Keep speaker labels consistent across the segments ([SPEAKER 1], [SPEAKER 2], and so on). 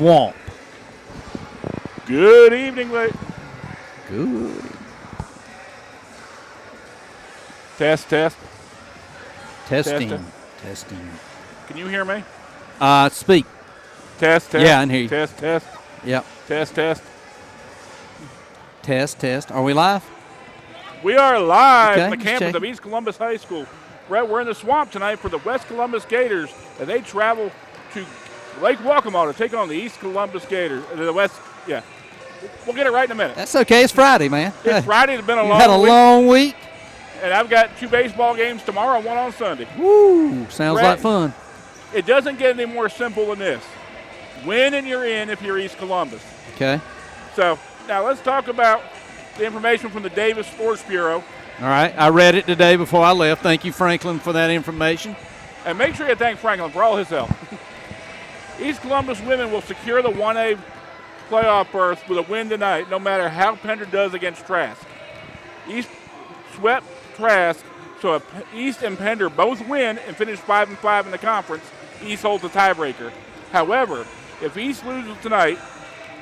[SPEAKER 1] Swamp.
[SPEAKER 2] Good evening, ladies.
[SPEAKER 1] Good.
[SPEAKER 2] Test.
[SPEAKER 1] Testing.
[SPEAKER 2] Can you hear me?
[SPEAKER 1] Speak.
[SPEAKER 2] Test.
[SPEAKER 1] Yeah, I can hear you.
[SPEAKER 2] Test.
[SPEAKER 1] Yep.
[SPEAKER 2] Test.
[SPEAKER 1] Are we live?
[SPEAKER 2] We are live
[SPEAKER 1] Okay,
[SPEAKER 2] on the
[SPEAKER 1] just
[SPEAKER 2] campus
[SPEAKER 1] checking.
[SPEAKER 2] of East Columbus High School. Brett, we're in the Swamp tonight for the West Columbus Gators, and they travel to Lake Waccamaw to take on the East Columbus Gators. The West, yeah. We'll get it right in a minute.
[SPEAKER 1] That's okay. It's Friday, man.
[SPEAKER 2] It's Friday. It's been a
[SPEAKER 1] You
[SPEAKER 2] long
[SPEAKER 1] had a
[SPEAKER 2] week,
[SPEAKER 1] long week.
[SPEAKER 2] and I've got 2 baseball games tomorrow and 1 on Sunday.
[SPEAKER 1] Woo! Sounds
[SPEAKER 2] Brett,
[SPEAKER 1] like fun.
[SPEAKER 2] It doesn't get any more simple than this. Win and you're in if you're East Columbus.
[SPEAKER 1] Okay.
[SPEAKER 2] So now let's talk about the information from the Davis Sports Bureau.
[SPEAKER 1] All right. I read it today before I left. Thank you, Franklin, for that information.
[SPEAKER 2] And make sure you thank Franklin for all his help. East Columbus women will secure the 1A playoff berth with a win tonight, no matter how Pender does against Trask. East swept Trask, so if East and Pender both win and finish 5-5 in the conference, East holds the tiebreaker. However, if East loses tonight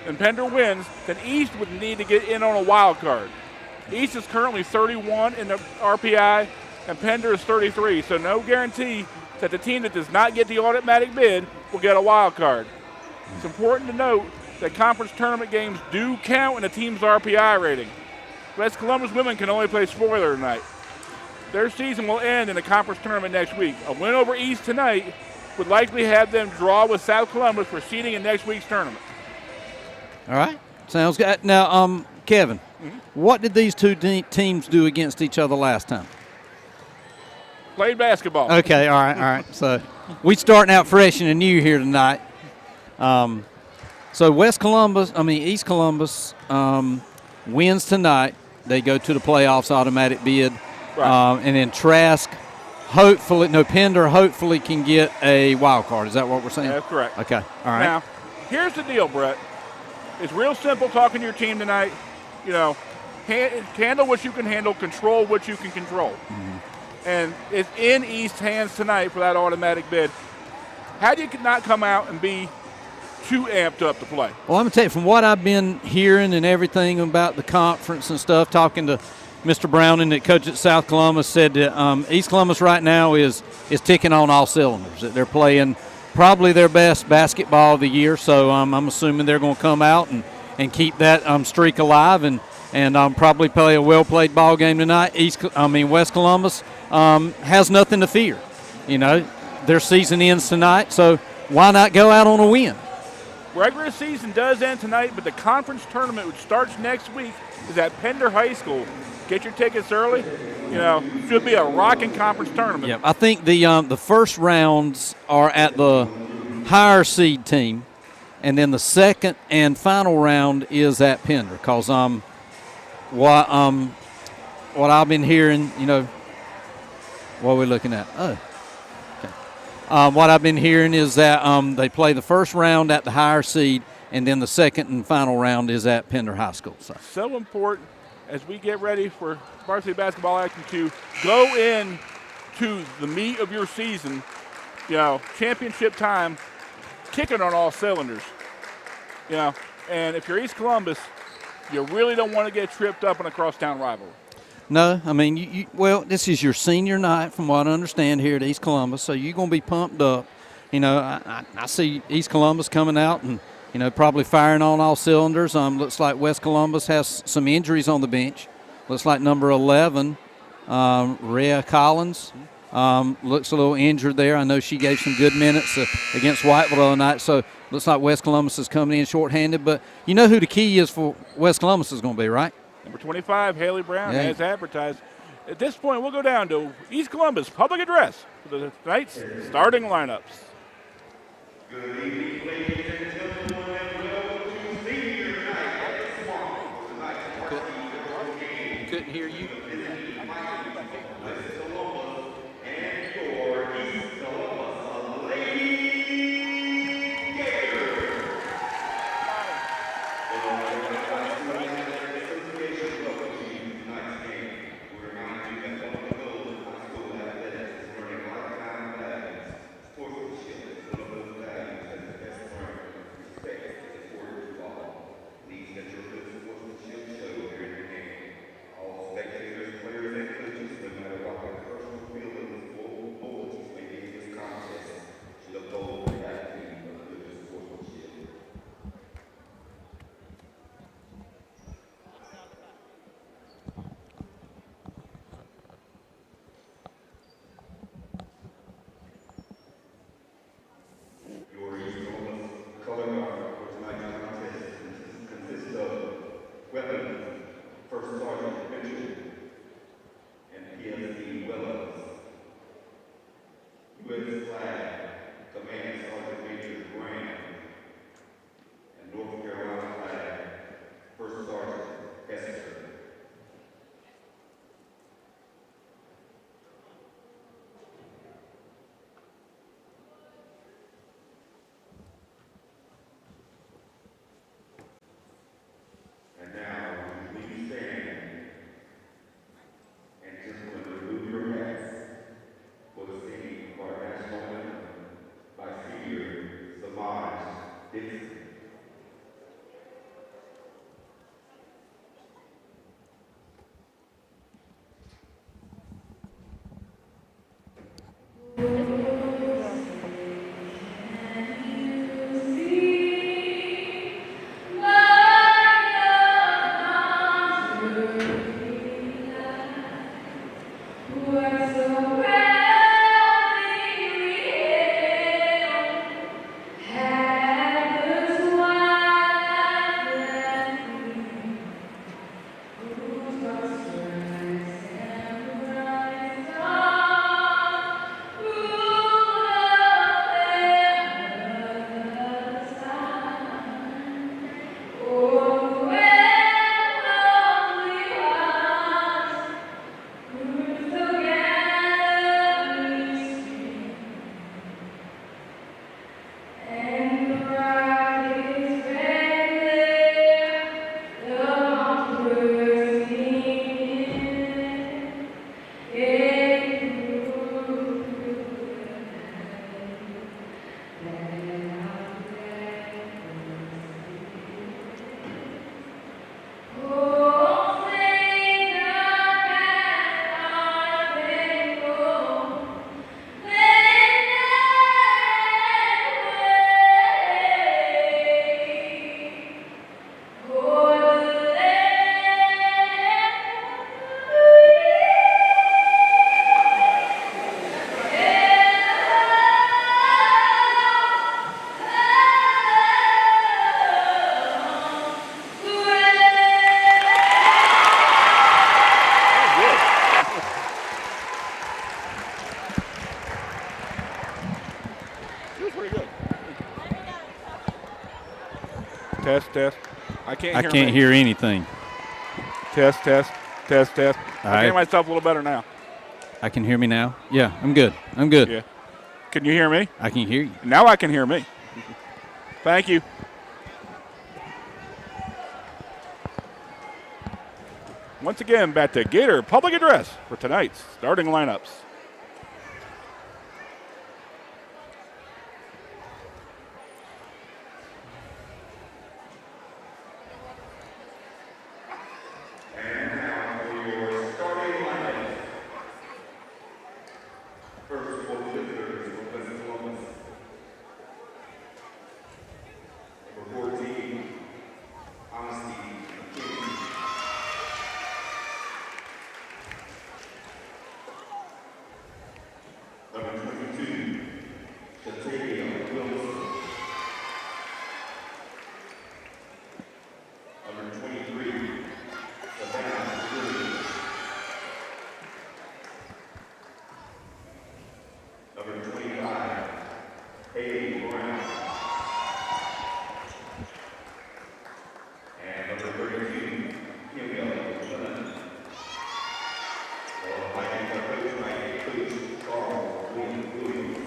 [SPEAKER 2] and Pender wins, then East would need to get in on a wild card. East is currently 31 in the RPI, and Pender is 33, so no guarantee that the team that does not get the automatic bid will get a wild card. It's important to note that conference tournament games do count in a team's RPI rating. West Columbus women can only play spoiler tonight. Their season will end in the conference tournament next week. A win over East tonight would likely have them draw with South Columbus for seeding in next week's tournament.
[SPEAKER 1] All right. Sounds good. Now, Kevin, what did these two teams do against each other last time?
[SPEAKER 2] Played basketball.
[SPEAKER 1] Okay. All right. So we starting out fresh and new here tonight. So East Columbus wins tonight. They go to the playoffs, automatic bid.
[SPEAKER 2] Right.
[SPEAKER 1] And then Trask, Pender hopefully can get a wild card. Is that what we're saying?
[SPEAKER 2] That's correct.
[SPEAKER 1] Okay. All right.
[SPEAKER 2] Now, here's the deal, Brett. It's real simple talking to your team tonight. You know, handle what you can handle, control what you can control. And it's in East's hands tonight for that automatic bid. How do you not come out and be too amped up to play?
[SPEAKER 1] Well, I'm going to tell you, from what I've been hearing and everything about the conference and stuff, talking to Mr. Browning, that coach at South Columbus, said that East Columbus right now is ticking on all cylinders. That they're playing probably their best basketball of the year, so I'm assuming they're going to come out and keep that streak alive and probably play a well-played ball game tonight. West Columbus has nothing to fear. You know, their season ends tonight, so why not go out on a win?
[SPEAKER 2] Regular season does end tonight, but the conference tournament, which starts next week, is at Pender High School. Get your tickets early. You know, should be a rocking conference tournament.
[SPEAKER 1] Yeah, I think the first rounds are at the higher seed team, and then the second and final round is at Pender. Because what I've been hearing, you know, what are we looking at? Oh, okay. What I've been hearing is that they play the first round at the higher seed, and then the second and final round is at Pender High School.
[SPEAKER 2] So important as we get ready for varsity basketball action to go in to the meat of your season, you know, championship time, kicking on all cylinders. You know, and if you're East Columbus, you really don't want to get tripped up in a crosstown rivalry.
[SPEAKER 1] No, I mean, well, this is your senior night from what I understand here at East Columbus, so you're going to be pumped up. You know, I see East Columbus coming out and, you know, probably firing on all cylinders. Looks like West Columbus has some injuries on the bench. Looks like number 11, Rhea Collins, looks a little injured there. I know she gave some good minutes against Whiteville the other night, so looks like West Columbus is coming in shorthanded. But you know who the key is for West Columbus is going to be, right?
[SPEAKER 2] Number 25, Haley Brown,
[SPEAKER 1] yeah,
[SPEAKER 2] as advertised. At this point, we'll go down to East Columbus public address for tonight's starting lineups.
[SPEAKER 3] Good evening, ladies and gentlemen, and welcome to senior night at the Swamp. Tonight's varsity game.
[SPEAKER 1] Couldn't hear you.
[SPEAKER 3] West Columbus and your East Columbus Lady Gators. Association welcome to you tonight's game. We remind you that one of the goals of high school athletics is learning lifetime values, sportsmanship, and values as the best learner, respect,
[SPEAKER 2] Test, test. I can't
[SPEAKER 1] I
[SPEAKER 2] hear
[SPEAKER 1] can't
[SPEAKER 2] me.
[SPEAKER 1] hear anything.
[SPEAKER 2] Test, test, test, test.
[SPEAKER 1] All
[SPEAKER 2] I can hear
[SPEAKER 1] right.
[SPEAKER 2] myself a little better now.
[SPEAKER 1] I can hear me now. Yeah, I'm good. I'm good.
[SPEAKER 2] Yeah. Can you hear me?
[SPEAKER 1] I can hear you.
[SPEAKER 2] Now I can hear me. Thank you. Once again, back to Gator Public Address for tonight's starting lineups.
[SPEAKER 3] And now for your starting lineup. First for the visitors, West Columbus. Number 14, Honesty McKinney. Number 22, Shatavia Wilson. Number 23, Savannah Williams. Number 25, Haley Brown. And number 32, Kim Lennon. Fighting for coach by Coach Carl Williams.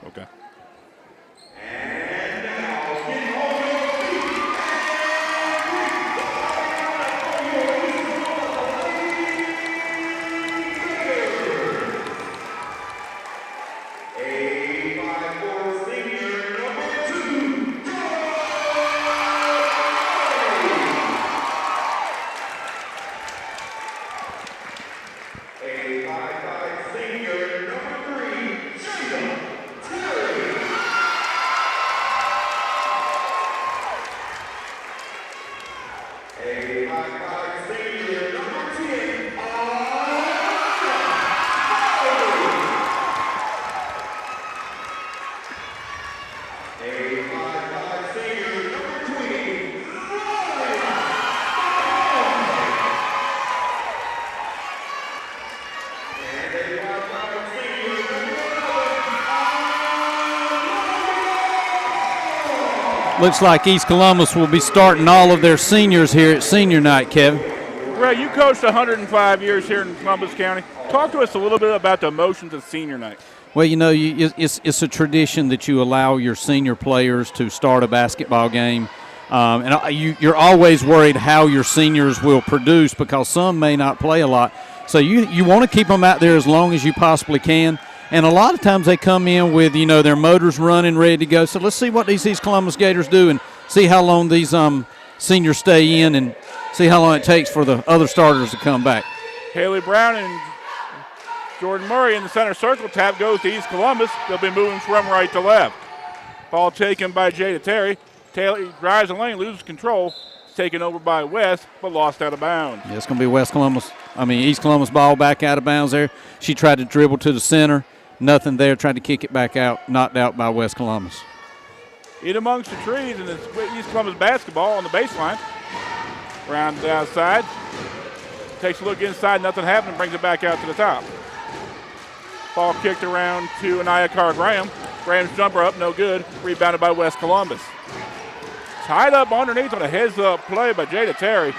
[SPEAKER 2] Okay.
[SPEAKER 3] And now, get on your feet. A 5'4" senior, number 2, A 5'5" senior, number 3, Jada Terry. A 5'5" senior, number 10, A 5'5" senior, number 20, and a 5'5" senior, number 11,
[SPEAKER 1] Looks like East Columbus will be starting all of their seniors here at senior night, Kevin.
[SPEAKER 2] Brett, you coached 105 years here in Columbus County. Talk to us a little bit about the emotions of senior night.
[SPEAKER 1] Well, you know, it's a tradition that you allow your senior players to start a basketball game. You're always worried how your seniors will produce because some may not play a lot. So you want to keep them out there as long as you possibly can. And a lot of times they come in with, you know, their motors running, ready to go. So let's see what these East Columbus Gators do and see how long these seniors stay in and see how long it takes for the other starters to come back.
[SPEAKER 2] Haley Brown and Jordan Murray in the center circle. Tap goes to East Columbus. They'll be moving from right to left. Ball taken by Jada Terry. Taylor drives the lane, loses control. It's taken over by West, but lost out of bounds.
[SPEAKER 1] Yeah, it's going to be East Columbus ball back out of bounds there. She tried to dribble to the center. Nothing there. Tried to kick it back out. Knocked out by West Columbus.
[SPEAKER 2] In amongst the trees, and it's East Columbus basketball on the baseline. Around the outside. Takes a look inside. Nothing happened. Brings it back out to the top. Ball kicked around to Anaya Carr-Graham. Graham's jumper up. No good. Rebounded by West Columbus. Tied up underneath on a heads-up play by Jada Terry.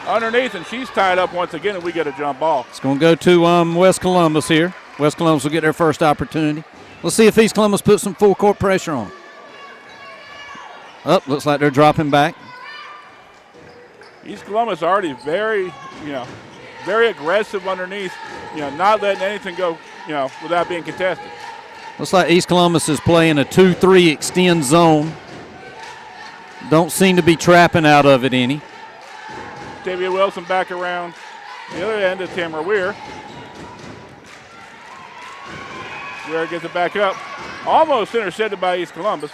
[SPEAKER 2] Underneath, and she's tied up once again, and we get a jump ball.
[SPEAKER 1] It's going to go to West Columbus here. West Columbus will get their first opportunity. Let's see if East Columbus puts some full court pressure on them. Looks like they're dropping back.
[SPEAKER 2] East Columbus already very aggressive underneath, not letting anything go, without being contested.
[SPEAKER 1] Looks like East Columbus is playing a 2-3 extend zone. Don't seem to be trapping out of it any.
[SPEAKER 2] Davia Wilson back around the other end of Tamara Weir. Weir gets it back up. Almost intercepted by East Columbus.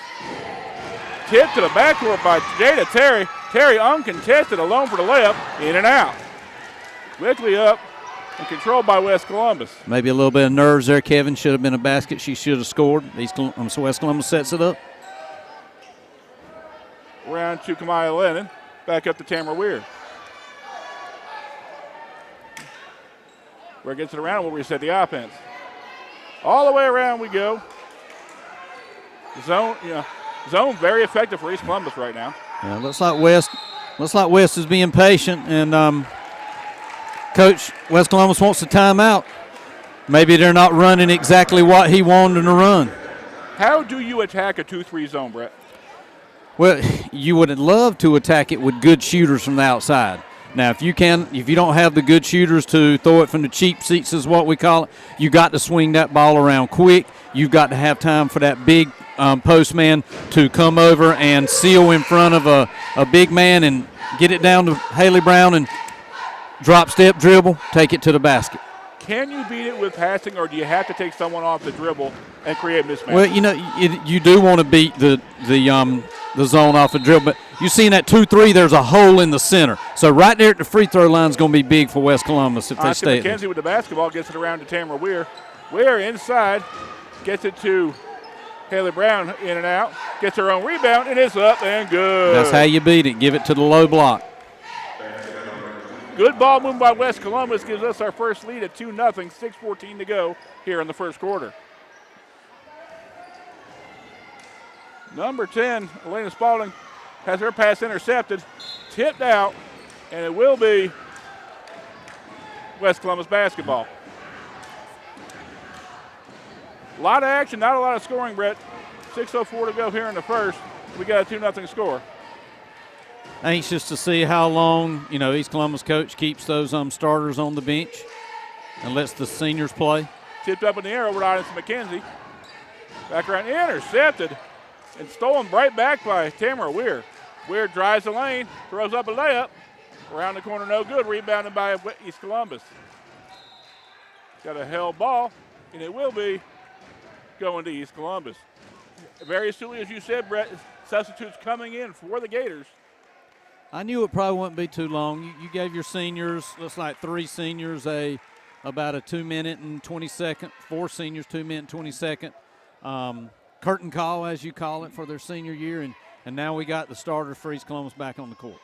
[SPEAKER 2] Tip to the backcourt by Jada Terry. Terry uncontested, alone for the layup, in and out. Quickly up and controlled by West Columbus.
[SPEAKER 1] Maybe a little bit of nerves there, Kevin. Should have been a basket. She should have scored. So West Columbus sets it up.
[SPEAKER 2] Around to Kamaya Lennon. Back up to Tamara Weir. Weir gets it around and will reset the offense. All the way around we go. Zone, zone very effective for East Columbus right now.
[SPEAKER 1] Yeah, looks like West is being patient, and Coach West Columbus wants a timeout. Maybe they're not running exactly what he wanted them to run.
[SPEAKER 2] How do you attack a 2-3 zone, Brett?
[SPEAKER 1] Well, you would love to attack it with good shooters from the outside. Now, if you don't have the good shooters to throw it from the cheap seats, is what we call it, you got to swing that ball around quick. You've got to have time for that big postman to come over and seal in front of a big man and get it down to Haley Brown and drop step dribble, take it to the basket.
[SPEAKER 2] Can you beat it with passing, or do you have to take someone off the dribble and create mismatch?
[SPEAKER 1] Well, you do want to beat the zone off the dribble, but you see in that 2-3, there's a hole in the center. So right there at the free throw line is going to be big for West Columbus if they stay there.
[SPEAKER 2] McKenzie with the basketball gets it around to Tamara Weir. Weir inside, gets it to Haley Brown, in and out, gets her own rebound, and it's up and good.
[SPEAKER 1] That's how you beat it. Give it to the low block.
[SPEAKER 2] Good ball movement by West Columbus gives us our first lead at 2-0, 6:14 to go here in the first quarter. Number 10, Elena Spalding, has her pass intercepted, tipped out, and it will be West Columbus basketball. A lot of action, not a lot of scoring, Brett. 6:04 to go here in the first. We got a 2-0 score.
[SPEAKER 1] Anxious to see how long, East Columbus coach keeps those starters on the bench and lets the seniors play.
[SPEAKER 2] Tipped up in the air over to Addison McKenzie. Back around, intercepted, and stolen right back by Tamara Weir. Weir drives the lane, throws up a layup. Around the corner, no good. Rebounded by East Columbus. Got a held ball, and it will be going to East Columbus. Very astutely, as you said, Brett, substitutes coming in for the Gators.
[SPEAKER 1] I knew it probably wouldn't be too long. You gave your seniors, looks like 3 seniors, about a 2-minute and 20-second, 4 seniors, 2-minute and 20-second curtain call, as you call it, for their senior year, and now we got the starters for East Columbus back on the court.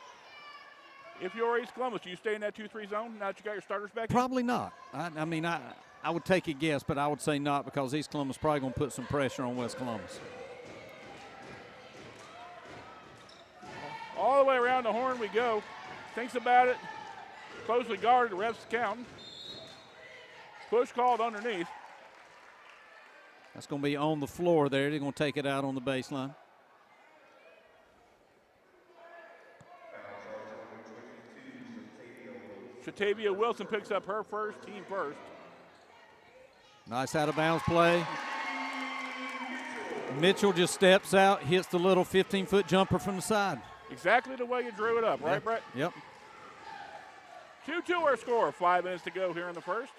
[SPEAKER 2] If you're East Columbus, do you stay in that 2-3 zone now that you got your starters back?
[SPEAKER 1] Probably not. I would take a guess, but I would say not, because East Columbus probably going to put some pressure on West Columbus.
[SPEAKER 2] All the way around the horn we go. Thinks about it. Closely guarded, refs counting. Push called underneath.
[SPEAKER 1] That's going to be on the floor there. They're going to take it out on the baseline.
[SPEAKER 2] Shatavia Wilson picks up her first, team first.
[SPEAKER 1] Nice out-of-bounds play. Mitchell just steps out, hits the little 15-foot jumper from the side.
[SPEAKER 2] Exactly the way you drew it up, right,
[SPEAKER 1] Yeah.
[SPEAKER 2] Brett?
[SPEAKER 1] Yep.
[SPEAKER 2] 2-2 our score. 5 minutes to go here in the first.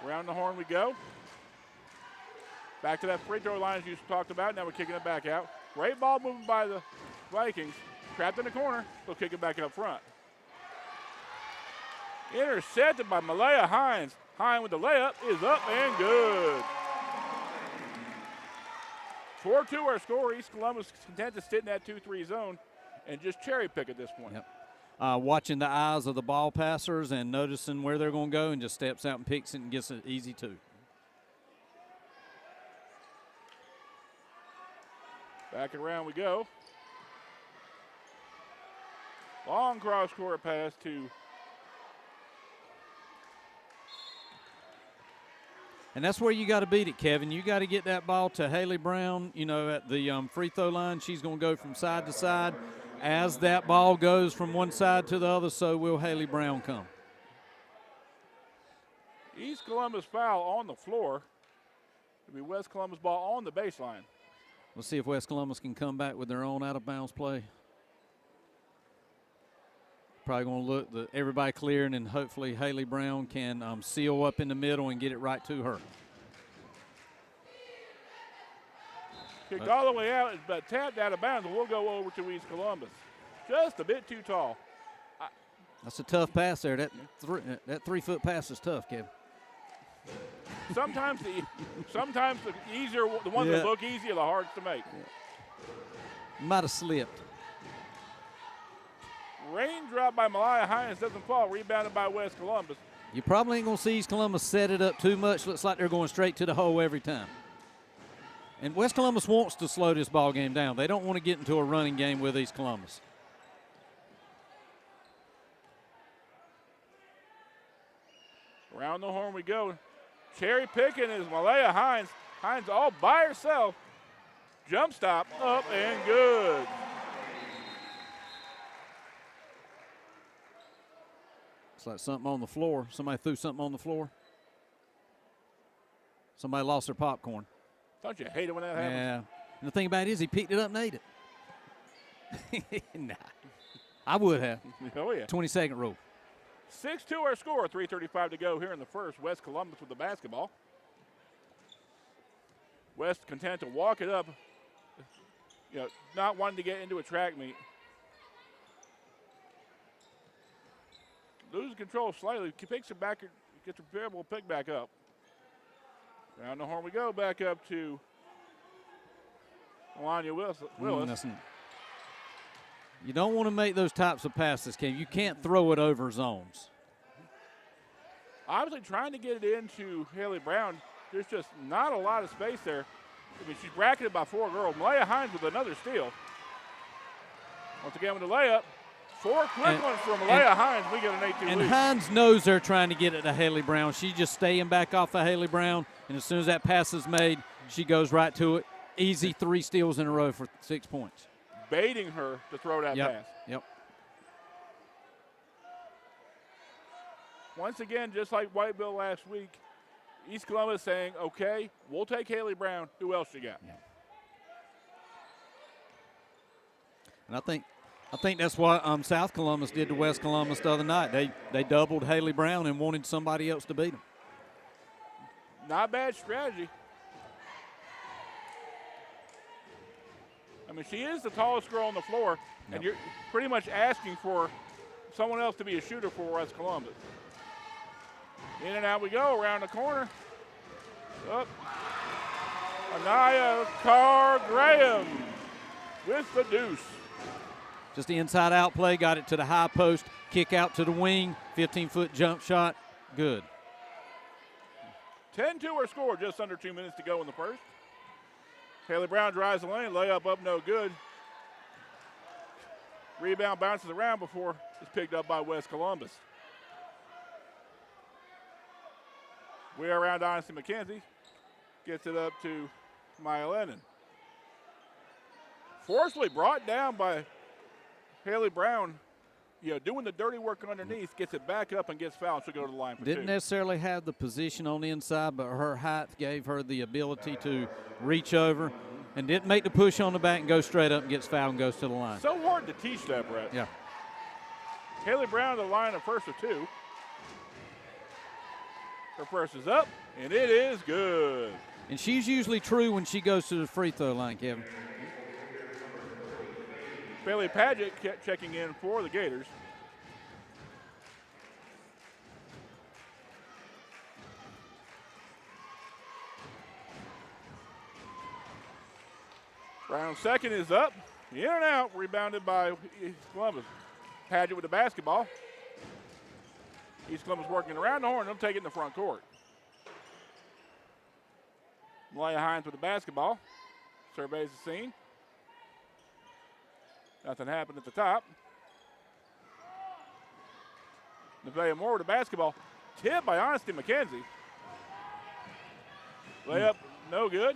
[SPEAKER 2] Around the horn we go. Back to that free throw line as you talked about. Now we're kicking it back out. Great ball movement by the Vikings. Trapped in the corner. They'll kick it back up front. Intercepted by Malaya Hines. Hines with the layup is up and good. 4-2 our score. East Columbus content to sit in that 2-3 zone and just cherry pick at this point.
[SPEAKER 1] Yep. Watching the eyes of the ball passers and noticing where they're going to go, and just steps out and picks it and gets an easy 2.
[SPEAKER 2] Back around we go. Long cross-court pass to.
[SPEAKER 1] And that's where you got to beat it, Kevin. You got to get that ball to Haley Brown, at the free throw line. She's going to go from side to side. As that ball goes from one side to the other, so will Haley Brown come.
[SPEAKER 2] East Columbus foul on the floor. It'll be West Columbus ball on the baseline.
[SPEAKER 1] We'll see if West Columbus can come back with their own out-of-bounds play. Probably going to look everybody clearing, and hopefully Haley Brown can seal up in the middle and get it right to her.
[SPEAKER 2] Kicked all the way out, but tapped out of bounds, and we'll go over to East Columbus. Just a bit too tall.
[SPEAKER 1] That's a tough pass there. That 3-foot pass is tough, Kevin.
[SPEAKER 2] Sometimes the easier, the ones that look easy are the hardest to make.
[SPEAKER 1] Yeah. Might have slipped.
[SPEAKER 2] Raindrop by Malaya Hines doesn't fall. Rebounded by West Columbus.
[SPEAKER 1] You probably ain't going to see East Columbus set it up too much. Looks like they're going straight to the hole every time. And West Columbus wants to slow this ball game down. They don't want to get into a running game with East Columbus.
[SPEAKER 2] Around the horn we go. Cherry picking is Malaya Hines. Hines all by herself. Jump stop, up and good.
[SPEAKER 1] It's like something on the floor. Somebody threw something on the floor. Somebody lost their popcorn.
[SPEAKER 2] Don't you hate it when that happens?
[SPEAKER 1] Yeah. And the thing about it is he picked it up and ate it. Nah. I would have.
[SPEAKER 2] Oh, yeah.
[SPEAKER 1] 20-second rule.
[SPEAKER 2] 6-2 our score. 3:35 to go here in the first. West Columbus with the basketball. West content to walk it up. You know, not wanting to get into a track meet. Loses control slightly. Picks it back. Gets a variable pick back up. Down the horn we go. Back up to Melania Willis.
[SPEAKER 1] You don't want to make those types of passes, Cam. You can't throw it over zones.
[SPEAKER 2] Obviously trying to get it into Haley Brown. There's just not a lot of space there. I mean, she's bracketed by 4 girls. Malaya Hines with another steal. Once again with the layup. 4 quick ones from Malaya Hines. We get an 8-2 lead.
[SPEAKER 1] And Hines knows they're trying to get it to Haley Brown. She's just staying back off of Haley Brown, and as soon as that pass is made, she goes right to it. Easy 3 steals in a row for 6 points.
[SPEAKER 2] Baiting her to throw that pass.
[SPEAKER 1] Yep.
[SPEAKER 2] Once again, just like Whiteville last week, East Columbus saying, okay, we'll take Haley Brown. Who else you got?
[SPEAKER 1] Yeah. And I think that's what South Columbus did to West Columbus the other night. They doubled Haley Brown and wanted somebody else to beat them.
[SPEAKER 2] Not bad strategy. I mean, she is the tallest girl on the floor, and you're pretty much asking for someone else to be a shooter for West Columbus. In and out we go, around the corner. Up. Anaya Carr-Graham with the deuce.
[SPEAKER 1] Just the inside-out play, got it to the high post, kick out to the wing, 15-foot jump shot, good.
[SPEAKER 2] 10-2 our score, just under 2 minutes to go in the first. Haley Brown drives the lane, layup up no good. Rebound bounces around before it's picked up by West Columbus. We are around Dynasty McKenzie. Gets it up to Maya Lennon. Forcefully brought down by Haley Brown, doing the dirty work underneath, gets it back up and gets fouled, so go to the line for 2.
[SPEAKER 1] Didn't necessarily have the position on the inside, but her height gave her the ability to reach over and didn't make the push on the back and go straight up and gets fouled and goes to the line.
[SPEAKER 2] So hard to teach that, Brett.
[SPEAKER 1] Yeah.
[SPEAKER 2] Haley Brown to the line of first of 2. Her first is up, and it is good.
[SPEAKER 1] And she's usually true when she goes to the free throw line, Kevin.
[SPEAKER 2] Bailey Padgett checking in for the Gators. Brown second is up. In and out, rebounded by East Columbus. Padgett with the basketball. East Columbus working around the horn. They'll take it in the front court. Malaya Hines with the basketball. Surveys the scene. Nothing happened at the top. Nevaeh Moore with the basketball. Tipped by Honesty McKenzie. Layup, no good.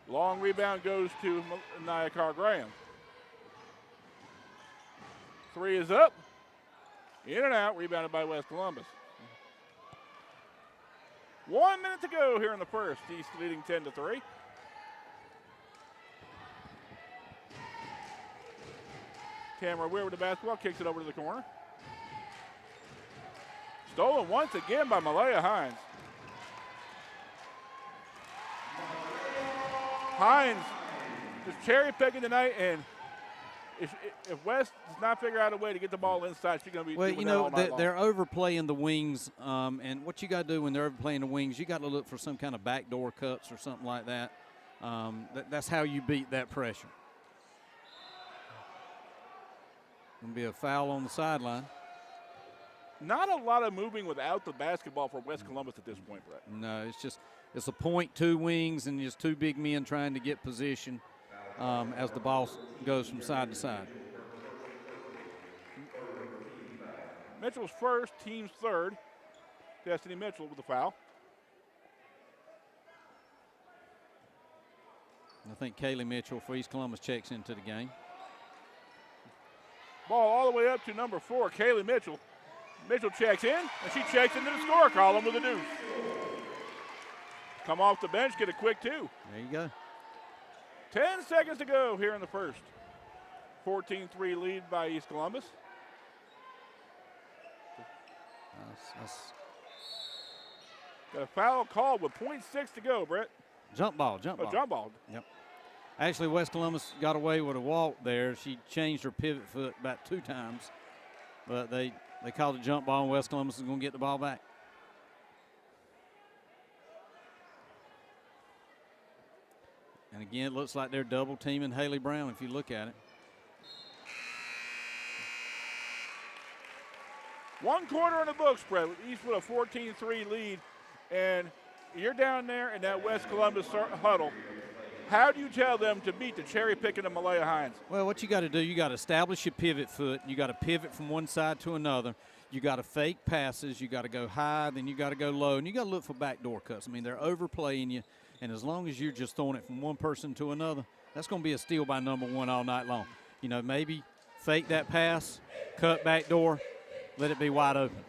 [SPEAKER 2] Long rebound goes to Anaya Carr-Graham. 3 is up. In and out, rebounded by West Columbus. 1 minute to go here in the first. East leading 10-3. Tamara Weir with the basketball, kicks it over to the corner. Stolen once again by Malaya Hines. Hines is cherry picking tonight, and if West does not figure out a way to get the ball inside, she's going to be doing that all night long.
[SPEAKER 1] They're overplaying the wings, and what you got to do when they're overplaying the wings, you got to look for some kind of backdoor cuts or something like that. That's how you beat that pressure. Going to be a foul on the sideline.
[SPEAKER 2] not a lot of moving without the basketball for West Columbus at this point, Brett.
[SPEAKER 1] No, it's a point, 2 wings, and just 2 big men trying to get position as the ball goes from side to side.
[SPEAKER 2] Mitchell's first, team's third. Destiny Mitchell with the foul.
[SPEAKER 1] I think Kaylee Mitchell for East Columbus checks into the game.
[SPEAKER 2] Ball all the way up to number 4, Kaylee Mitchell. Mitchell checks in, and she checks into the score column with a deuce. Come off the bench, get a quick 2.
[SPEAKER 1] There you go.
[SPEAKER 2] 10 seconds to go here in the first. 14-3 lead by East Columbus. Got a foul called with .6 to go, Brett.
[SPEAKER 1] Jump ball, jump ball.
[SPEAKER 2] Jump ball.
[SPEAKER 1] Yep. Actually, West Columbus got away with a walk there. She changed her pivot foot about 2 times. But they called a jump ball, and West Columbus is going to get the ball back. And again, it looks like they're double teaming Haley Brown if you look at it.
[SPEAKER 2] 1 quarter in the books, Brett. East with a 14-3 lead. And you're down there in that West Columbus huddle. How do you tell them to beat the cherry picking of Malaya Hines?
[SPEAKER 1] Well, what you got to do, you got to establish your pivot foot. You got to pivot from one side to another. You got to fake passes. You got to go high, then you got to go low, and you got to look for backdoor cuts. I mean, they're overplaying you, and as long as you're just throwing it from one person to another, that's going to be a steal by number 1 all night long. You know, maybe fake that pass, cut backdoor, let it be wide open.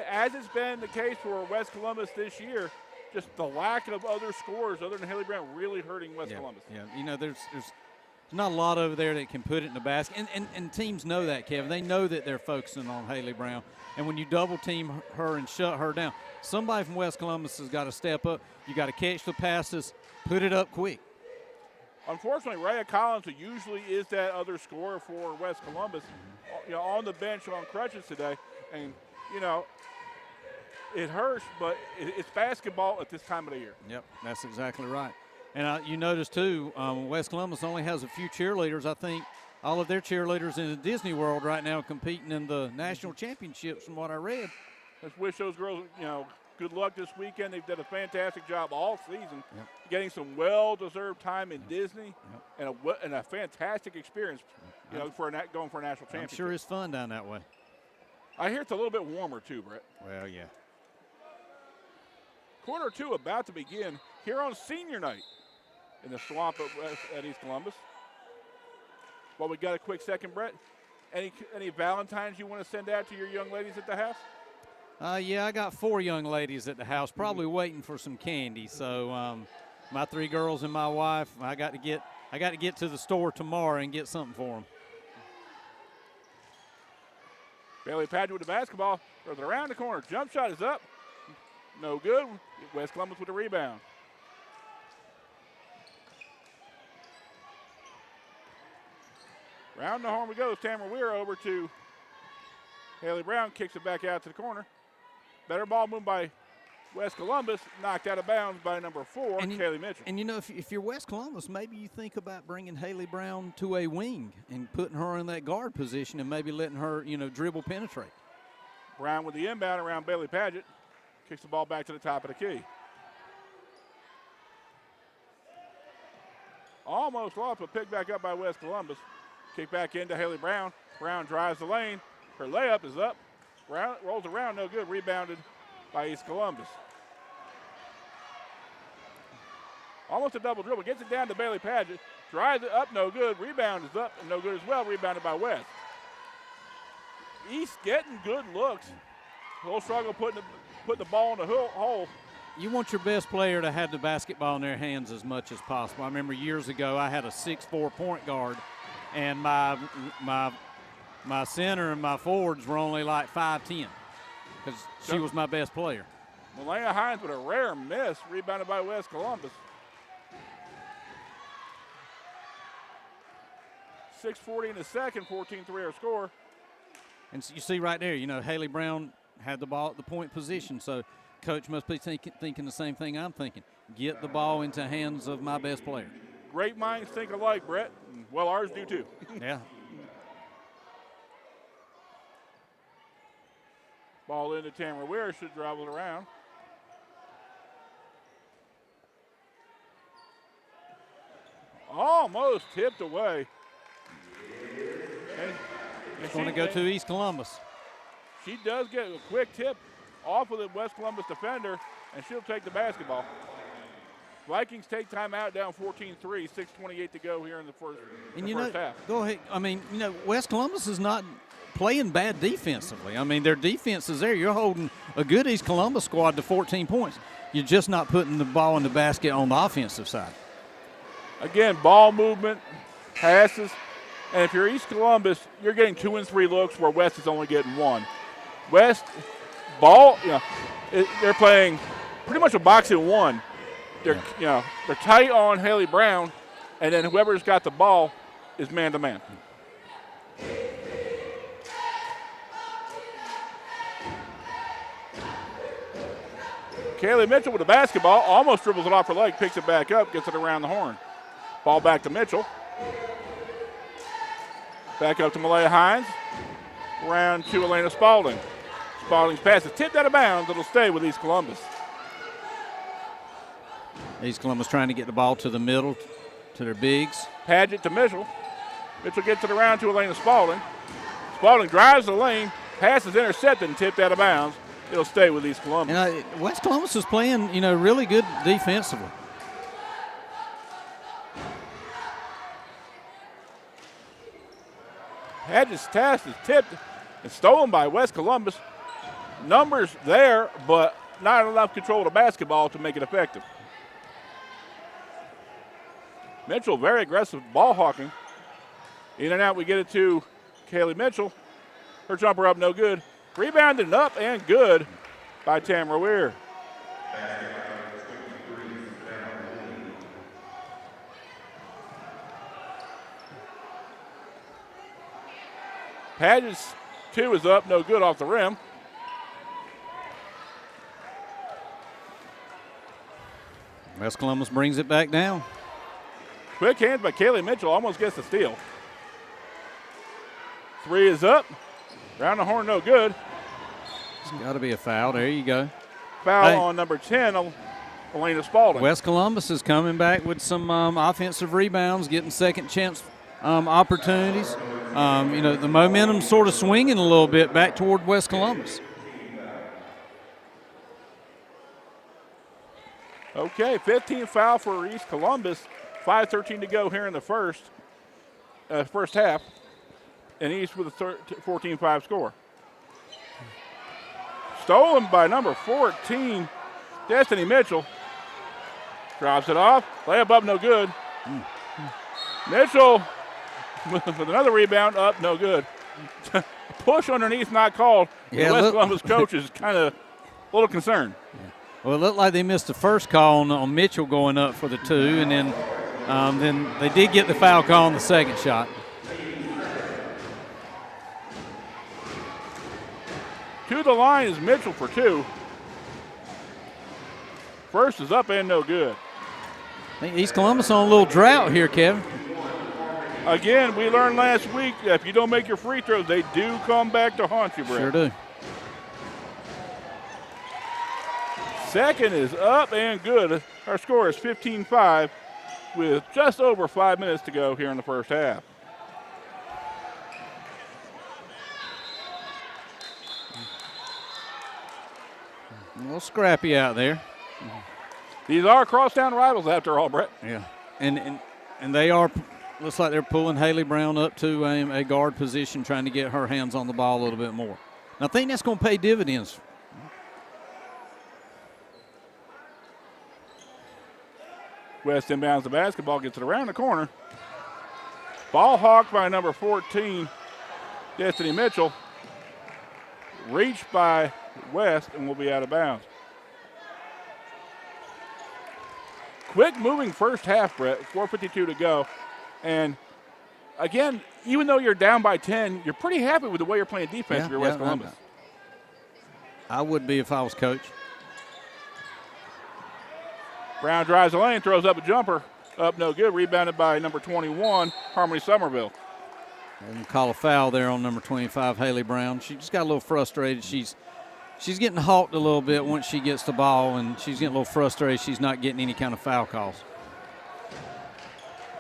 [SPEAKER 2] As it's been the case for West Columbus this year, just the lack of other scorers other than Haley Brown really hurting West Columbus.
[SPEAKER 1] Yeah, you know, there's not a lot over there that can put it in the basket. And teams know that, Kevin. They know that they're focusing on Haley Brown. And when you double team her and shut her down, somebody from West Columbus has got to step up. You got to catch the passes, put it up quick.
[SPEAKER 2] Unfortunately, Rhea Collins, who usually is that other scorer for West Columbus, you know, on the bench on crutches today. And, you know, it hurts, but it's basketball at this time of the year.
[SPEAKER 1] Yep, that's exactly right. And you notice, too, West Columbus only has a few cheerleaders. I think all of their cheerleaders in the Disney World right now competing in the national championships from what I read.
[SPEAKER 2] Let's wish those girls, you know, good luck this weekend. They've done a fantastic job all season, getting some well-deserved time in Disney and a fantastic experience, you know, for going for a national championship.
[SPEAKER 1] I'm sure it's fun down that way.
[SPEAKER 2] I hear it's a little bit warmer, too, Brett.
[SPEAKER 1] Well, yeah.
[SPEAKER 2] Quarter 2 about to begin here on senior night in the swamp at East Columbus. Well, we got a quick second, Brett. Any Valentines you want to send out to your young ladies at the house?
[SPEAKER 1] Yeah, I got 4 young ladies at the house, probably waiting for some candy. So my 3 girls and my wife, I got to get to the store tomorrow and get something for them.
[SPEAKER 2] Bailey Padgett with the basketball, throws it around the corner. Jump shot is up. No good. West Columbus with the rebound. Round the horn we go. Tamara Weir over to Haley Brown. Kicks it back out to the corner. Better ball moved by West Columbus. Knocked out of bounds by number 4, Kaylee Mitchell.
[SPEAKER 1] And, you know, if you're West Columbus, maybe you think about bringing Haley Brown to a wing and putting her in that guard position and maybe letting her, you know, dribble penetrate.
[SPEAKER 2] Brown with the inbound around Bailey Padgett. Kicks the ball back to the top of the key. Almost lost, but picked back up by West Columbus. Kick back into Haley Brown. Brown drives the lane. Her layup is up. Rolls around, no good. Rebounded by East Columbus. Almost a double dribble. Gets it down to Bailey Padgett. Drives it up, no good. Rebound is up and no good as well. Rebounded by West. East getting good looks. A little struggle putting the ball in the hole.
[SPEAKER 1] You want your best player to have the basketball in their hands as much as possible. I remember years ago I had a 6'4" point guard, and my center and my forwards were only like 5'10", because she was my best player.
[SPEAKER 2] Malaya Hines with a rare miss, rebounded by West Columbus. 6:40 in the second, 14-3 our score.
[SPEAKER 1] And so you see right there, you know, Haley Brown had the ball at the point position, so coach must be thinking the same thing I'm thinking. Get the ball into hands of my best player.
[SPEAKER 2] Great minds think alike, Brett. Well, ours do too.
[SPEAKER 1] Yeah.
[SPEAKER 2] Ball into Tamara Weir, should travel around. Almost tipped away. And
[SPEAKER 1] It's going to go to East Columbus.
[SPEAKER 2] She does get a quick tip off of the West Columbus defender, and she'll take the basketball. Vikings take timeout down 14-3, 6:28 to go here in the first half.
[SPEAKER 1] Go ahead. I mean, West Columbus is not playing bad defensively. I mean, their defense is there. You're holding a good East Columbus squad to 14 points. You're just not putting the ball in the basket on the offensive side.
[SPEAKER 2] Again, ball movement, passes, and if you're East Columbus, you're getting 2 and 3 looks where West is only getting 1. West ball, they're playing pretty much a box and 1. They're they're tight on Haley Brown, and then whoever's got the ball is man to man. Kaylee Mitchell with the basketball, almost dribbles it off her leg, picks it back up, gets it around the horn. Ball back to Mitchell. Back up to Malaya Hines. Around to Elena Spalding. Spalding's pass is tipped out of bounds. It'll stay with East Columbus.
[SPEAKER 1] East Columbus trying to get the ball to the middle, to their bigs.
[SPEAKER 2] Paget to Mitchell. Mitchell gets it around to Elena Spalding. Spalding drives the lane. Pass is intercepted and tipped out of bounds. It'll stay with East Columbus.
[SPEAKER 1] And West Columbus is playing, really good defensively.
[SPEAKER 2] Paget's pass is tipped and stolen by West Columbus. Numbers there, but not enough control of the basketball to make it effective. Mitchell, very aggressive ball hawking. In and out, we get it to Kaylee Mitchell. Her jumper up, no good. Rebounded up and good by Tamara Weir. Paget's 2 is up, no good off the rim.
[SPEAKER 1] West Columbus brings it back down.
[SPEAKER 2] Quick hands by Kaylee Mitchell, almost gets the steal. 3 is up. Round the horn, no good.
[SPEAKER 1] It's got to be a foul. There you go.
[SPEAKER 2] Foul on number 10, Elena Spalding.
[SPEAKER 1] West Columbus is coming back with some offensive rebounds, getting second chance opportunities. The momentum's sort of swinging a little bit back toward West Columbus.
[SPEAKER 2] Okay, 15 foul for East Columbus. 5:13 to go here in the first half. And East with a 14-5 score. Stolen by number 14, Destiny Mitchell. Drops it off. Layup up, no good. Mitchell with another rebound, up, no good. Push underneath, not called.
[SPEAKER 1] Yeah,
[SPEAKER 2] the West Columbus coach is kind of a little concerned.
[SPEAKER 1] Yeah. Well, it looked like they missed the first call on Mitchell going up for the 2, and then they did get the foul call on the second shot.
[SPEAKER 2] To the line is Mitchell for 2. First is up and no good.
[SPEAKER 1] I think East Columbus on a little drought here, Kevin.
[SPEAKER 2] Again, we learned last week that if you don't make your free throws, they do come back to haunt you, Brett.
[SPEAKER 1] Sure do.
[SPEAKER 2] Second is up and good. Our score is 15-5 with just over 5 minutes to go here in the first half.
[SPEAKER 1] A little scrappy out there.
[SPEAKER 2] These are crosstown rivals after all, Brett.
[SPEAKER 1] Yeah, and they are. Looks like they're pulling Haley Brown up to a guard position, trying to get her hands on the ball a little bit more. And I think that's going to pay dividends.
[SPEAKER 2] West inbounds the basketball, gets it around the corner. Ball hawked by number 14, Destiny Mitchell. Reached by West and will be out of bounds. Quick moving first half, Brett. 4:52 to go. And again, even though you're down by 10, you're pretty happy with the way you're playing defense if you're West Columbus.
[SPEAKER 1] I would be if I was coach.
[SPEAKER 2] Brown drives the lane, throws up a jumper. Up no good. Rebounded by number 21, Harmony Somerville.
[SPEAKER 1] And call a foul there on number 25, Haley Brown. She just got a little frustrated. She's She's getting hawked a little bit once she gets the ball, and she's getting a little frustrated she's not getting any kind of foul calls.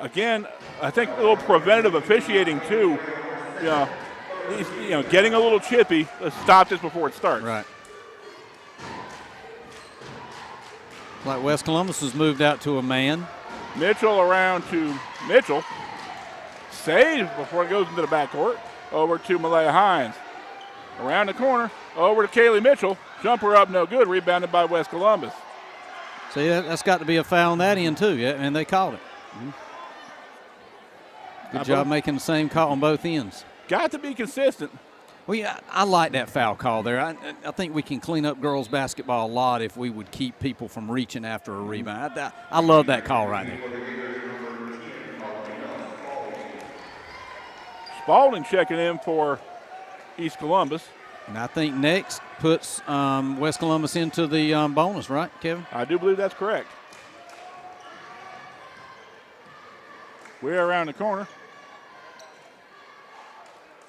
[SPEAKER 2] Again, I think a little preventative officiating too. Getting a little chippy. Let's stop this before it starts.
[SPEAKER 1] Right. Like West Columbus has moved out to a man.
[SPEAKER 2] Mitchell around to Mitchell. Saves before it goes into the backcourt. Over to Malaya Hines. Around the corner. Over to Kaylee Mitchell. Jumper up, no good. Rebounded by West Columbus.
[SPEAKER 1] See, that's got to be a foul on that end too, yeah, and they called it. Good job making the same call on both ends.
[SPEAKER 2] Got to be consistent.
[SPEAKER 1] Well, yeah, I like that foul call there. I think we can clean up girls basketball a lot if we would keep people from reaching after a rebound. I love that call right there.
[SPEAKER 2] Spalding checking in for East Columbus.
[SPEAKER 1] And I think next puts West Columbus into the bonus, right, Kevin?
[SPEAKER 2] I do believe that's correct. We're around the corner.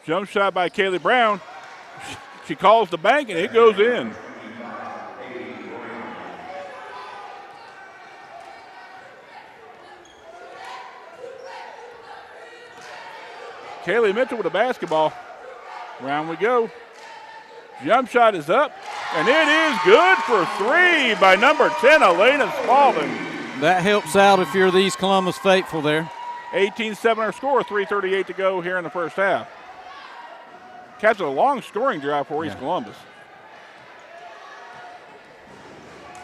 [SPEAKER 2] Jump shot by Kaylee Brown. She calls the bank, and it goes in. Kaylee Mitchell with a basketball. Round we go. Jump shot is up, and it is good for three by number 10, Elena Spalding.
[SPEAKER 1] That helps out if you're the East Columbus faithful there.
[SPEAKER 2] 18-7 our score, 3:38 to go here in the first half. Catches a long scoring drive for East Columbus.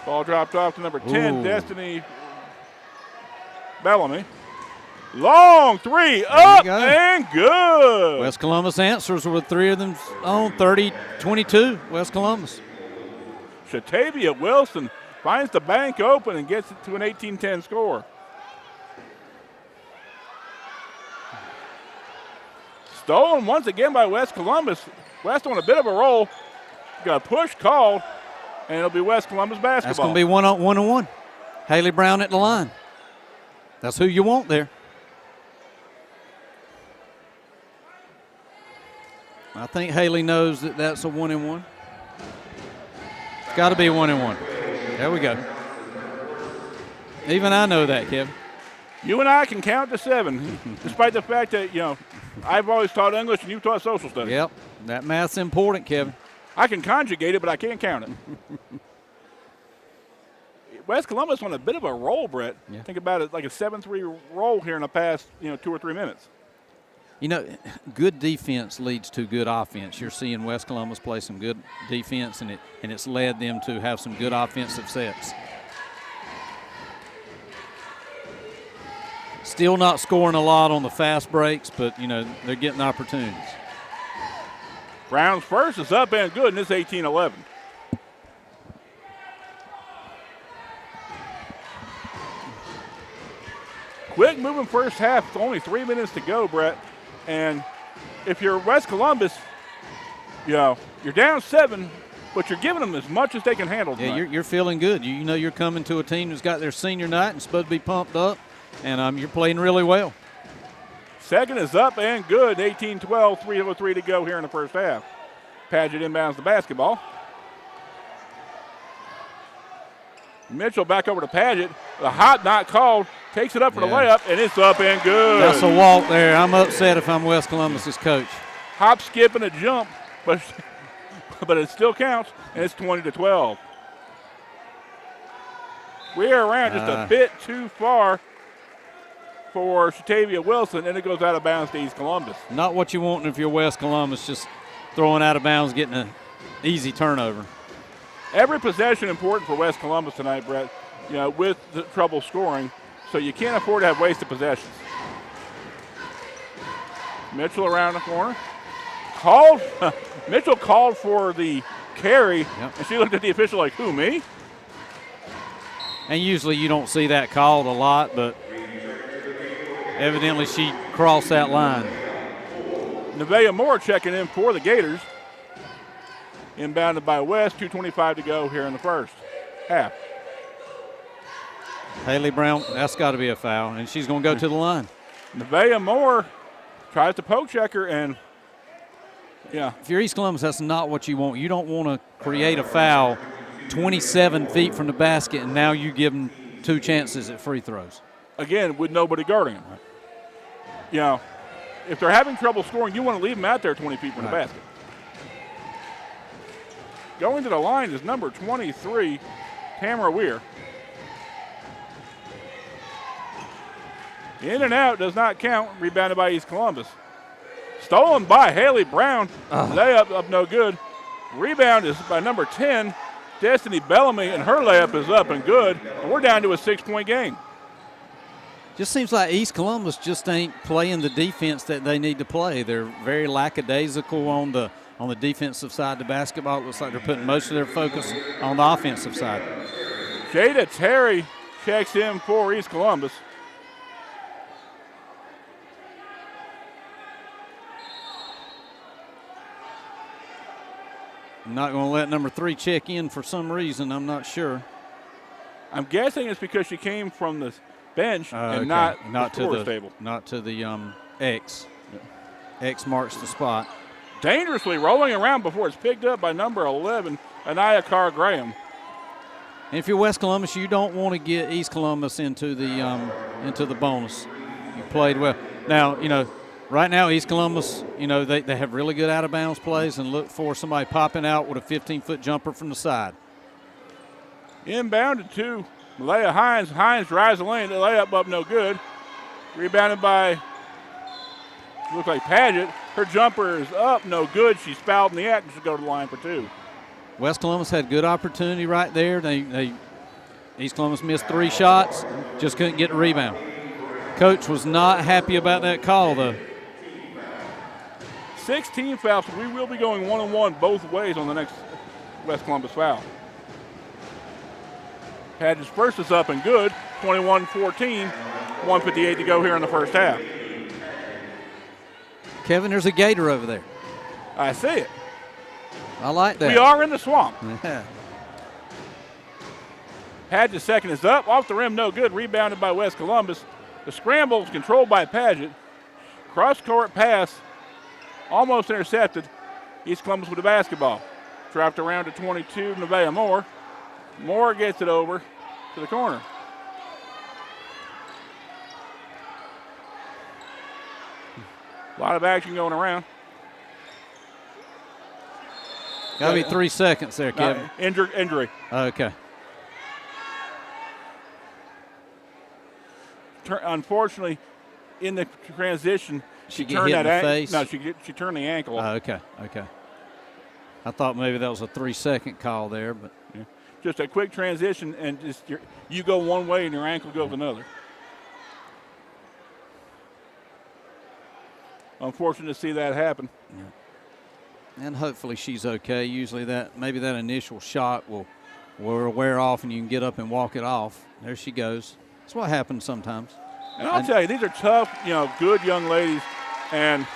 [SPEAKER 2] Ball dropped off to number 10, Destiny Bellamy. Long three, up and good.
[SPEAKER 1] West Columbus answers with three of them on 30-22, West Columbus.
[SPEAKER 2] Shatavia Wilson finds the bank open and gets it to an 18-10 score. Stolen once again by West Columbus. West on a bit of a roll. Got a push called, and it'll be West Columbus basketball.
[SPEAKER 1] That's going to be one-on-one. Haley Brown at the line. That's who you want there. I think Haley knows that that's a 1-and-1. It's got to be a 1-and-1. There we go. Even I know that, Kevin.
[SPEAKER 2] You and I can count to 7, despite the fact that, I've always taught English and you've taught social studies.
[SPEAKER 1] Yep, that math's important, Kevin.
[SPEAKER 2] I can conjugate it, but I can't count it. West Columbus on a bit of a roll, Brett.
[SPEAKER 1] Yeah.
[SPEAKER 2] Think about it, like a 7-3 roll here in the past, 2 or 3 minutes.
[SPEAKER 1] Good defense leads to good offense. You're seeing West Columbus play some good defense, and it's led them to have some good offensive sets. Still not scoring a lot on the fast breaks, but, they're getting opportunities.
[SPEAKER 2] Brown's first is up and good, and it's 18-11. Quick moving first half, only 3 minutes to go, Brett. And if you're West Columbus, you're down 7, but you're giving them as much as they can handle tonight.
[SPEAKER 1] Yeah, you're feeling good. You're coming to a team who's got their senior night and supposed to be pumped up, and you're playing really well.
[SPEAKER 2] Second is up and good, 18-12, 3:03 to go here in the first half. Paget inbounds the basketball. Mitchell back over to Paget. The hot not called. Takes it up for the layup, and it's up and good.
[SPEAKER 1] That's a walk there. I'm upset if I'm West Columbus's coach.
[SPEAKER 2] Hop, skip, and a jump, but it still counts, and it's 20-12. We're around just a bit too far for Shatavia Wilson, and it goes out of bounds to East Columbus.
[SPEAKER 1] Not what you want if you're West Columbus, just throwing out of bounds, getting an easy turnover.
[SPEAKER 2] Every possession important for West Columbus tonight, Brett, with the trouble scoring. So you can't afford to have wasted possessions. Mitchell around the corner. Mitchell called for the carry, and she looked at the official like, who, me?
[SPEAKER 1] And usually you don't see that called a lot, but evidently she crossed that line.
[SPEAKER 2] Nevaeh Moore checking in for the Gators. Inbounded by West, 2:25 to go here in the first half.
[SPEAKER 1] Haley Brown, that's got to be a foul, and she's going to go to the line.
[SPEAKER 2] Nevaeh Moore tries to poke check her, and Yeah.
[SPEAKER 1] if you're East Columbus, that's not what you want. You don't want to create a foul 27 feet from the basket, and now you give them 2 chances at free throws.
[SPEAKER 2] Again, with nobody guarding them. You know, if they're having trouble scoring, you want to leave them out there 20 feet from the basket. Going to the line is number 23, Tamara Weir. In and out does not count. Rebounded by East Columbus. Stolen by Haley Brown. Layup up no good. Rebound is by number 10, Destiny Bellamy, and her layup is up and good. And we're down to a 6-point game.
[SPEAKER 1] Just seems like East Columbus just ain't playing the defense that they need to play. They're very lackadaisical on the defensive side of the basketball. It looks like they're putting most of their focus on the offensive side.
[SPEAKER 2] Jada Terry checks in for East Columbus.
[SPEAKER 1] I'm not going to let number 3 check in for some reason. I'm not sure.
[SPEAKER 2] I'm guessing it's because she came from the bench and
[SPEAKER 1] Okay.
[SPEAKER 2] not the
[SPEAKER 1] to
[SPEAKER 2] scorer's
[SPEAKER 1] the
[SPEAKER 2] table.
[SPEAKER 1] Not to the X. X marks the spot.
[SPEAKER 2] Dangerously rolling around before it's picked up by number 11, Anaya Carr-Graham.
[SPEAKER 1] And if you're West Columbus, you don't want to get East Columbus into the bonus. You played well. Now, right now East Columbus, they have really good out-of-bounds plays and look for somebody popping out with a 15-foot jumper from the side.
[SPEAKER 2] Inbounded to Malaya Hines. Hines drives the lane. The layup up no good. Rebounded by, looks like Paget. Her jumper is up, no good. She's fouled in the act and should go to the line for 2.
[SPEAKER 1] West Columbus had good opportunity right there. East Columbus missed 3 shots, just couldn't get the rebound. Coach was not happy about that call, though.
[SPEAKER 2] 16 fouls. We will be going 1-on-1 both ways on the next West Columbus foul. Paget's first is up and good. 21-14. 1:58 to go here in the first half.
[SPEAKER 1] Kevin, there's a gator over there.
[SPEAKER 2] I see it.
[SPEAKER 1] I like that.
[SPEAKER 2] We are in the swamp.
[SPEAKER 1] Yeah.
[SPEAKER 2] Paget's second is up. Off the rim, no good. Rebounded by West Columbus. The scramble is controlled by Paget. Cross-court pass, almost intercepted. East Columbus with the basketball. Dropped around to 22, Nevaeh Moore. Moore gets it over to the corner. A lot of action going around.
[SPEAKER 1] Got to be 3 seconds there, Kevin.
[SPEAKER 2] Injury.
[SPEAKER 1] Okay.
[SPEAKER 2] Unfortunately, in the transition, she
[SPEAKER 1] get
[SPEAKER 2] turned
[SPEAKER 1] hit in
[SPEAKER 2] that
[SPEAKER 1] the face?
[SPEAKER 2] No, she turned the ankle.
[SPEAKER 1] Okay. I thought maybe that was a 3-second call there, but
[SPEAKER 2] Just a quick transition, and just you go one way and your ankle goes another. Unfortunate to see that happen.
[SPEAKER 1] and hopefully she's okay. Usually maybe that initial shot will wear off and you can get up and walk it off. There she goes. That's what happens sometimes.
[SPEAKER 2] And I'll tell you, these are tough, good young ladies, and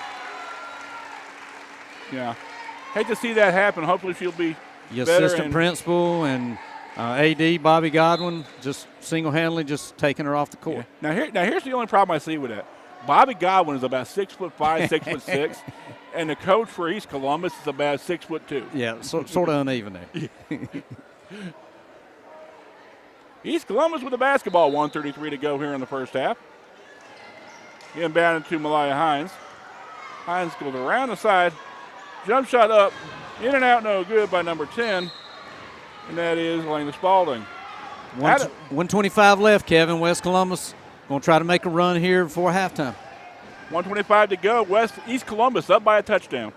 [SPEAKER 2] hate to see that happen. Hopefully she'll be
[SPEAKER 1] The
[SPEAKER 2] better.
[SPEAKER 1] assistant principal and AD Bobby Godwin just single-handedly just taking her off the court.
[SPEAKER 2] Yeah. Now here's the only problem I see with that. Bobby Godwin is about 6'5", 6'6", and the coach for East Columbus is about 6'2".
[SPEAKER 1] Yeah, sort of uneven there.
[SPEAKER 2] East Columbus with the basketball, 1:33 to go here in the first half. Inbound to Malaya Hines. Hines goes around the side. Jump shot up. In and out, no good by number 10. And that is Elena Spalding.
[SPEAKER 1] 125 left, Kevin. West Columbus going to try to make a run here before halftime.
[SPEAKER 2] 1:25 to go. East Columbus up by a touchdown.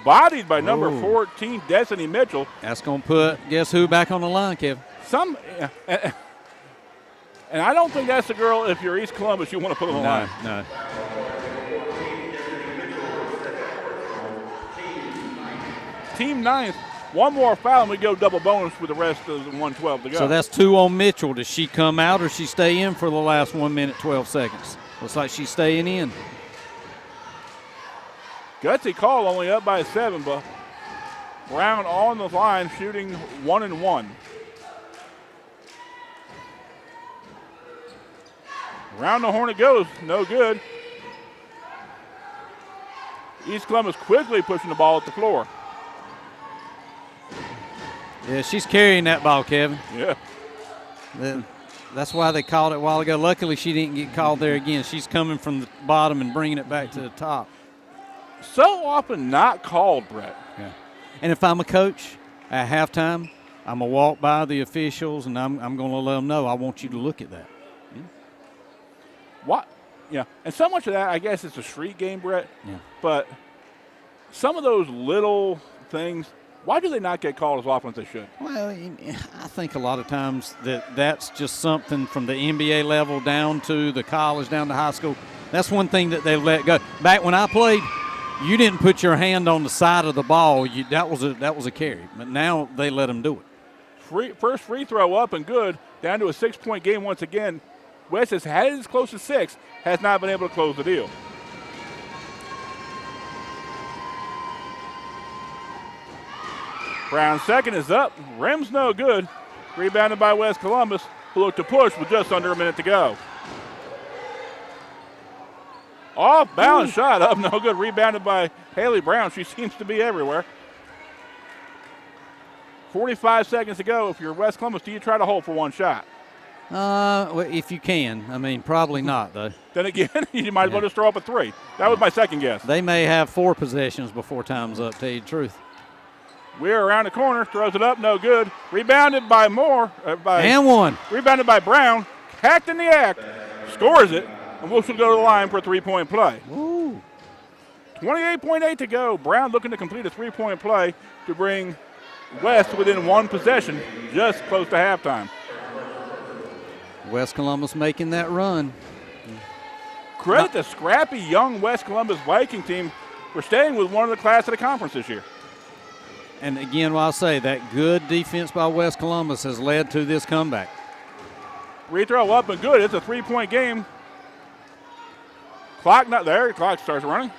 [SPEAKER 2] Bodied by number 14, Destiny Mitchell.
[SPEAKER 1] That's going to put guess who back on the line, Kevin?
[SPEAKER 2] And I don't think that's the girl, if you're East Columbus, you want to put on the line.
[SPEAKER 1] No.
[SPEAKER 2] Team ninth. One more foul, and we go double bonus with the rest of the 1:12 to go.
[SPEAKER 1] So that's 2 on Mitchell. Does she come out or she stay in for the last 1 minute, 12 seconds? Looks like she's staying in.
[SPEAKER 2] Gutsy call, only up by 7, but Brown on the line shooting 1 and 1. Around the horn it goes. No good. East Columbus quickly pushing the ball at the floor.
[SPEAKER 1] Yeah, she's carrying that ball, Kevin.
[SPEAKER 2] Yeah.
[SPEAKER 1] That's why they called it a while ago. Luckily, she didn't get called there again. She's coming from the bottom and bringing it back to the top.
[SPEAKER 2] So often not called, Brett.
[SPEAKER 1] Yeah. And if I'm a coach at halftime, I'm going to walk by the officials and I'm going to let them know, I want you to look at that.
[SPEAKER 2] What? Yeah. And so much of that, I guess, it's a street game, Brett.
[SPEAKER 1] Yeah.
[SPEAKER 2] But some of those little things, why do they not get called as often as they should?
[SPEAKER 1] Well, I think a lot of times that's just something from the NBA level down to the college, down to high school. That's one thing that they let go. Back when I played, you didn't put your hand on the side of the ball. That was a carry. But now they let them do it.
[SPEAKER 2] First free throw up and good, down to a 6-point game once again. West has had it as close as 6, has not been able to close the deal. Brown's second is up. Rim's no good. Rebounded by West Columbus, who looked to push with just under a minute to go. Off balance shot up, no good. Rebounded by Haley Brown. She seems to be everywhere. 45 seconds to go. If you're West Columbus, do you try to hold for one shot?
[SPEAKER 1] Well, if you can. I mean, probably not, though.
[SPEAKER 2] Then again, you might as well just throw up a 3. That was my second guess.
[SPEAKER 1] They may have 4 possessions before time's up, tell you the truth.
[SPEAKER 2] We're around the corner, throws it up, no good. Rebounded by Moore.
[SPEAKER 1] And one.
[SPEAKER 2] Rebounded by Brown. Hacked in the act. Scores it. And Wolves will go to the line for a 3-point play.
[SPEAKER 1] Ooh.
[SPEAKER 2] 28.8 to go. Brown looking to complete a 3-point play to bring West within 1 possession, just close to halftime.
[SPEAKER 1] West Columbus making that run.
[SPEAKER 2] Credit the scrappy young West Columbus Viking team for staying with one of the class of the conference this year.
[SPEAKER 1] And again, while I say that good defense by West Columbus has led to this comeback.
[SPEAKER 2] Free throw up and good. It's a 3-point game. Clock not there. Clock starts running.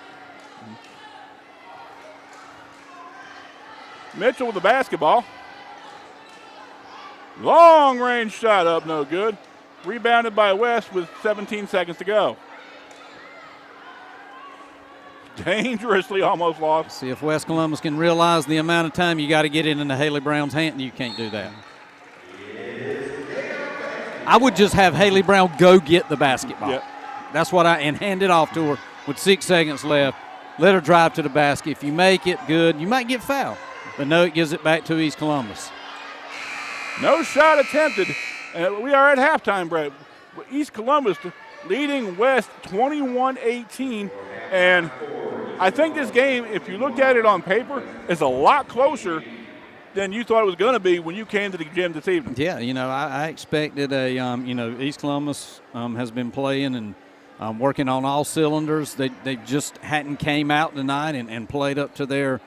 [SPEAKER 2] Mitchell with the basketball. Long range shot up, no good. Rebounded by West with 17 seconds to go. Dangerously almost lost.
[SPEAKER 1] See if West Columbus can realize the amount of time you got to get it into Haley Brown's hand. You can't do that. I would just have Haley Brown go get the basketball.
[SPEAKER 2] Yep.
[SPEAKER 1] That's what and hand it off to her with 6 seconds left. Let her drive to the basket. If you make it, good. You might get fouled. But no, it gives it back to East Columbus.
[SPEAKER 2] No shot attempted. And we are at halftime, Brett. East Columbus leading West 21-18. And I think this game, if you looked at it on paper, is a lot closer than you thought it was going to be when you came to the gym this evening.
[SPEAKER 1] Yeah, I expected East Columbus has been playing and working on all cylinders. They just hadn't came out tonight and played up to their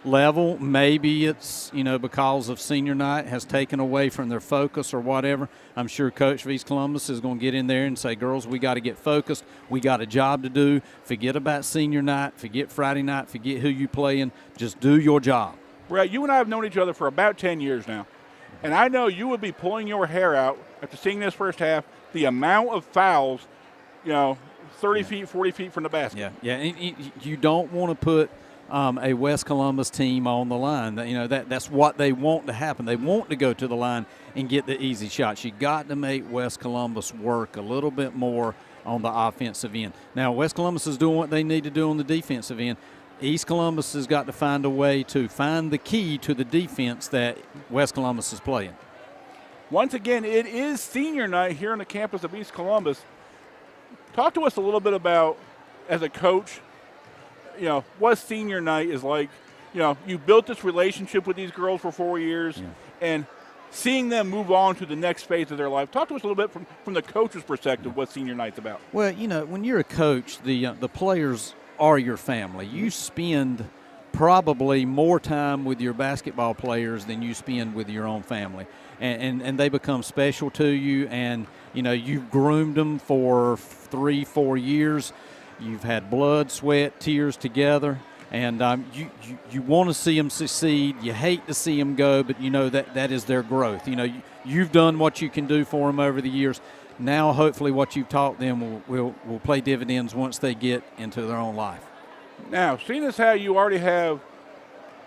[SPEAKER 1] level. Maybe it's, because of senior night has taken away from their focus or whatever. I'm sure Coach of East Columbus is going to get in there and say, girls, we got to get focused. We got a job to do. Forget about senior night. Forget Friday night. Forget who you playing. Just do your job.
[SPEAKER 2] Brett, you and I have known each other for about 10 years now. And I know you would be pulling your hair out after seeing this first half, the amount of fouls, 30 feet, 40 feet from the basket.
[SPEAKER 1] Yeah. And you don't want to put a West Columbus team on the line. That's what they want to happen. They want to go to the line and get the easy shots. You got to make West Columbus work a little bit more on the offensive end. Now, West Columbus is doing what they need to do on the defensive end. East Columbus has got to find a way to find the key to the defense that West Columbus is playing.
[SPEAKER 2] Once again, it is senior night here on the campus of East Columbus. Talk to us a little bit about, as a coach, what senior night is like. You built this relationship with these girls for 4 years, and seeing them move on to the next phase of their life. Talk to us a little bit from the coach's perspective what senior night's about.
[SPEAKER 1] Well, when you're a coach, the players are your family. You spend probably more time with your basketball players than you spend with your own family. And they become special to you, and, you've groomed them for 3-4 years. You've had blood, sweat, tears together, And you want to see them succeed. You hate to see them go, but you know that is their growth. You know, you've done what you can do for them over the years. Now, hopefully, what you've taught them will pay dividends once they get into their own life.
[SPEAKER 2] Now, seeing as how you already have,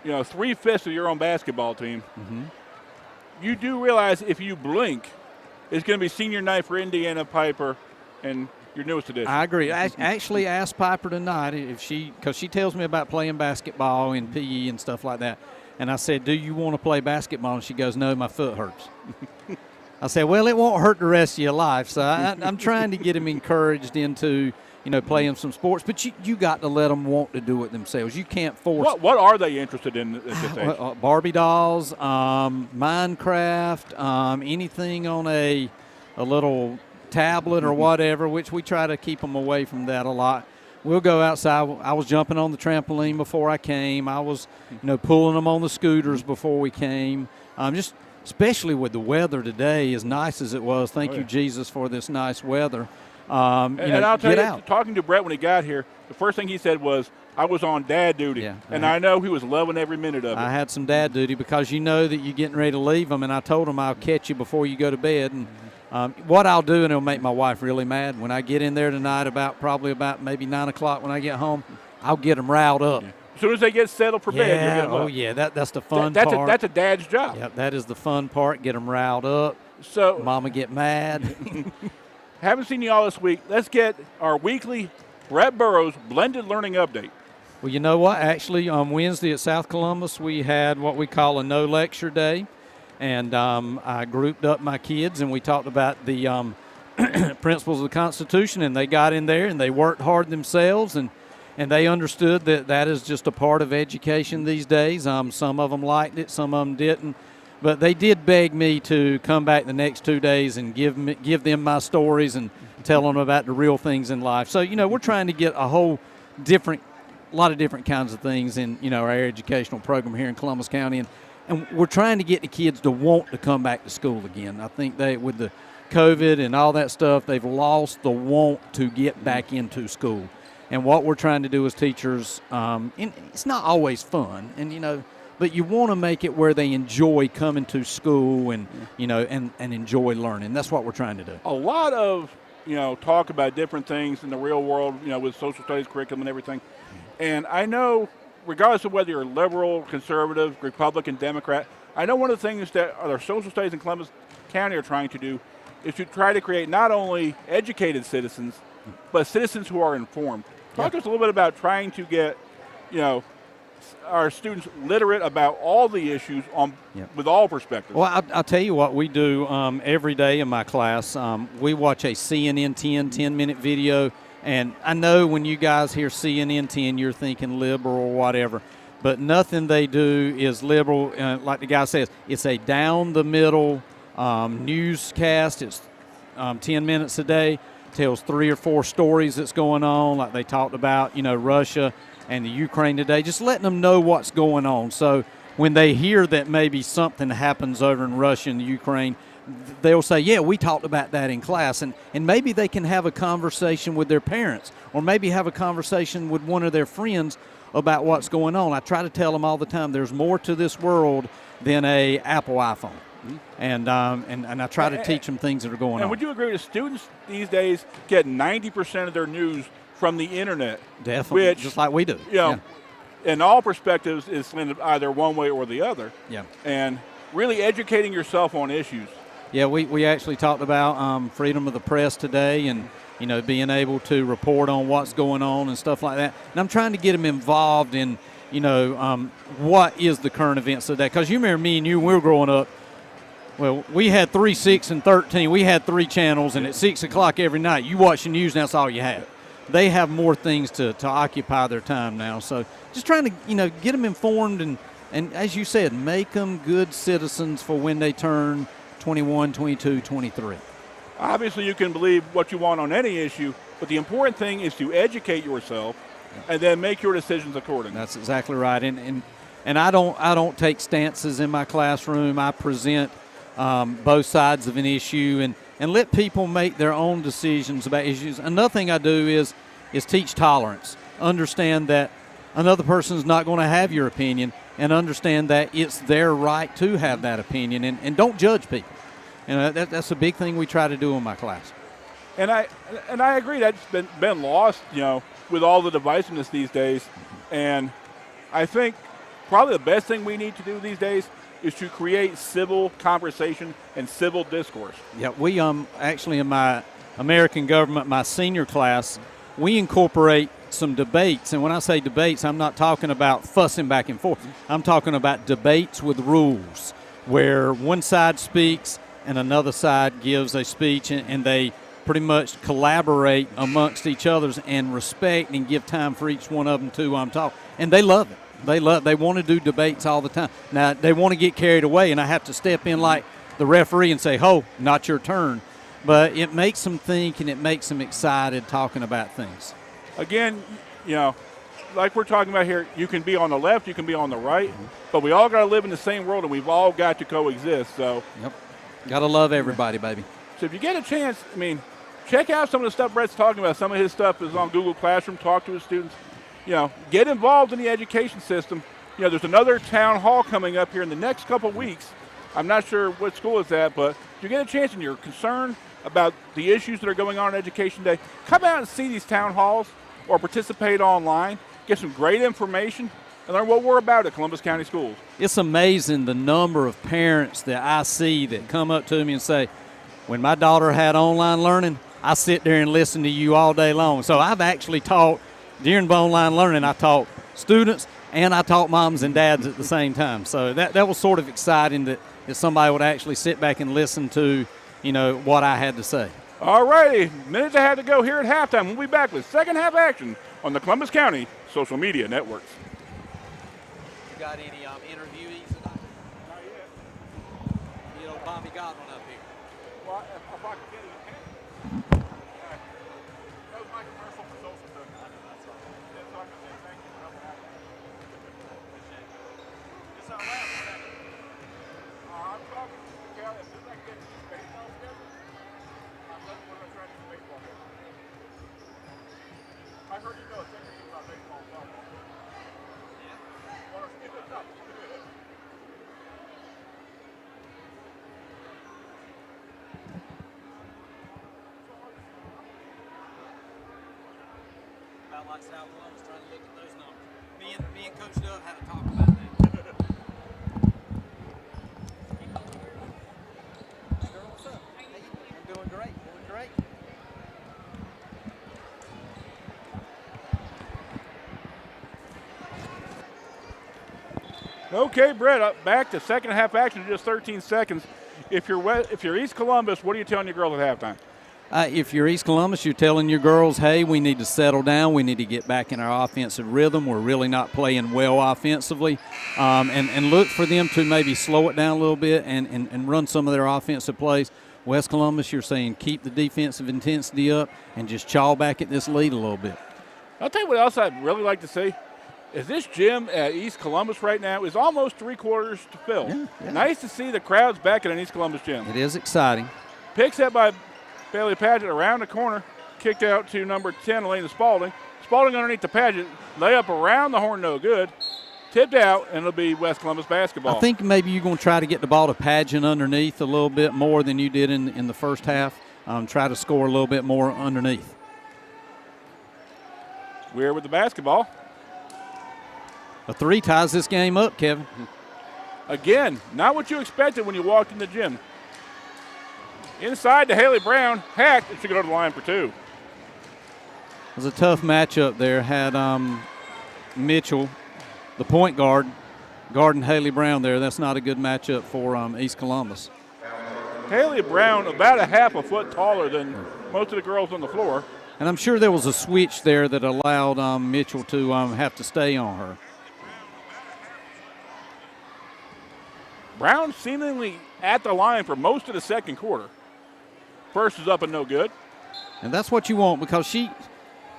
[SPEAKER 2] 3/5 of your own basketball team, you do realize if you blink, it's going to be senior night for Indiana Piper and your newest addition.
[SPEAKER 1] I agree. I actually asked Piper tonight because she tells me about playing basketball and PE and stuff like that. And I said, "Do you want to play basketball?" And she goes, "No, my foot hurts." I said, "Well, it won't hurt the rest of your life." So I'm trying to get him encouraged into, playing some sports. But you got to let them want to do it themselves. You can't force.
[SPEAKER 2] What are they interested in at this age?
[SPEAKER 1] Barbie dolls, Minecraft, anything on a little tablet or whatever, which we try to keep them away from that a lot. We'll go outside. I was jumping on the trampoline before I came. I was, pulling them on the scooters before we came. Just especially with the weather today, as nice as it was. Thank you, Jesus, for this nice weather.
[SPEAKER 2] And I'll tell
[SPEAKER 1] get
[SPEAKER 2] you,
[SPEAKER 1] out.
[SPEAKER 2] talking to Brett when he got here, the first thing he said was, "I was on dad duty,"
[SPEAKER 1] Yeah,
[SPEAKER 2] and I know he was loving every minute of it.
[SPEAKER 1] I had some dad duty because you know that you're getting ready to leave them, and I told him I'll catch you before you go to bed. And what I'll do, and it'll make my wife really mad, when I get in there tonight probably about maybe 9 o'clock when I get home, I'll get them riled up.
[SPEAKER 2] Yeah. As soon as they get settled for bed, you'll get them up.
[SPEAKER 1] Yeah, that's the fun
[SPEAKER 2] that's
[SPEAKER 1] part.
[SPEAKER 2] That's a dad's job.
[SPEAKER 1] Yeah, that is the fun part, get them riled up.
[SPEAKER 2] So,
[SPEAKER 1] Mama get mad.
[SPEAKER 2] haven't seen you all this week. Let's get our weekly Brett Burrows blended learning update.
[SPEAKER 1] Well, you know what? Actually, on Wednesday at South Columbus, we had what we call a no lecture day. And I grouped up my kids, and we talked about the principles of the Constitution, and they got in there, and they worked hard themselves, and they understood that is just a part of education these days. Some of them liked it, some of them didn't. But they did beg me to come back the next 2 days and give them my stories and tell them about the real things in life. So, we're trying to get a lot of different kinds of things in, our educational program here in Columbus County. And we're trying to get the kids to want to come back to school again. I think with the COVID and all that stuff, they've lost the want to get back into school. And what we're trying to do as teachers, and it's not always fun, but you want to make it where they enjoy coming to school and, and enjoy learning. That's what we're trying to do.
[SPEAKER 2] A lot of, talk about different things in the real world, with social studies curriculum and everything. And I know, regardless of whether you're liberal, conservative, Republican, Democrat, I know one of the things that our social studies in Columbus County are trying to do is to try to create not only educated citizens, but citizens who are informed. Talk to us a little bit about trying to get, our students literate about all the issues with all perspectives.
[SPEAKER 1] Well, I'll tell you what we do every day in my class. We watch a CNN 10-minute video. And I know when you guys hear CNN 10, you're thinking liberal or whatever. But nothing they do is liberal. Like the guy says, it's a down-the-middle newscast. It's 10 minutes a day. Tells 3 or 4 stories that's going on, like they talked about, Russia and the Ukraine today. Just letting them know what's going on. So when they hear that maybe something happens over in Russia and the Ukraine, they'll say, yeah, we talked about that in class. And maybe they can have a conversation with their parents or maybe have a conversation with one of their friends about what's going on. I try to tell them all the time there's more to this world than a Apple iPhone. And I try to teach them things that are going on.
[SPEAKER 2] And would you agree that students these days get 90% of their news from the internet?
[SPEAKER 1] Definitely,
[SPEAKER 2] which,
[SPEAKER 1] just like we do.
[SPEAKER 2] In all perspectives is slanted either one way or the other.
[SPEAKER 1] Yeah.
[SPEAKER 2] And really educating yourself on issues.
[SPEAKER 1] Yeah, we actually talked about freedom of the press today and, being able to report on what's going on and stuff like that. And I'm trying to get them involved in, what is the current events today. Because you remember me and you, when we were growing up, well, we had 3, 6, and 13. We had 3 channels, and at 6 o'clock every night, you watch the news, and that's all you had. They have more things to occupy their time now. So just trying to, get them informed and as you said, make them good citizens for when they turn 21, 22, 23.
[SPEAKER 2] Obviously, you can believe what you want on any issue, but the important thing is to educate yourself and then make your decisions accordingly.
[SPEAKER 1] That's exactly right. And I don't take stances in my classroom. I present both sides of an issue and let people make their own decisions about issues. Another thing I do is teach tolerance. Understand that another person's not going to have your opinion, and understand that it's their right to have that opinion, and don't judge people. That's a big thing we try to do in my class.
[SPEAKER 2] And I agree that's been lost, with all the divisiveness these days. And I think probably the best thing we need to do these days is to create civil conversation and civil discourse.
[SPEAKER 1] Yeah, we actually in my American government, my senior class, we incorporate some debates. And when I say debates, I'm not talking about fussing back and forth. I'm talking about debates with rules, where one side speaks and another side gives a speech, and they pretty much collaborate amongst each others and respect and give time for each one of them to talk. And they love it. They want to do debates all the time. Now, they want to get carried away, and I have to step in like the referee and say, "Ho, not your turn." But it makes them think, and it makes them excited talking about things.
[SPEAKER 2] Again, like we're talking about here, you can be on the left, you can be on the right, but we all got to live in the same world, and we've all got to coexist. So,
[SPEAKER 1] yep, got to love everybody, baby.
[SPEAKER 2] So if you get a chance, check out some of the stuff Brett's talking about. Some of his stuff is on Google Classroom. Talk to his students. Get involved in the education system. There's another town hall coming up here in the next couple of weeks. I'm not sure what school it's at, but if you get a chance and you're concerned about the issues that are going on Education Day, come out and see these town halls or participate online. Get some great information and learn what we're about at Columbus County Schools.
[SPEAKER 1] It's amazing the number of parents that I see that come up to me and say, when my daughter had online learning, I sit there and listen to you all day long. So I've actually taught, during online learning, I taught students and I taught moms and dads at the same time. So that was sort of exciting that somebody would actually sit back and listen to, what I had to say.
[SPEAKER 2] All righty, minutes ahead to go here at halftime. We'll be back with second half action on the Columbus County Social Media Networks.
[SPEAKER 1] You got any interviewees tonight?
[SPEAKER 2] Not yet.
[SPEAKER 1] Bobby Godwin up here.
[SPEAKER 2] Well, if I could get it. That was my commercial for social stuff. That's all. Yeah, so I can say thank you for helping out. It's our last second. I'm talking to Kelly. As soon as I can get to this baseball schedule, we're going to try to do baseball here. I heard you know a thing or two about baseball and softball. Yeah. Well, it's good enough.
[SPEAKER 1] About like South Columbus, trying to look at those numbers. Me and Coach Doug had to talk about that. What's up? I'm doing great.
[SPEAKER 2] Okay, Brett, back to second half action in just 13 seconds. If you're East Columbus, what are you telling your girls at halftime?
[SPEAKER 1] If you're East Columbus, you're telling your girls, hey, we need to settle down. We need to get back in our offensive rhythm. We're really not playing well offensively. And look for them to maybe slow it down a little bit and run some of their offensive plays. West Columbus, you're saying keep the defensive intensity up and just chaw back at this lead a little bit.
[SPEAKER 2] I'll tell you what else I'd really like to see. Is this gym at East Columbus right now is almost 3/4 to fill.
[SPEAKER 1] Yeah.
[SPEAKER 2] Nice to see the crowds back at an East Columbus gym.
[SPEAKER 1] It is exciting.
[SPEAKER 2] Pick set by Bailey Paget around the corner, kicked out to number 10, Elena Spalding. Spalding underneath the Paget, lay up around the horn, no good. Tipped out, and it'll be West Columbus basketball.
[SPEAKER 1] I think maybe you're going to try to get the ball to Paget underneath a little bit more than you did in the first half. Try to score a little bit more underneath.
[SPEAKER 2] We're with the basketball.
[SPEAKER 1] A 3 ties this game up, Kevin.
[SPEAKER 2] Again, not what you expected when you walked in the gym. Inside to Haley Brown, hacked, and she go to the line for 2.
[SPEAKER 1] It was a tough matchup there. Had Mitchell, the point guard, guarding Haley Brown there. That's not a good matchup for East Columbus.
[SPEAKER 2] Haley Brown about a half a foot taller than most of the girls on the floor.
[SPEAKER 1] And I'm sure there was a switch there that allowed Mitchell to have to stay on her.
[SPEAKER 2] Brown seemingly at the line for most of the second quarter. First is up and no good.
[SPEAKER 1] And that's what you want because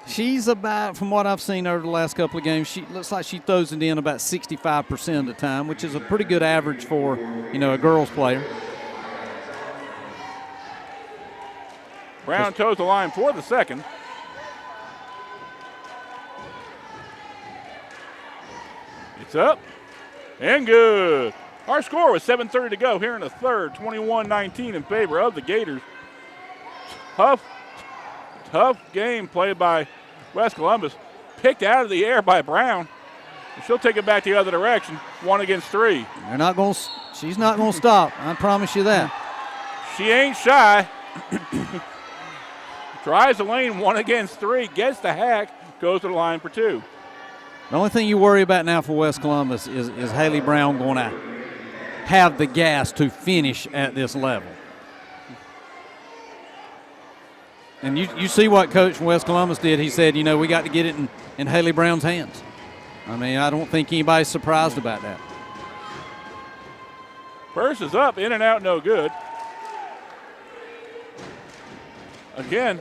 [SPEAKER 1] she's about, from what I've seen over the last couple of games, she looks like she throws it in about 65% of the time, which is a pretty good average for, a girls player.
[SPEAKER 2] Brown toes the line for the second. It's up and good. Our score was 7:30 to go here in the third, 21-19 in favor of the Gators. Tough game played by West Columbus. Picked out of the air by Brown. She'll take it back the other direction, 1 against 3.
[SPEAKER 1] They're not going. She's not going to stop. I promise you that.
[SPEAKER 2] She ain't shy. Tries the lane, 1 against 3, gets the hack, goes to the line for 2.
[SPEAKER 1] The only thing you worry about now for West Columbus is Haley Brown going to have the gas to finish at this level. And you see what Coach from West Columbus did. He said, we got to get it in Haley Brown's hands. I mean, I don't think anybody's surprised about that.
[SPEAKER 2] First is up, in and out, no good. Again,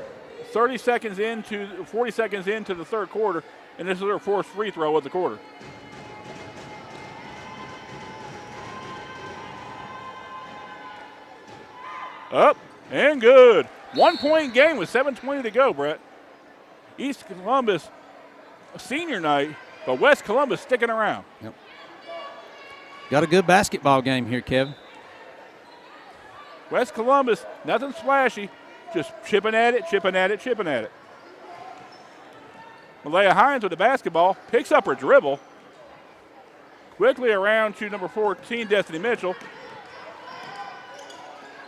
[SPEAKER 2] 40 seconds into the third quarter, and this is her fourth free throw of the quarter. Up and good. 1 point game with 7:20 to go, Brett. East Columbus, senior night, but West Columbus sticking around.
[SPEAKER 1] Yep. Got a good basketball game here, Kevin.
[SPEAKER 2] West Columbus, nothing splashy, just chipping at it. Malaya Hines with the basketball, picks up her dribble. Quickly around to number 14, Destiny Mitchell.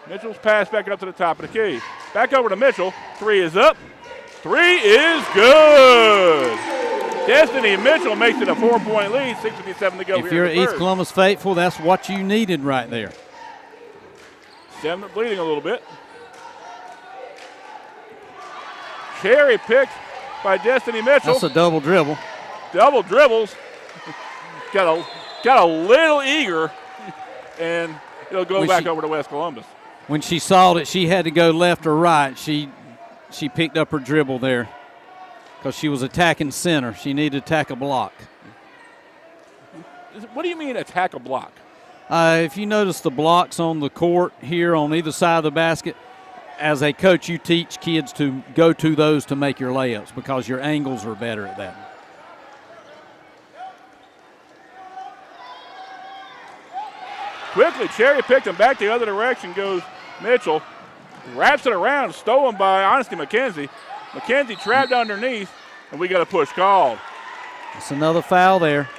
[SPEAKER 2] Mitchell's pass back up to the top of the key. Back over to Mitchell. 3 is up. 3 is good. Destiny Mitchell makes it a 4-point lead, 6:57 to go.
[SPEAKER 1] If you're East Columbus faithful, that's what you needed right there.
[SPEAKER 2] Stem bleeding a little bit. Cherry picked by Destiny Mitchell.
[SPEAKER 1] That's a double dribble.
[SPEAKER 2] Double dribbles. got a little eager, and it'll go back over to West Columbus.
[SPEAKER 1] When she saw that she had to go left or right, she picked up her dribble there because she was attacking center. She needed to attack a block.
[SPEAKER 2] What do you mean attack a block?
[SPEAKER 1] If you notice the blocks on the court here on either side of the basket, as a coach, you teach kids to go to those to make your layups because your angles are better at that.
[SPEAKER 2] Quickly, cherry picked and back the other direction goes Mitchell. Wraps it around, stolen by Honesty McKenzie. McKenzie trapped underneath, and we got a push called.
[SPEAKER 1] That's another foul there.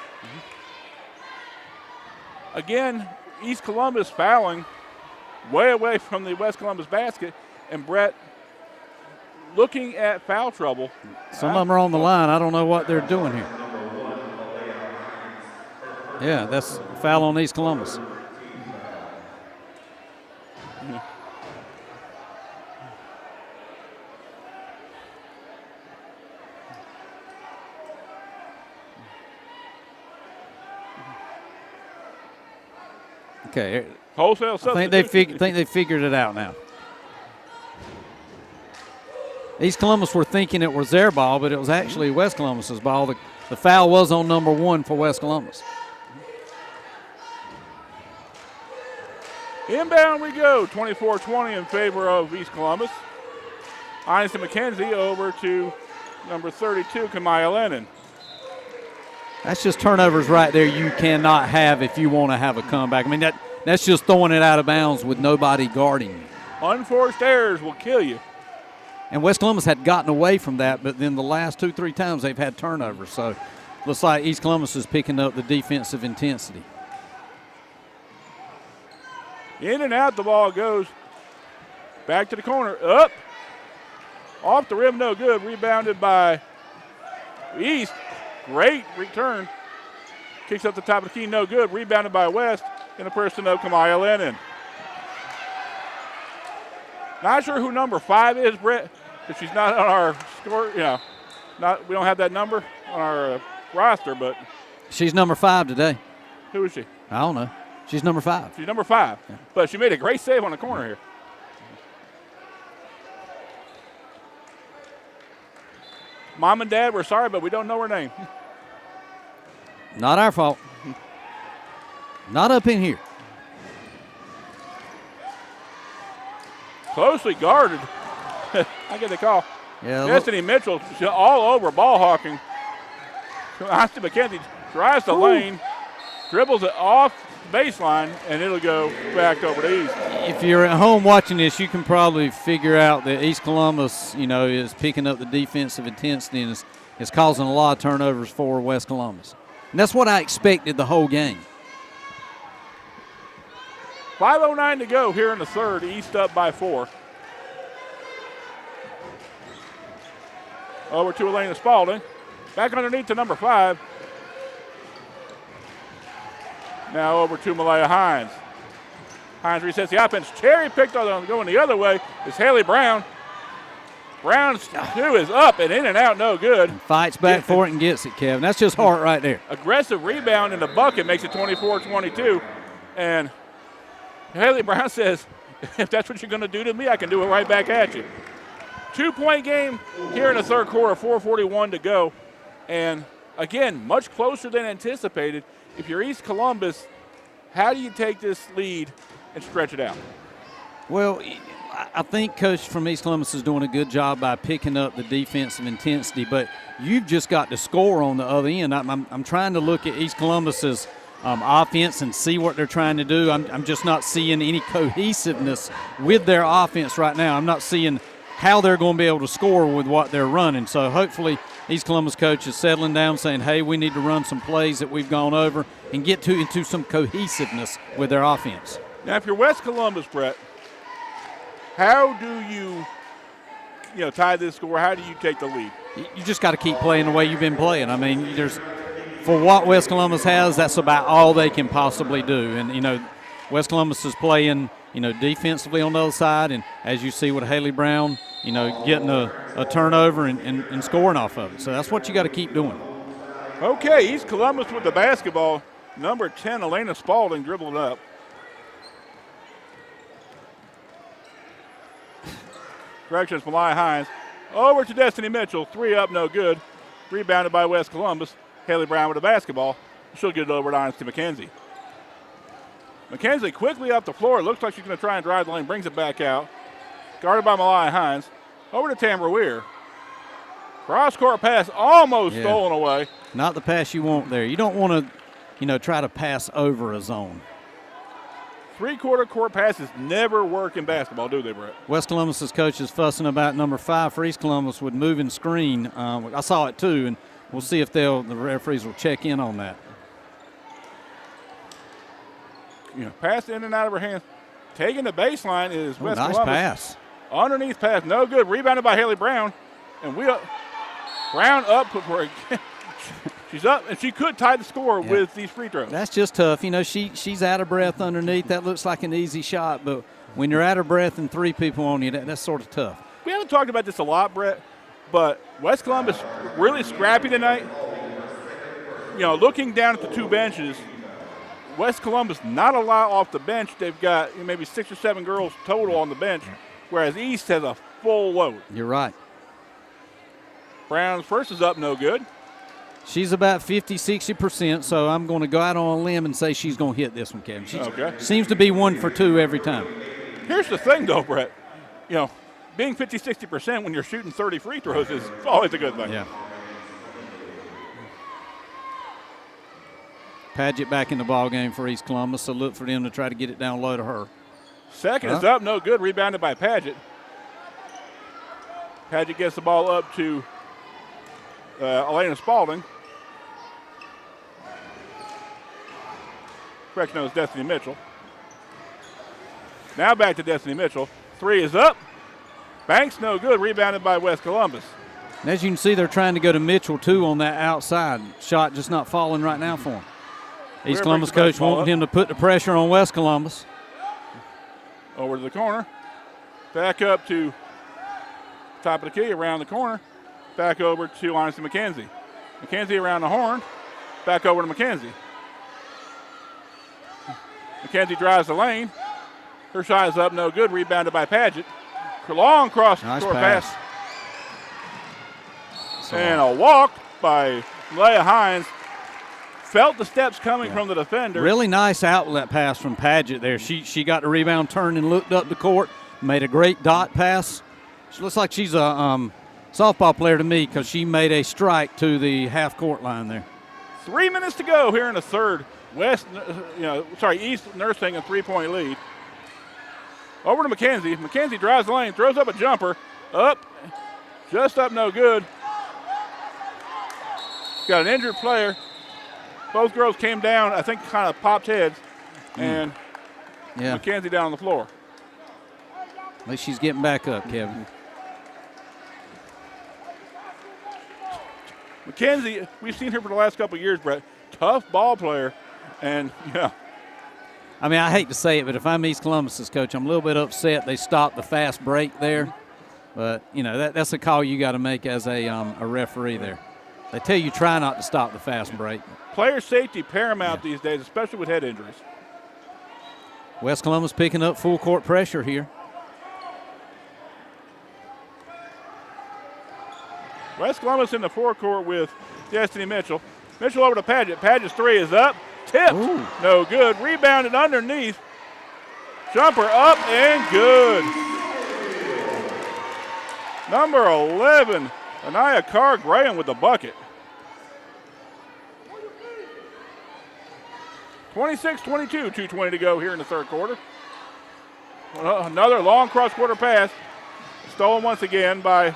[SPEAKER 2] Again, East Columbus fouling way away from the West Columbus basket, and Brett looking at foul trouble.
[SPEAKER 1] Some of them are on the line. I don't know what they're doing here. Yeah, that's a foul on East Columbus. Okay.
[SPEAKER 2] Wholesale substitution.
[SPEAKER 1] I think they figured it out now. East Columbus were thinking it was their ball, but it was actually West Columbus's ball. The foul was on number 1 for West Columbus.
[SPEAKER 2] Inbound we go, 24-20 in favor of East Columbus. Honesty McKenzie over to number 32, Kamaya Lennon.
[SPEAKER 1] That's just turnovers right there you cannot have if you want to have a comeback. I mean, that's just throwing it out of bounds with nobody guarding you.
[SPEAKER 2] Unforced errors will kill you.
[SPEAKER 1] And West Columbus had gotten away from that, but then the last 2-3 times they've had turnovers. So looks like East Columbus is picking up the defensive intensity.
[SPEAKER 2] In and out the ball goes. Back to the corner. Up. Off the rim, no good. Rebounded by East. Great return. Kicks up the top of the key, no good. Rebounded by West in the person of Kamaya Lennon. Not sure who number 5 is, Brett, but she's not on our score. We don't have that number on our roster, but.
[SPEAKER 1] She's number 5 today.
[SPEAKER 2] Who is she?
[SPEAKER 1] I don't know. She's number 5.
[SPEAKER 2] She's number 5, yeah. But she made a great save on the corner here. Mom and Dad, we're sorry, but we don't know her name.
[SPEAKER 1] Not our fault. Not up in here.
[SPEAKER 2] Closely guarded. I get the call.
[SPEAKER 1] Yeah,
[SPEAKER 2] Destiny Mitchell all over ball hawking. Honesty McKenzie drives the lane, dribbles it off the baseline, and it'll go back over to East.
[SPEAKER 1] If you're at home watching this, you can probably figure out that East Columbus, is picking up the defensive intensity and is causing a lot of turnovers for West Columbus. And that's what I expected the whole game.
[SPEAKER 2] 5:09 to go here in the third. East up by 4. Over to Elena Spalding. Back underneath to number 5. Now over to Malaya Hines. Hines resets the offense. Cherry picked on going the other way is Haley Brown. Brown's two is up and in and out, no good.
[SPEAKER 1] Fights back for it and gets it, Kevin. That's just heart right there.
[SPEAKER 2] Aggressive rebound in the bucket makes it 24-22. And Haley Brown says, if that's what you're going to do to me, I can do it right back at you. 2-point game here in the third quarter, 4:41 to go. And again, much closer than anticipated. If you're East Columbus, how do you take this lead and stretch it out?
[SPEAKER 1] Well, I think Coach from East Columbus is doing a good job by picking up the defensive intensity, but you've just got to score on the other end. I'm trying to look at East Columbus's offense and see what they're trying to do. I'm just not seeing any cohesiveness with their offense right now. I'm not seeing how they're going to be able to score with what they're running. So hopefully East Columbus coach is settling down, saying, hey, we need to run some plays that we've gone over and get into some cohesiveness with their offense.
[SPEAKER 2] Now, if you're West Columbus, Brett, how do you tie this score? How do you take the lead?
[SPEAKER 1] You just got to keep playing the way you've been playing. I mean, for what West Columbus has, that's about all they can possibly do. And, West Columbus is playing, defensively on the other side. And as you see with Haley Brown, getting a turnover and scoring off of it. So that's what you got to keep doing.
[SPEAKER 2] Okay, East Columbus with the basketball. Number 10, Elena Spalding, dribbling up. Corrections, Malaya Hines. Over to Destiny Mitchell. 3 up, no good. Rebounded by West Columbus. Haley Brown with the basketball. She'll get it over to Honesty McKenzie. McKenzie quickly up the floor. Looks like she's going to try and drive the lane. Brings it back out. Guarded by Malaya Hines. Over to Tamara Weir. Cross-court pass almost stolen away.
[SPEAKER 1] Not the pass you want there. You don't want to, try to pass over a zone.
[SPEAKER 2] Three-quarter court passes never work in basketball, do they, Brett?
[SPEAKER 1] West Columbus's coach is fussing about number 5 for East Columbus with moving screen. I saw it too, and we'll see if the referees will check in on that.
[SPEAKER 2] Pass in and out of her hands. Taking the baseline is West
[SPEAKER 1] nice
[SPEAKER 2] Columbus.
[SPEAKER 1] Pass.
[SPEAKER 2] Underneath pass, no good. Rebounded by Haley Brown. And Brown up for she's up, and she could tie the score with these free throws.
[SPEAKER 1] That's just tough. She's out of breath underneath. That looks like an easy shot, but when you're out of breath and 3 people on you, that's sort of tough.
[SPEAKER 2] We haven't talked about this a lot, Brett, but West Columbus really scrappy tonight. Looking down at the 2 benches, West Columbus not a lot off the bench. They've got maybe 6 or 7 girls total on the bench, whereas East has a full load.
[SPEAKER 1] You're right.
[SPEAKER 2] Brown's first is up, no good.
[SPEAKER 1] She's about 50-60%, so I'm going to go out on a limb and say she's going to hit this one, Kevin. She seems to be 1 for 2 every time.
[SPEAKER 2] Here's the thing, though, Brett. Being 50-60% when you're shooting 30 free throws is always a good thing.
[SPEAKER 1] Yeah. Padgett back in the ball game for East Columbus, so look for them to try to get it down low to her.
[SPEAKER 2] Second is up, no good. Rebounded by Padgett. Padgett gets the ball up to Elena Spalding. Correction, it was Destiny Mitchell. Now back to Destiny Mitchell. 3 is up. Banks no good. Rebounded by West Columbus.
[SPEAKER 1] And as you can see, they're trying to go to Mitchell, too, on that outside. Shot just not falling right now for him. East Columbus coach wanting him to put the pressure on West Columbus.
[SPEAKER 2] Over to the corner. Back up to top of the key, around the corner. Back over to Honesty McKenzie. McKenzie around the horn. Back over to McKenzie. McKenzie drives the lane. Her shot is up, no good. Rebounded by Padgett. Long cross court pass. And a walk by Leah Hines. Felt the steps coming from the defender.
[SPEAKER 1] Really nice outlet pass from Padgett there. She got the rebound, turned and looked up the court, made a great dot pass. She looks like she's a softball player to me because she made a strike to the half-court line there.
[SPEAKER 2] 3 minutes to go here in the third. East nursing a 3-point lead. Over to McKenzie. McKenzie drives the lane, throws up a jumper. Up, just up, no good. Got an injured player. Both girls came down, I think kind of popped heads. And McKenzie down on the floor.
[SPEAKER 1] At least she's getting back up, Kevin.
[SPEAKER 2] McKenzie, we've seen her for the last couple of years, Brett. Tough ball player. And,
[SPEAKER 1] I mean, I hate to say it, but if I'm East Columbus's coach, I'm a little bit upset they stopped the fast break there. But, that's a call you got to make as a referee there. They tell you try not to stop the fast break.
[SPEAKER 2] Player safety paramount these days, especially with head injuries.
[SPEAKER 1] West Columbus picking up full court pressure here.
[SPEAKER 2] West Columbus in the forecourt with Destiny Mitchell. Mitchell over to Padgett. Padgett's three is up. Tipped.
[SPEAKER 1] Ooh.
[SPEAKER 2] No good. Rebounded underneath. Jumper up and good. Number 11, Anaya Carr-Graham with the bucket. 26-22, 2:20 to go here in the third quarter. Another long cross-quarter pass. Stolen once again by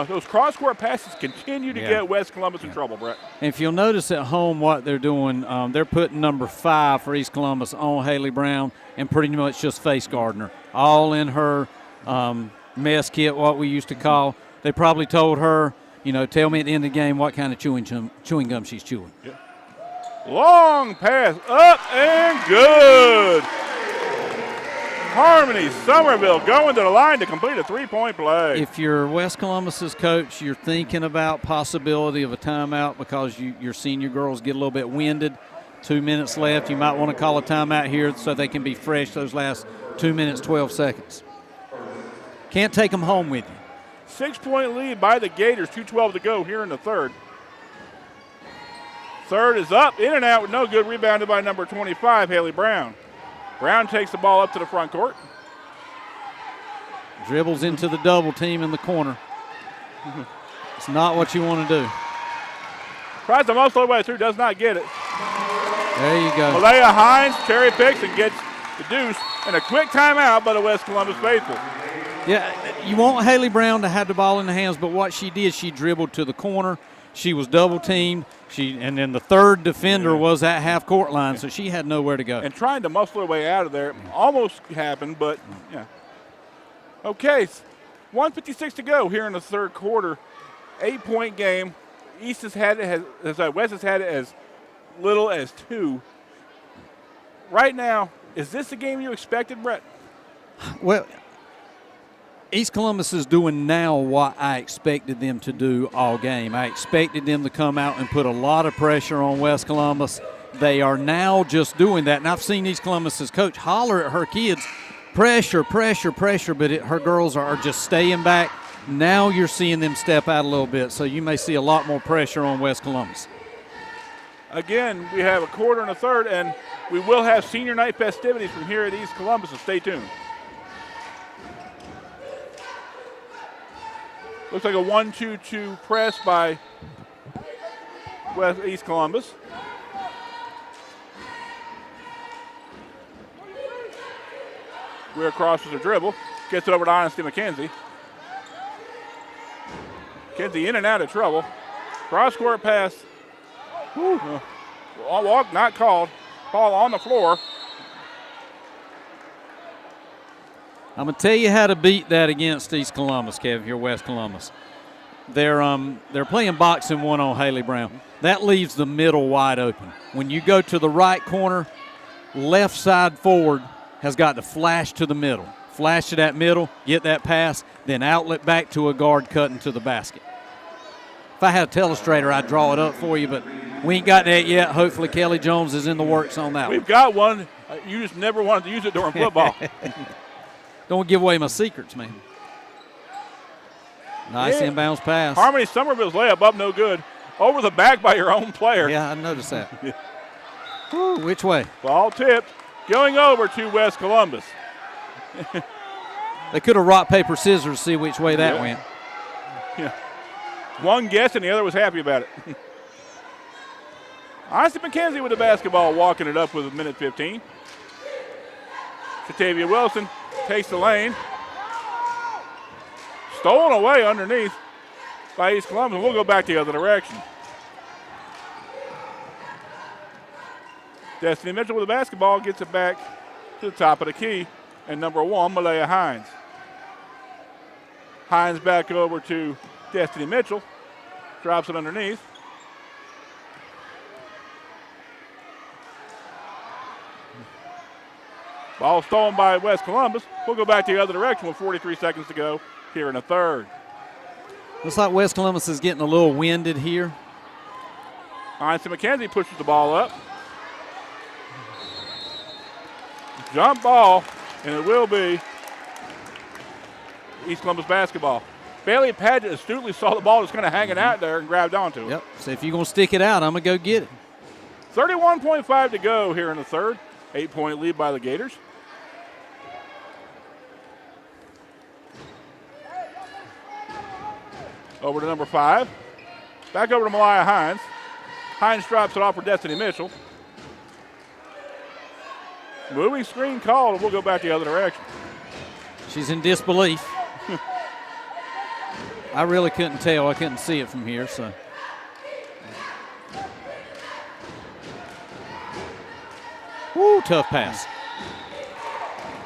[SPEAKER 2] those cross-court passes continue to get West Columbus in trouble, Brett.
[SPEAKER 1] And if you'll notice at home what they're doing, they're putting number 5 for East Columbus on Haley Brown and pretty much just face guarding her. All in her mess kit, what we used to call. They probably told her, tell me at the end of the game what kind of chewing gum she's chewing.
[SPEAKER 2] Yeah. Long pass, up and good. Harmony Somerville going to the line to complete a 3-point play.
[SPEAKER 1] If you're West Columbus's coach, you're thinking about possibility of a timeout because your senior girls get a little bit winded. 2 minutes left. You might want to call a timeout here so they can be fresh those last 2 minutes, 12 seconds. Can't take them home with you.
[SPEAKER 2] 6-point lead by the Gators, 2:12 to go here in the third. Third is up, in and out with no good, rebounded by number 25, Haley Brown. Brown takes the ball up to the front court.
[SPEAKER 1] Dribbles into the double team in the corner. It's not what you want to do.
[SPEAKER 2] Tries the most of the way through, does not get it.
[SPEAKER 1] There you go.
[SPEAKER 2] Malaya Hines cherry picks and gets the deuce. And a quick timeout by the West Columbus faithful.
[SPEAKER 1] Yeah, you want Haley Brown to have the ball in the hands, but what she did, she dribbled to the corner. She was double teamed. And then the third defender was at half court line, so she had nowhere to go.
[SPEAKER 2] And trying to muscle her way out of there almost happened, but yeah. Okay, 1:56 to go here in the third quarter. 8-point game. West has had it as little as 2. Right now, is this the game you expected, Brett?
[SPEAKER 1] Well, East Columbus is doing now what I expected them to do all game. I expected them to come out and put a lot of pressure on West Columbus. They are now just doing that. And I've seen East Columbus's coach holler at her kids, pressure, pressure, pressure, but her girls are just staying back. Now you're seeing them step out a little bit, so you may see a lot more pressure on West Columbus.
[SPEAKER 2] Again, we have a quarter and a third, and we will have senior night festivities from here at East Columbus, so stay tuned. Looks like a 1-2-2 press by East Columbus. Weir crosses a dribble, gets it over to Honesty McKenzie. McKenzie in and out of trouble. Cross-court pass. Walk not called. Ball on the floor.
[SPEAKER 1] I'm going to tell you how to beat that against East Columbus, Kevin, here West Columbus. They're playing boxing one on Haley Brown. That leaves the middle wide open. When you go to the right corner, left side forward has got to flash to the middle. Flash to that middle, get that pass, then outlet back to a guard cutting to the basket. If I had a telestrator, I'd draw it up for you, but we ain't got that yet. Hopefully Kelly Jones is in the works on that.
[SPEAKER 2] We've got one. You just never wanted to use it during football.
[SPEAKER 1] Don't give away my secrets, man. Nice inbounds pass.
[SPEAKER 2] Harmony Somerville's layup up no good. Over the back by your own player.
[SPEAKER 1] Yeah, I noticed that. Woo, which way?
[SPEAKER 2] Ball tipped. Going over to West Columbus.
[SPEAKER 1] They could have rock, paper, scissors to see which way that went.
[SPEAKER 2] Yeah. One guessed and the other was happy about it. Honesty McKenzie with the basketball, walking it up with 1:15. Shatavia Wilson takes the lane. Stolen away underneath by East Columbus. We'll go back the other direction. Destiny Mitchell with the basketball gets it back to the top of the key. And number 1, Malaya Hines. Hines back over to Destiny Mitchell. Drops it underneath. Ball stolen by West Columbus. We'll go back the other direction with 43 seconds to go here in the third.
[SPEAKER 1] Looks like West Columbus is getting a little winded here.
[SPEAKER 2] Hines McKenzie pushes the ball up. Jump ball, and it will be East Columbus basketball. Bailey Padgett astutely saw the ball just kind of hanging out there and grabbed onto it.
[SPEAKER 1] Yep. So if you're going to stick it out, I'm going to go get it.
[SPEAKER 2] 31.5 to go here in the third. 8-point lead by the Gators. Over to number 5. Back over to Malaya Hines. Hines drops it off for Destiny Mitchell. Moving screen called, and we'll go back the other direction.
[SPEAKER 1] She's in disbelief. I really couldn't tell. I couldn't see it from here, so. Woo, tough pass.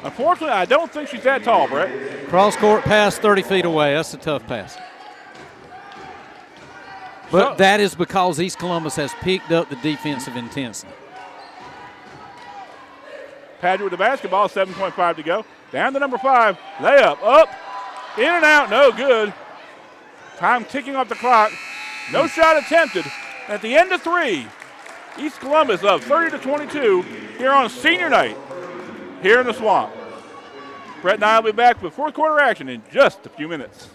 [SPEAKER 2] Unfortunately, I don't think she's that tall, Brett.
[SPEAKER 1] Cross-court pass 30 feet away. That's a tough pass. But that is because East Columbus has picked up the defensive intensity.
[SPEAKER 2] Padgett with the basketball, 7.5 to go. Down to number 5, layup, up, in and out, no good. Time ticking off the clock. No shot attempted. At the end of 3, East Columbus up 30-22 here on senior night here in the Swamp. Brett and I will be back with fourth quarter action in just a few minutes.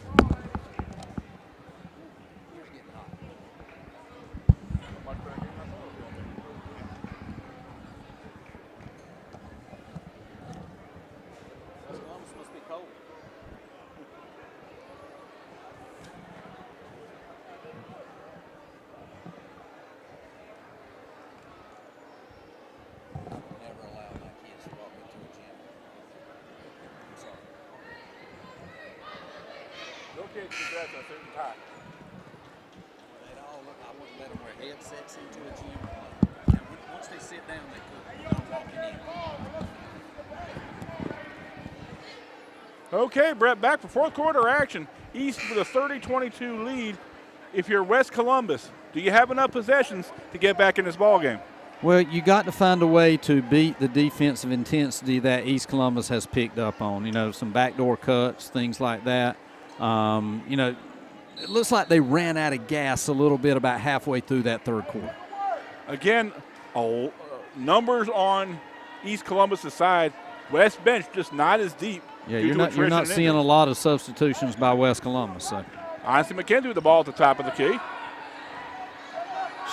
[SPEAKER 2] Okay, Brett, back for fourth quarter action. East with a 30-22 lead. If you're West Columbus, do you have enough possessions to get back in this ball game?
[SPEAKER 1] Well, you got to find a way to beat the defensive intensity that East Columbus has picked up on. You know, some backdoor cuts, things like that. You know, it looks like they ran out of gas a little bit about halfway through that third quarter.
[SPEAKER 2] Again, numbers on East Columbus' side. West bench just not as deep.
[SPEAKER 1] Yeah, you're not seeing a lot of substitutions by West Columbus. So.
[SPEAKER 2] Honesty McKenzie with the ball at the top of the key.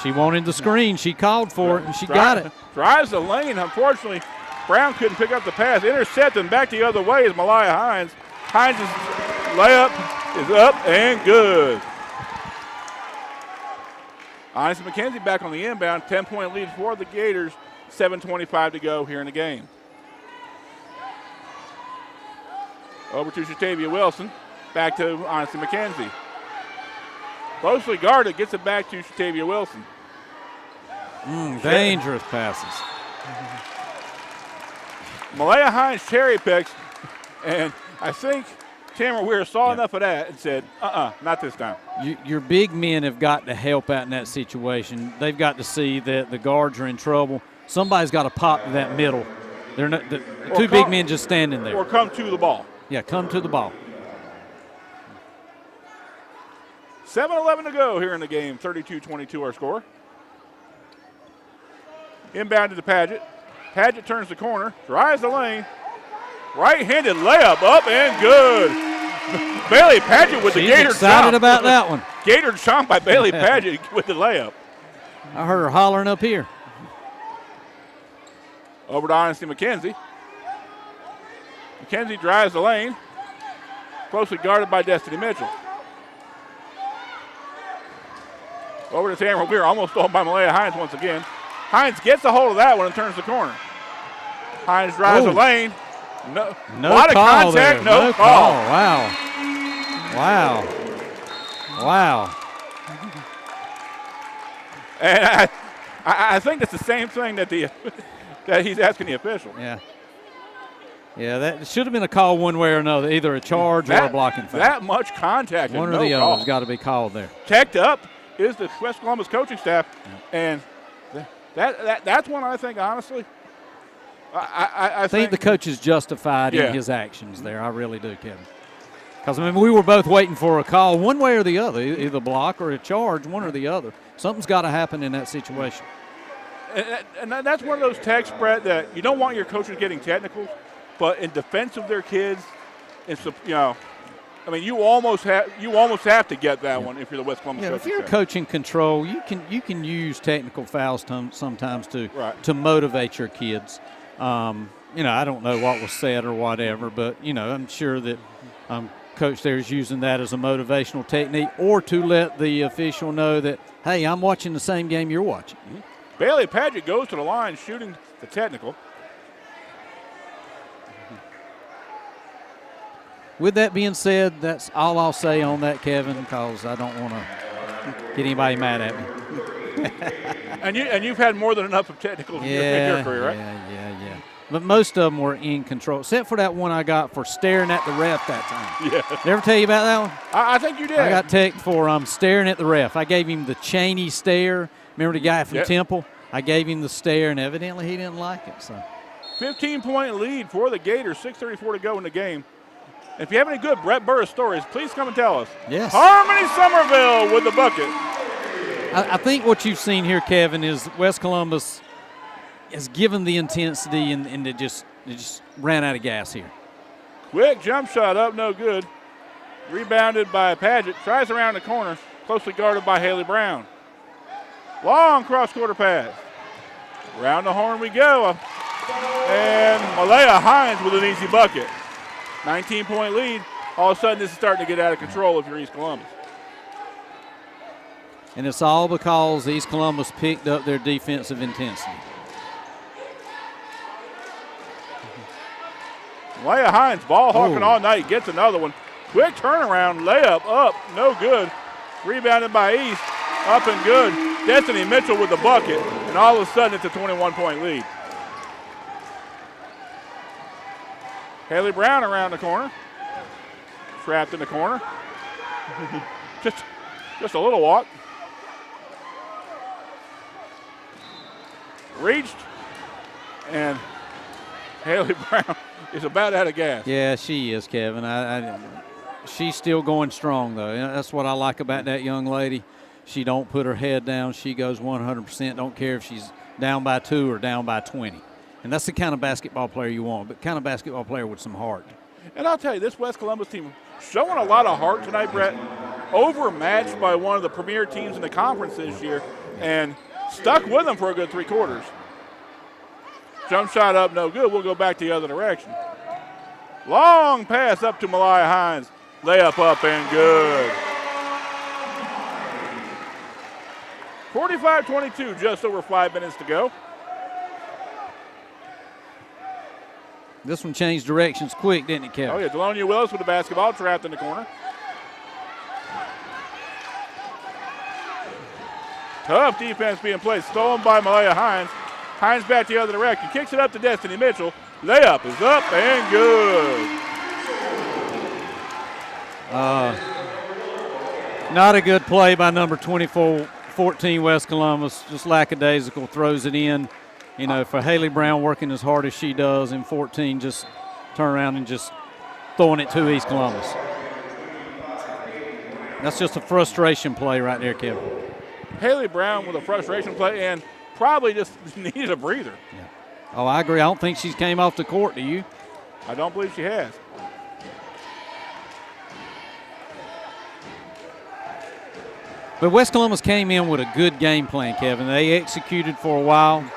[SPEAKER 1] She wanted the screen. She called for it, and she got it.
[SPEAKER 2] Drives the lane. Unfortunately, Brown couldn't pick up the pass. Intercepted back the other way is Malaya Hines. Hines' layup is up and good. Honesty McKenzie back on the inbound. 10-point lead for the Gators. 7:25 to go here in the game. Over to Shatavia Wilson. Back to Honesty McKenzie. Closely guarded, gets it back to Shatavia Wilson.
[SPEAKER 1] Dangerous passes.
[SPEAKER 2] Malaya Hines cherry picks, and I think Tamara Weir saw enough of that and said, not this time.
[SPEAKER 1] Your big men have got to help out in that situation. They've got to see that the guards are in trouble. Somebody's got to pop to that middle. They're not the two big men just standing there.
[SPEAKER 2] Or come to the ball.
[SPEAKER 1] Yeah, come to the ball.
[SPEAKER 2] 7:11 to go here in the game. 32-22 our score. Inbound to Padgett. Padgett turns the corner, drives the lane. Right-handed layup up and good. Bailey Padgett with the Gator
[SPEAKER 1] excited about that one.
[SPEAKER 2] Gator chomp by Bailey Padgett with the layup.
[SPEAKER 1] I heard her hollering up here.
[SPEAKER 2] Over to Honesty McKenzie. McKenzie drives the lane. Closely guarded by Destiny Mitchell. Over to Tamara Weir, almost stolen by Malaya Hines once again. Hines gets a hold of that one and turns the corner. Hines drives the lane. No
[SPEAKER 1] lot of
[SPEAKER 2] contact,
[SPEAKER 1] there.
[SPEAKER 2] no call.
[SPEAKER 1] Wow.
[SPEAKER 2] And I think that's the same thing that that he's asking the official.
[SPEAKER 1] Yeah, that should have been a call one way or another, either a charge or a blocking foul.
[SPEAKER 2] That much contact.
[SPEAKER 1] One
[SPEAKER 2] and
[SPEAKER 1] or
[SPEAKER 2] no
[SPEAKER 1] the
[SPEAKER 2] call.
[SPEAKER 1] other's got to be called there.
[SPEAKER 2] Teched up is the West Columbus coaching staff, and that's one I think, honestly, I
[SPEAKER 1] think the coach is justified in his actions there. I really do, Kevin. Because, I mean, we were both waiting for a call one way or the other, either block or a charge, one or the other. Something's got to happen in that situation.
[SPEAKER 2] And that's one of those techs, Brett, that you don't want your coaches getting technicals, but in defense of their kids, it's, I mean, you almost have to get that one if you're the West Columbus coaching
[SPEAKER 1] if you're
[SPEAKER 2] staff.
[SPEAKER 1] coaching control, you can use technical fouls sometimes to motivate your kids. I don't know what was said or whatever, but I'm sure that coach there is using that as a motivational technique, or to let the official know that, hey, I'm watching the same game you're watching.
[SPEAKER 2] Bailey Paget goes to the line shooting the technical.
[SPEAKER 1] With that being said, that's all I'll say on that, Kevin, because I don't want to get anybody mad at me.
[SPEAKER 2] and you've had more than enough of technicals in your career, right?
[SPEAKER 1] Yeah. But most of them were in control, except for that one I got for staring at the ref that time.
[SPEAKER 2] Yeah.
[SPEAKER 1] Did I ever tell you about that one?
[SPEAKER 2] I think you did.
[SPEAKER 1] I got teched for staring at the ref. I gave him the Cheney stare. Remember the guy from Temple? I gave him the stare, and evidently he didn't like it. So,
[SPEAKER 2] 15-point lead for the Gators, 6:34 to go in the game. If you have any good Brett Burris stories, please come and tell us.
[SPEAKER 1] Yes.
[SPEAKER 2] Harmony Somerville with the bucket.
[SPEAKER 1] I think what you've seen here, Kevin, is West Columbus has given the intensity and they just ran out of gas here.
[SPEAKER 2] Quick jump shot up, no good. Rebounded by Paget. Tries around the corner, closely guarded by Haley Brown. Long cross-quarter pass. Around the horn we go. And Malaya Hines with an easy bucket. 19-point lead. All of a sudden, this is starting to get out of control if you're East Columbus.
[SPEAKER 1] And it's all because East Columbus picked up their defensive intensity.
[SPEAKER 2] Malaya Hines, ball hawking all night, gets another one. Quick turnaround, layup up, no good. Rebounded by East, up and good. Destiny Mitchell with the bucket, and all of a sudden it's a 21-point lead. Haley Brown around the corner. Trapped in the corner. just a little walk. Reached, and Haley Brown is about out of gas.
[SPEAKER 1] Yeah, she is, Kevin. She's still going strong, though. That's what I like about that young lady. She don't put her head down. She goes 100%. Don't care if she's down by 2 or down by 20. And that's the kind of basketball player you want, but kind of basketball player with some heart.
[SPEAKER 2] And I'll tell you, this West Columbus team showing a lot of heart tonight, Brett. Overmatched by one of the premier teams in the conference this year, and stuck with them for a good 3 quarters. Jump shot up, no good. We'll go back the other direction. Long pass up to Malaya Hines. Layup up and good. 45-22, just over 5 minutes to go.
[SPEAKER 1] This one changed directions quick, didn't it, Kevin?
[SPEAKER 2] Oh, yeah, Delonia Willis with the basketball, trapped in the corner. Tough defense being played, stolen by Malaya Hines. Hines back the other direction, kicks it up to Destiny Mitchell. Layup is up and good.
[SPEAKER 1] Not a good play by number 14 West Columbus. Just lackadaisical, throws it in. You know, for Haley Brown working as hard as she does, and 14 just turn around and just throwing it to East Columbus. That's just a frustration play right there, Kevin.
[SPEAKER 2] Haley Brown with a frustration play and probably just needed a breather.
[SPEAKER 1] Yeah. Oh, I agree. I don't think she's came off the court, do you?
[SPEAKER 2] I don't believe she has.
[SPEAKER 1] But West Columbus came in with a good game plan, Kevin. They executed for a while.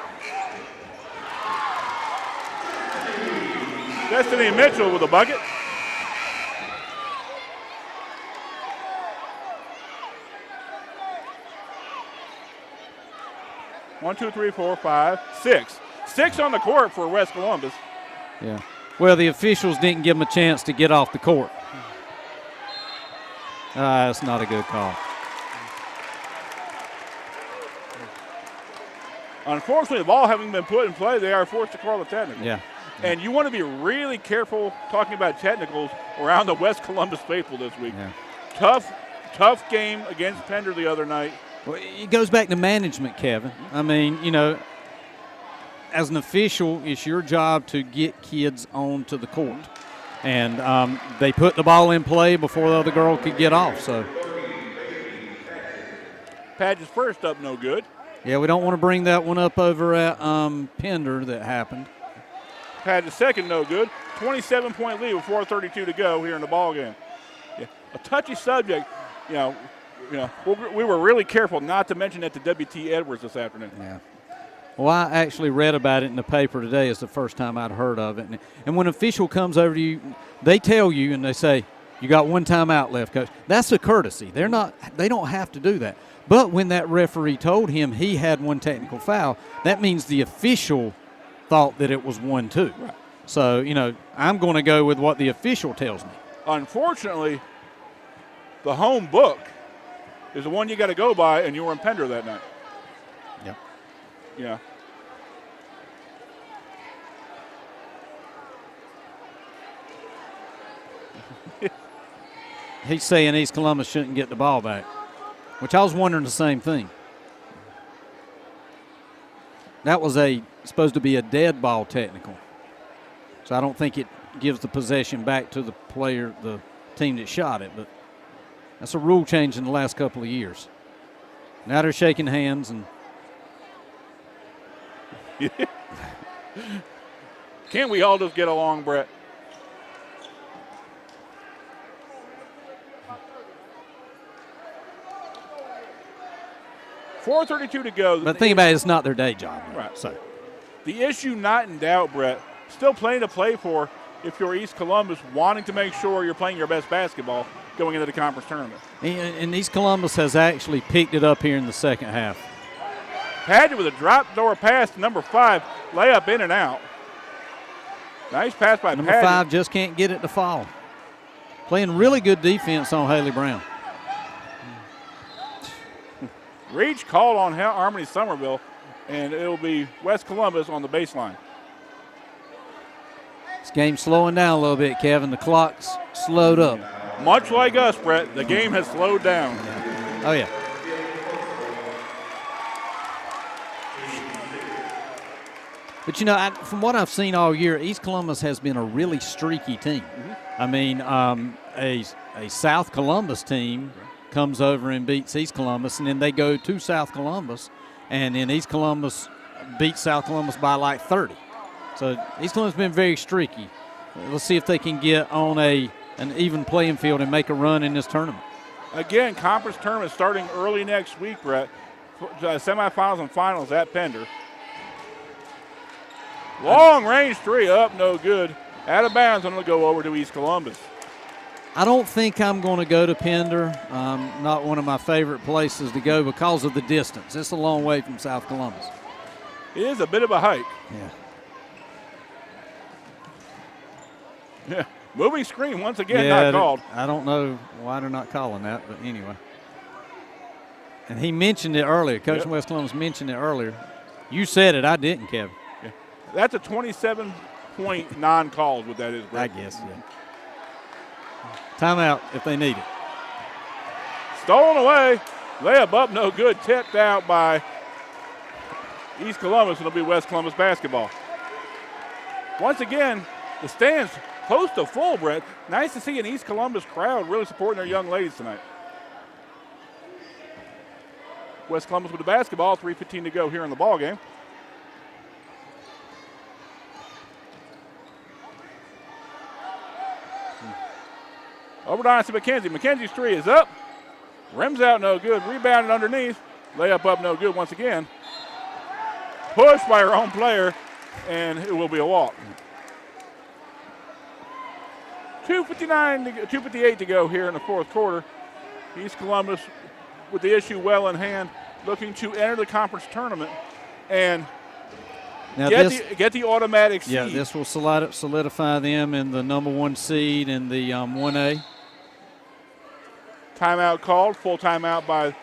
[SPEAKER 2] Destiny Mitchell with a bucket. 1, 2, 3, 4, 5, 6. 6 on the court for West Columbus.
[SPEAKER 1] Yeah. Well, the officials didn't give him a chance to get off the court. That's not a good call.
[SPEAKER 2] Unfortunately, the ball having been put in play, they are forced to call the technical.
[SPEAKER 1] Yeah.
[SPEAKER 2] And you want to be really careful talking about technicals around the West Columbus faithful this week.
[SPEAKER 1] Yeah.
[SPEAKER 2] Tough game against Pender the other night.
[SPEAKER 1] Well, it goes back to management, Kevin. I mean, you know, as an official, it's your job to get kids onto the court. And they put the ball in play before the other girl could get off. So,
[SPEAKER 2] Padgett's first up, no good.
[SPEAKER 1] yeah, we don't want to bring that one up over at Pender that happened.
[SPEAKER 2] Padgett's second, no good. 27-point lead with 4:32 to go here in the ball game. Yeah, a touchy subject. You know, we were really careful not to mention that to W.T. Edwards this afternoon.
[SPEAKER 1] Yeah. Well, I actually read about it in the paper today. It's the first time I'd heard of it. And when an official comes over to you, they tell you and they say, you got one timeout left, coach. That's a courtesy. They don't have to do that. But when that referee told him he had one technical foul, that means the official thought that it was 1-2.
[SPEAKER 2] Right.
[SPEAKER 1] So, you know, I'm going to go with what the official tells me.
[SPEAKER 2] Unfortunately, the home book is the one you got to go by, and you were in Pender that night.
[SPEAKER 1] Yep.
[SPEAKER 2] Yeah.
[SPEAKER 1] He's saying East Columbus shouldn't get the ball back, which I was wondering the same thing. That was supposed to be a dead ball technical. So I don't think it gives the possession back to the player, the team that shot it, but that's a rule change in the last couple of years. Now they're shaking hands and
[SPEAKER 2] Can't we all just get along, Brett? $4:32 to go.
[SPEAKER 1] But think about it, it's not their day job.
[SPEAKER 2] Right.
[SPEAKER 1] So
[SPEAKER 2] The issue not in doubt, Brett. Still plenty to play for if you're East Columbus, wanting to make sure you're playing your best basketball going into the conference tournament.
[SPEAKER 1] and East Columbus has actually picked it up here in the second half.
[SPEAKER 2] Padgett with a drop door pass to number 5, layup in and out. Nice pass by
[SPEAKER 1] Number
[SPEAKER 2] Padgett.
[SPEAKER 1] 5 just can't get it to fall. Playing really good defense on Haley Brown.
[SPEAKER 2] Reach called on Harmony Somerville, and it'll be West Columbus on the baseline.
[SPEAKER 1] This game's slowing down a little bit, Kevin. The clock's slowed up.
[SPEAKER 2] Much like us, Brett, the game has slowed down.
[SPEAKER 1] Oh, yeah. But, you know, from what I've seen all year, East Columbus has been a really streaky team.
[SPEAKER 2] Mm-hmm.
[SPEAKER 1] I mean, a South Columbus team comes over and beats East Columbus, and then they go to South Columbus, and then East Columbus beats South Columbus by like 30. So East Columbus has been very streaky. Let's see if they can get on an even playing field and make a run in this tournament.
[SPEAKER 2] Again, conference tournament starting early next week, Brett. Semifinals and finals at Pender. Long range three up, no good. Out of bounds, and it'll go over to East Columbus.
[SPEAKER 1] I don't think I'm going to go to Pender. Not one of my favorite places to go because of the distance. It's a long way from South Columbus.
[SPEAKER 2] It is a bit of a hike.
[SPEAKER 1] Yeah.
[SPEAKER 2] Yeah. Moving screen once again, not called.
[SPEAKER 1] I don't know why they're not calling that, but anyway. And he mentioned it earlier. Coach
[SPEAKER 2] Yep.
[SPEAKER 1] West Columbus mentioned it earlier. You said it. I didn't, Kevin.
[SPEAKER 2] Yeah. That's a 27-point non-call is what that is, Brett.
[SPEAKER 1] I guess, yeah. Timeout if they need it.
[SPEAKER 2] Stolen away. Layup up, no good. Tipped out by East Columbus. It'll be West Columbus basketball. Once again, the stands close to full, Brett. Nice to see an East Columbus crowd really supporting their young ladies tonight. West Columbus with the basketball, 3:15 to go here in the ball game. Over to Austin McKenzie. McKenzie's three is up. Rims out, no good. Rebounded underneath. Layup up, no good once again. Pushed by her own player, and it will be a walk. 2:58 to go here in the fourth quarter. East Columbus with the issue well in hand, looking to enter the conference tournament and
[SPEAKER 1] Now
[SPEAKER 2] get the automatic seed.
[SPEAKER 1] yeah, this will solidify them in the number 1 seed in the 1A.
[SPEAKER 2] Timeout called. Full timeout by.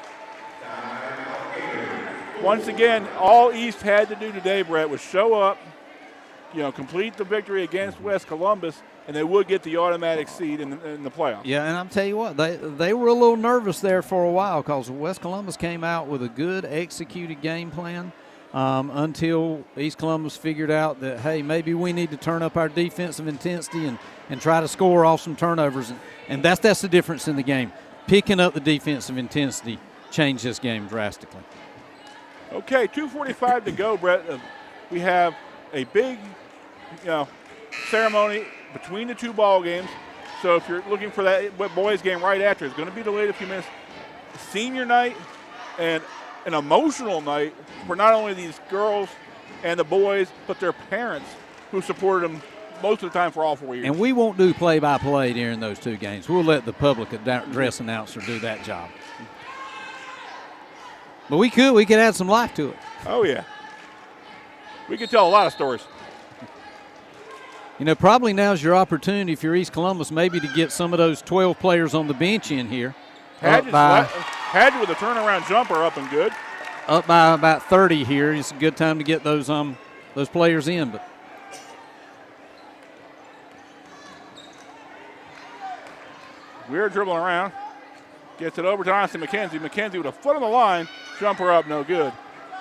[SPEAKER 2] Once again, all East had to do today, Brett, was show up, complete the victory against West Columbus, and they would get the automatic seed in the playoffs.
[SPEAKER 1] Yeah, and I'm tell you what, they were a little nervous there for a while because West Columbus came out with a good executed game plan until East Columbus figured out that, hey, maybe we need to turn up our defensive intensity and try to score off some turnovers. And that's the difference in the game. Picking up the defensive intensity changed this game drastically.
[SPEAKER 2] Okay, 2:45 to go, Brett. We have a big, ceremony between the two ball games. So if you're looking for that boys game right after, it's going to be delayed a few minutes. Senior night and an emotional night for not only these girls and the boys, but their parents who supported them most of the time for all 4 years.
[SPEAKER 1] And we won't do play-by-play during those two games. We'll let the public address announcer do that job. But we could add some life to it.
[SPEAKER 2] Oh, yeah. We could tell a lot of stories.
[SPEAKER 1] Probably now's your opportunity if you're East Columbus maybe to get some of those 12 players on the bench in here.
[SPEAKER 2] Hadget with a turnaround jumper up and good.
[SPEAKER 1] Up by about 30 here. It's a good time to get those players in. But
[SPEAKER 2] We're dribbling around. Gets it over to Austin McKenzie. McKenzie with a foot on the line. Jumper up, no good.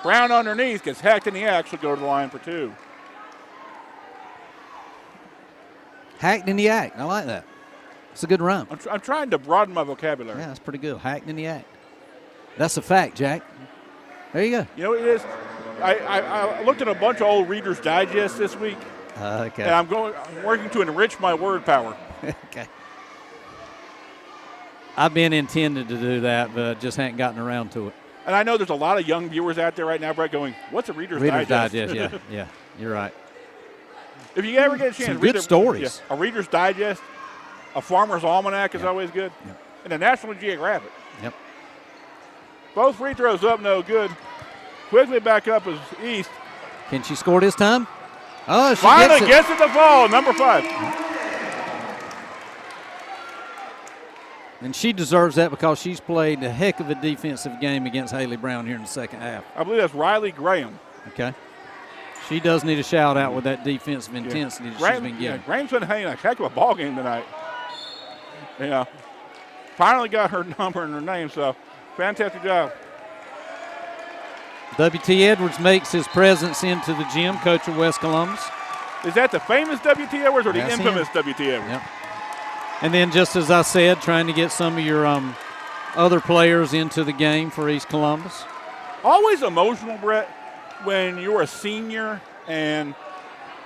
[SPEAKER 2] Brown underneath, gets hacked in the act, she'll go to the line for 2.
[SPEAKER 1] hacked in the act. I like that. It's a good rhyme.
[SPEAKER 2] I'm trying to broaden my vocabulary.
[SPEAKER 1] Yeah, that's pretty good. Hacked in the act. That's a fact, Jack. There you go.
[SPEAKER 2] You know what it is? I looked at a bunch of old Reader's Digest this week.
[SPEAKER 1] Okay.
[SPEAKER 2] And I'm working to enrich my word power.
[SPEAKER 1] Okay. I've been intended to do that, but just hadn't gotten around to it.
[SPEAKER 2] And I know there's a lot of young viewers out there right now, Brett, going, what's a Reader's Digest?
[SPEAKER 1] Yeah, you're right.
[SPEAKER 2] If you ever get a chance,
[SPEAKER 1] Some good stories.
[SPEAKER 2] A Reader's Digest, a Farmer's Almanac is always good, and a National Geographic.
[SPEAKER 1] Yep.
[SPEAKER 2] Both free throws up, no good. Quickly back up is East.
[SPEAKER 1] Can she score this time? Oh, she
[SPEAKER 2] finally
[SPEAKER 1] gets
[SPEAKER 2] it to fall, number 5.
[SPEAKER 1] And she deserves that because she's played a heck of a defensive game against Haley Brown here in the second half.
[SPEAKER 2] I believe that's Riley Graham.
[SPEAKER 1] Okay. She does need a shout out with that defensive intensity that she's been getting.
[SPEAKER 2] Graham's been having a heck of a ball game tonight. Yeah. Finally got her number and her name, so fantastic job.
[SPEAKER 1] W.T. Edwards makes his presence into the gym, coach of West Columbus.
[SPEAKER 2] Is that the famous W.T. Edwards or
[SPEAKER 1] That's
[SPEAKER 2] the infamous
[SPEAKER 1] him.
[SPEAKER 2] W.T. Edwards?
[SPEAKER 1] Yep. And then, just as I said, trying to get some of your other players into the game for East Columbus.
[SPEAKER 2] Always emotional, Brett, when you're a senior and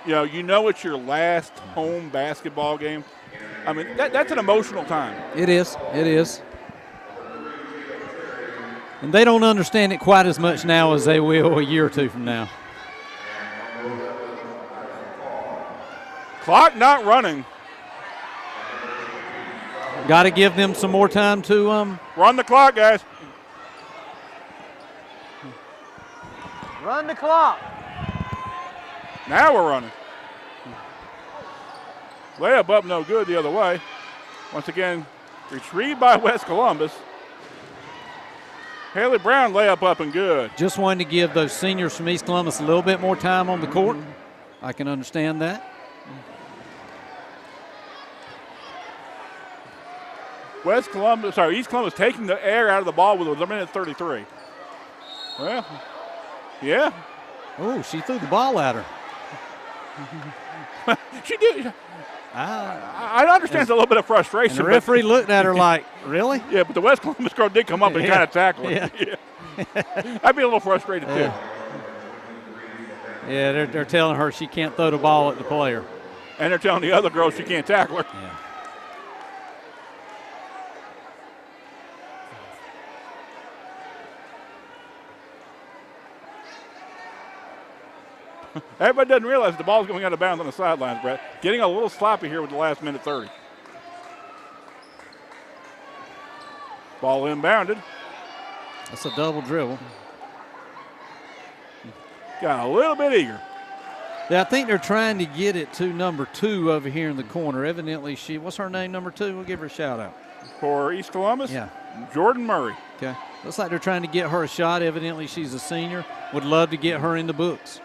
[SPEAKER 2] you know it's your last home basketball game. I mean, that's an emotional time.
[SPEAKER 1] It is. It is. And they don't understand it quite as much now as they will a year or two from now.
[SPEAKER 2] Clock not running.
[SPEAKER 1] Got to give them some more time to
[SPEAKER 2] run the clock, guys.
[SPEAKER 4] Run the clock.
[SPEAKER 2] Now we're running. Layup up, no good the other way. Once again, retrieved by West Columbus. Haley Brown layup up and good.
[SPEAKER 1] Just wanting to give those seniors from East Columbus a little bit more time on the court. I can understand that.
[SPEAKER 2] East Columbus taking the air out of the ball with a minute 33. Well, yeah.
[SPEAKER 1] Oh, she threw the ball at her.
[SPEAKER 2] She did. I understand a little bit of frustration.
[SPEAKER 1] And the referee looked at her like, really?
[SPEAKER 2] Yeah, but the West Columbus girl did come up and kind of tackle her.
[SPEAKER 1] Yeah.
[SPEAKER 2] I'd be a little frustrated too.
[SPEAKER 1] Yeah, they're telling her she can't throw the ball at the player.
[SPEAKER 2] And they're telling the other girl she can't tackle her.
[SPEAKER 1] Yeah.
[SPEAKER 2] Everybody doesn't realize the ball's going out of bounds on the sidelines, Brett. Getting a little sloppy here with the last minute 30. Ball inbounded.
[SPEAKER 1] That's a double dribble.
[SPEAKER 2] got a little bit eager.
[SPEAKER 1] Yeah, I think they're trying to get it to number 2 over here in the corner. Evidently, what's her name, number 2? We'll give her a shout out.
[SPEAKER 2] For East Columbus?
[SPEAKER 1] Yeah.
[SPEAKER 2] Jordan Murray.
[SPEAKER 1] Okay. Looks like they're trying to get her a shot. Evidently, she's a senior. Would love to get her in the books.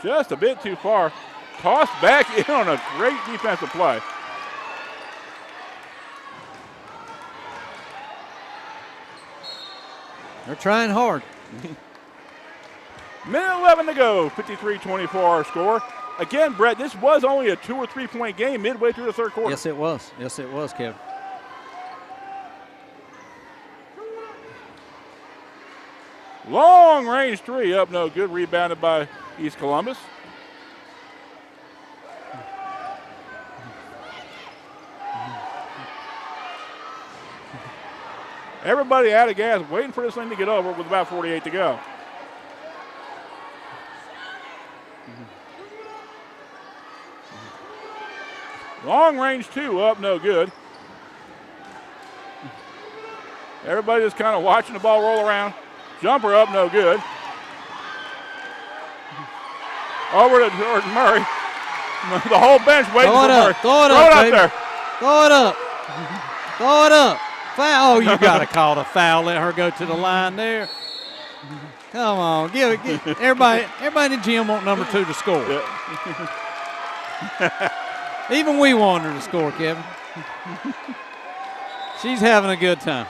[SPEAKER 2] Just a bit too far. Tossed back in on a great defensive play.
[SPEAKER 1] They're trying hard.
[SPEAKER 2] Minute 11 to go, 53-24 our score. Again, Brett, this was only a 2 or 3 point game midway through the third quarter.
[SPEAKER 1] Yes, it was. Yes, it was, Kevin.
[SPEAKER 2] Long range 3 up, no good. Rebounded by East Columbus. Everybody out of gas, waiting for this thing to get over with about 48 to go. Long range 2 up, no good. Everybody just kind of watching the ball roll around. Jumper up, no good. Over to Jordan Murray. The whole bench waiting for Murray.
[SPEAKER 1] Throw it
[SPEAKER 2] up
[SPEAKER 1] baby.
[SPEAKER 2] there.
[SPEAKER 1] Throw it up. Throw it up. Foul. Oh, you got to call the foul. Let her go to the line there. Come on. Give it. Everybody in the gym want number 2 to score.
[SPEAKER 2] Yeah.
[SPEAKER 1] Even we want her to score, Kevin. She's having a good time.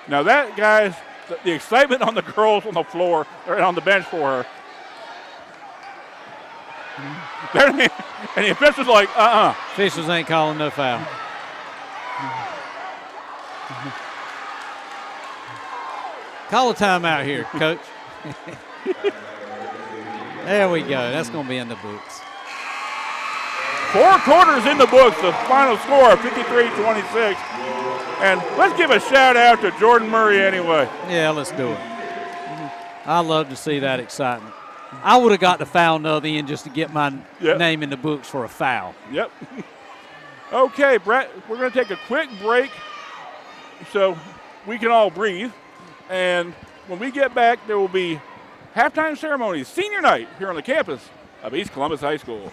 [SPEAKER 2] Now that, guys, the excitement on the girls on the floor, or on the bench for her. And the official's like,
[SPEAKER 1] Officials ain't calling no foul. Call a timeout here, Coach. There we go. That's going to be in the books.
[SPEAKER 2] 4 quarters in the books, the final score, 53-26. And let's give a shout out to Jordan Murray anyway.
[SPEAKER 1] Yeah, let's do it. I love to see that excitement. I would have got the foul in the other end just to get my name in the books for a foul.
[SPEAKER 2] Yep. Okay, Brett, we're going to take a quick break so we can all breathe. And when we get back, there will be halftime ceremonies, senior night here on the campus of East Columbus High School.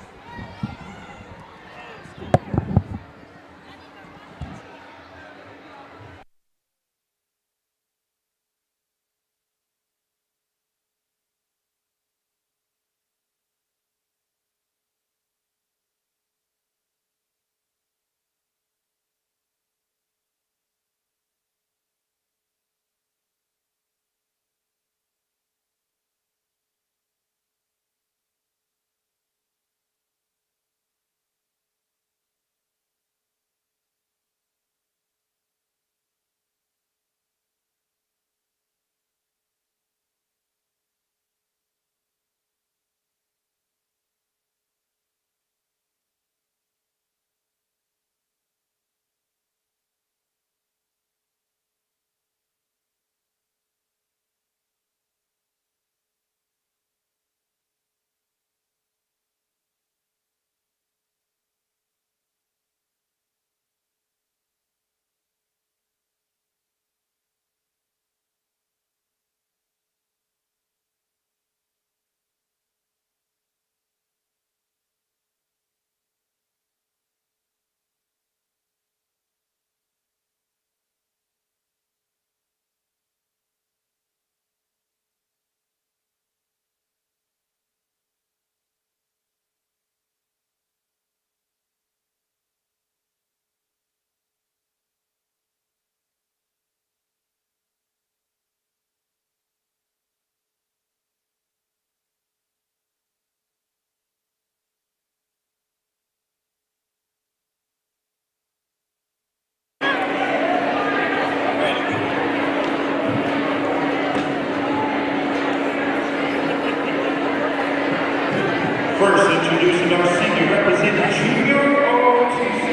[SPEAKER 3] First, introducing our senior representing Junior OTC,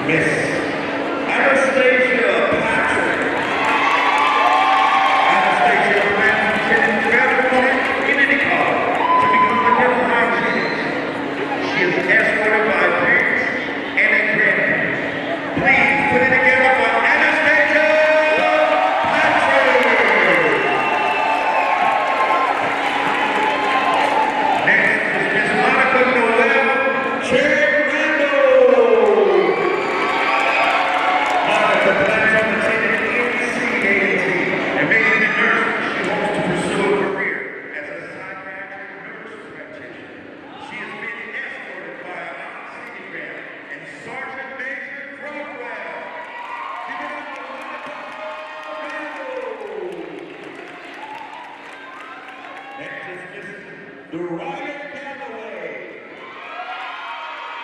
[SPEAKER 3] Miss Anastasia Patrick. Anastasia plans to attend California Community College to become a dental hygienist. She is escorted by parents and a grandparent. Please put it together for Anastasia Patrick. Miss Dorian Galloway.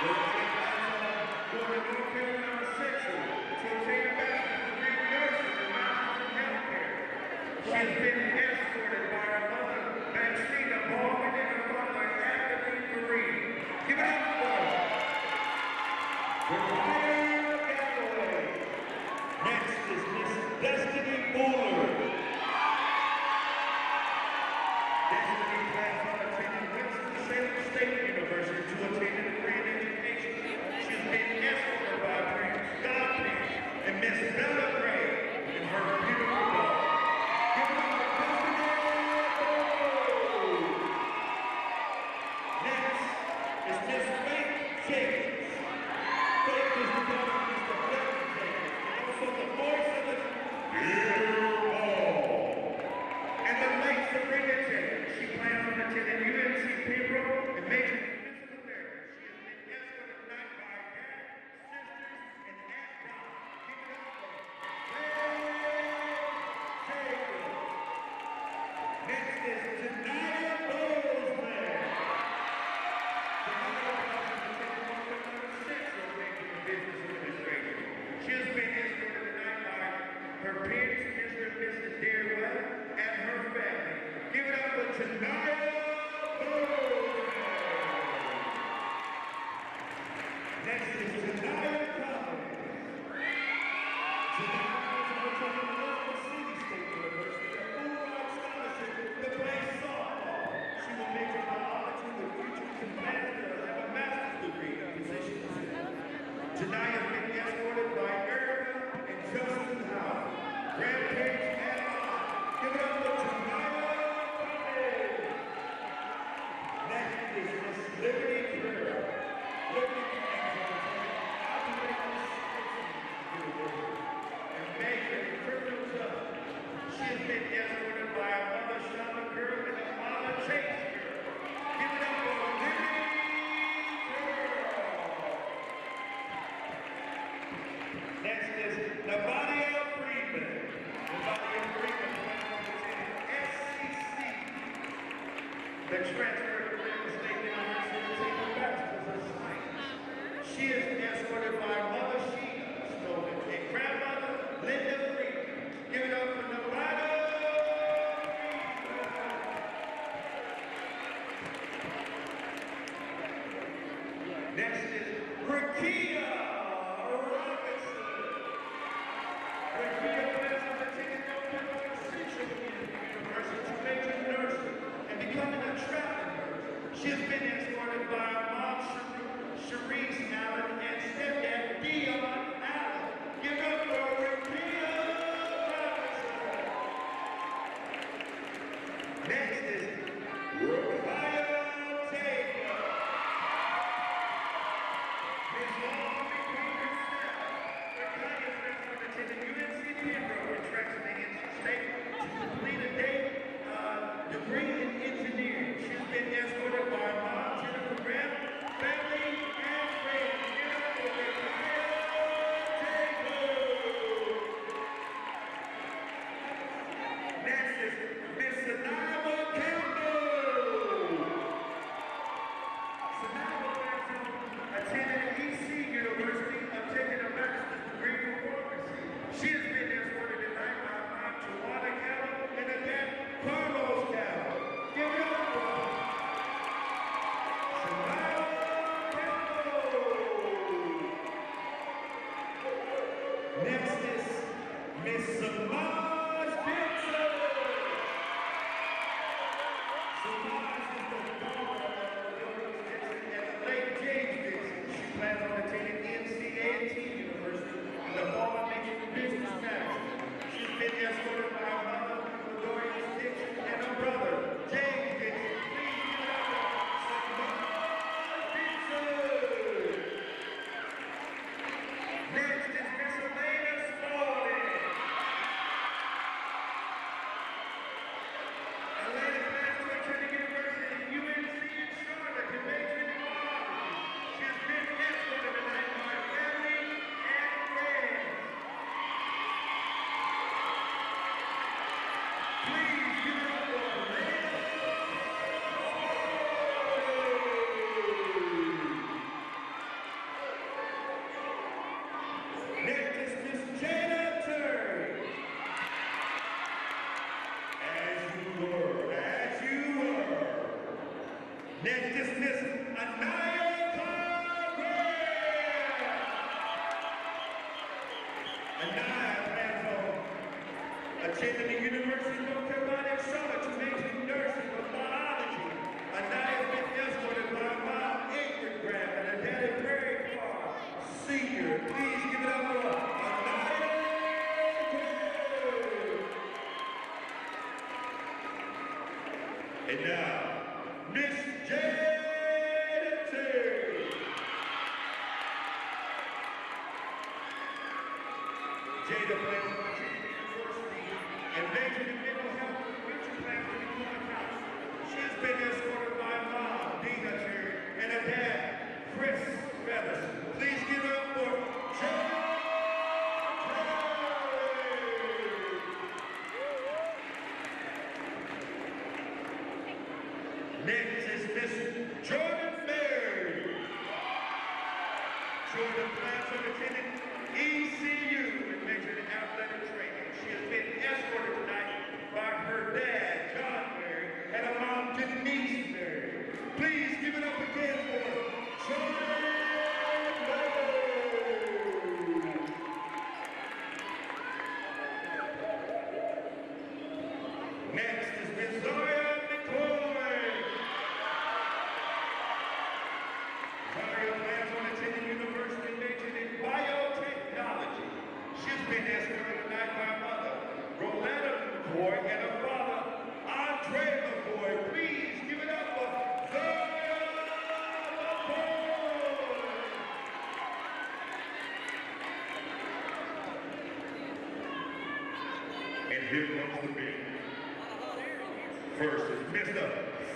[SPEAKER 3] Dorian Galloway, going to North Carolina Central to obtain a bachelor's degree in nursing and master's in healthcare. She has been escorted by her mother, Maxina Baldwin, and her father, Anthony Green. Give it up for Dorian Galloway. Next is Miss Destiny Buller. Destiny plans on attending Winston-Salem State University to obtain a degree in education. She has been escorted by her parents, godparents, and Miss Bella Gray and her beautiful daughter. Give it up for Destiny Buller. Next is Miss Faith Jacobs. Faith is the daughter of Mr. Becky Jacobs, and also the voice of the and the late Sabrina Jacobs. She plans on attending UNC Pembroke and majoring in physical therapy. She has been escorted tonight by dad, sisters, and Aunt Dot. Give it up for Faith Jacobs. Next is Janaya Bozeman. Janaya Bozeman attending North Carolina Central majoring in business administration. She has been escorted tonight by her parents, Mr. and Mrs. Darewell, and her family. Give it up for Janaya Bozeman. Next is Janaya Collins. Janaya Collins will attend Oklahoma City State University, a full-ride scholarship to play softball. She will major in biology with future and plans to have a master's degree in physicians. Janaya has been escorted by Erica and Justin Howard, grandparents and aunt. Give it up for Janaya Collins. Next is Miss Liberty Carrera. Liberty Carrera and major in criminal justice. She has been escorted by her mother, Shonda Girl, and her father, Chase Girl. Give it up for Liberty Carrera. Next is Nabadia Freeman. Nabadia Freeman plans on attending SCC, the transfer to Cleveland State University to take a bachelor's of science. She is escorted by mother Sheena Snowden and grandmother Linda Freeman. Give it up for Nabadia Freeman. Next is Rakia Robinson. Rakia plans on attending North Carolina Central University to major in nursing and becoming a traveling nurse. She has been escorted by her mom, Cherise Allen, and stepdad, Dion Allen. Give it up for Rakia Robinson. Next is Rakaya Taylor. Miss Long McQueen herself. Rakaya plans on attending UNC Pembroke and tracks in the NC State to complete a day degree in engineering. She has been escorted by her mom, Jennifer Graham, family, and friends. Give it up for Rakaya. Next is Miss Anaya Conrad. Anaya plans on attending the University of North Carolina in Charlotte to major in nursing or biology. Anaya has been escorted by a mom, Ingrid Graham, and her daddy, Barry Carr, Sr. Please give it up for Anaya Conrad. And now, Miss Jada Terry. Jada plans on attending the university and majoring in mental health with future plans to become a counselor. She has been escorted by a mom, Dina Terry, and her dad, Chris Feathers. Please give it up for Jada Terry. Next is Miss Jordan Mary. Jordan plans on attending ECU and majoring in athletic training. She has been escorted tonight by her dad, John Mary, and her mom, Denise Mary. Please give it up again for Jordan Mary. Next is Miss Zoya McCoy. Zoya plans on attending university and majoring in biotechnology. She's been escorted tonight by her mother, Rolanda McCoy, and her father, Andre McCoy. Please give it up for Zoya McCoy. And here comes the big. First is Mr.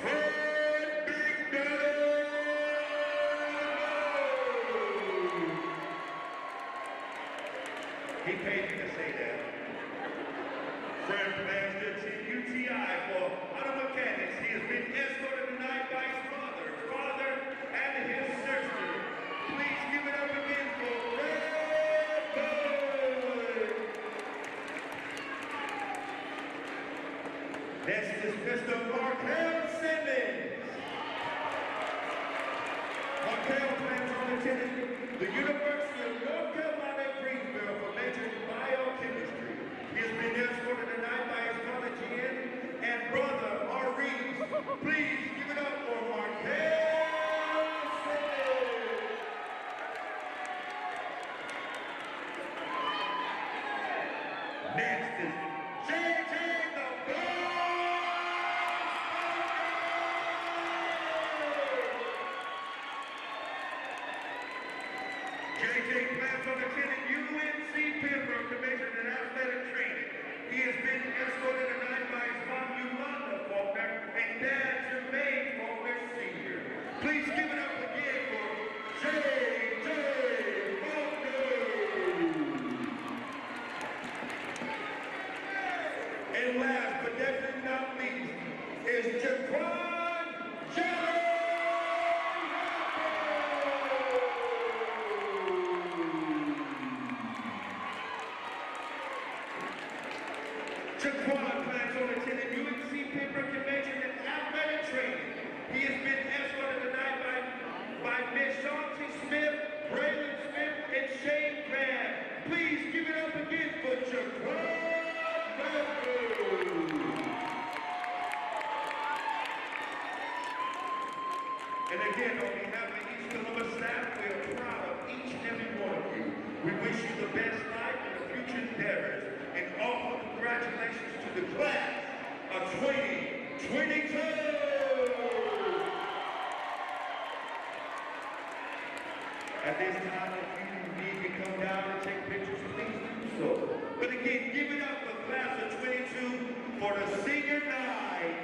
[SPEAKER 3] Fred Big Daddy. He paid me to say that. Fred plans to attend UTI for auto mechanics. He has been escorted tonight by his father, and his sister. Please give it up again for Fred Bud. Next is Mr. Markel Simmons. Markel plans on attending the University of North Carolina at Greensboro for majoring in biochemistry. He has been escorted tonight by his mother Jen and brother Maurice. Please give it up for Markel Simmons. Next is JJ the JJ plans on attending UNC Pembroke to major in athletic training. He has been escorted tonight by his mom, Yolanda Faulkner, and dad, Jermaine Faulkner Sr. Please give it up again for JJ Faulkner. And last but definitely not least is Jaquan Jelly. Jaquan plans on attending UNC Pembroke and majoring in athletic training. He has been escorted tonight by Miss Shanti Smith, Braylon Smith, and Shane Crabb. Please give it up again for Jaquan Matthews. And again, on behalf of East Columbus staff, we are proud of each and every one of you. We wish you the best life and the future endeavors, and offer congratulations to the class of 2022. At this time, if you need to come down and take pictures, please do so. But again, give it up for class of 22 for the senior night.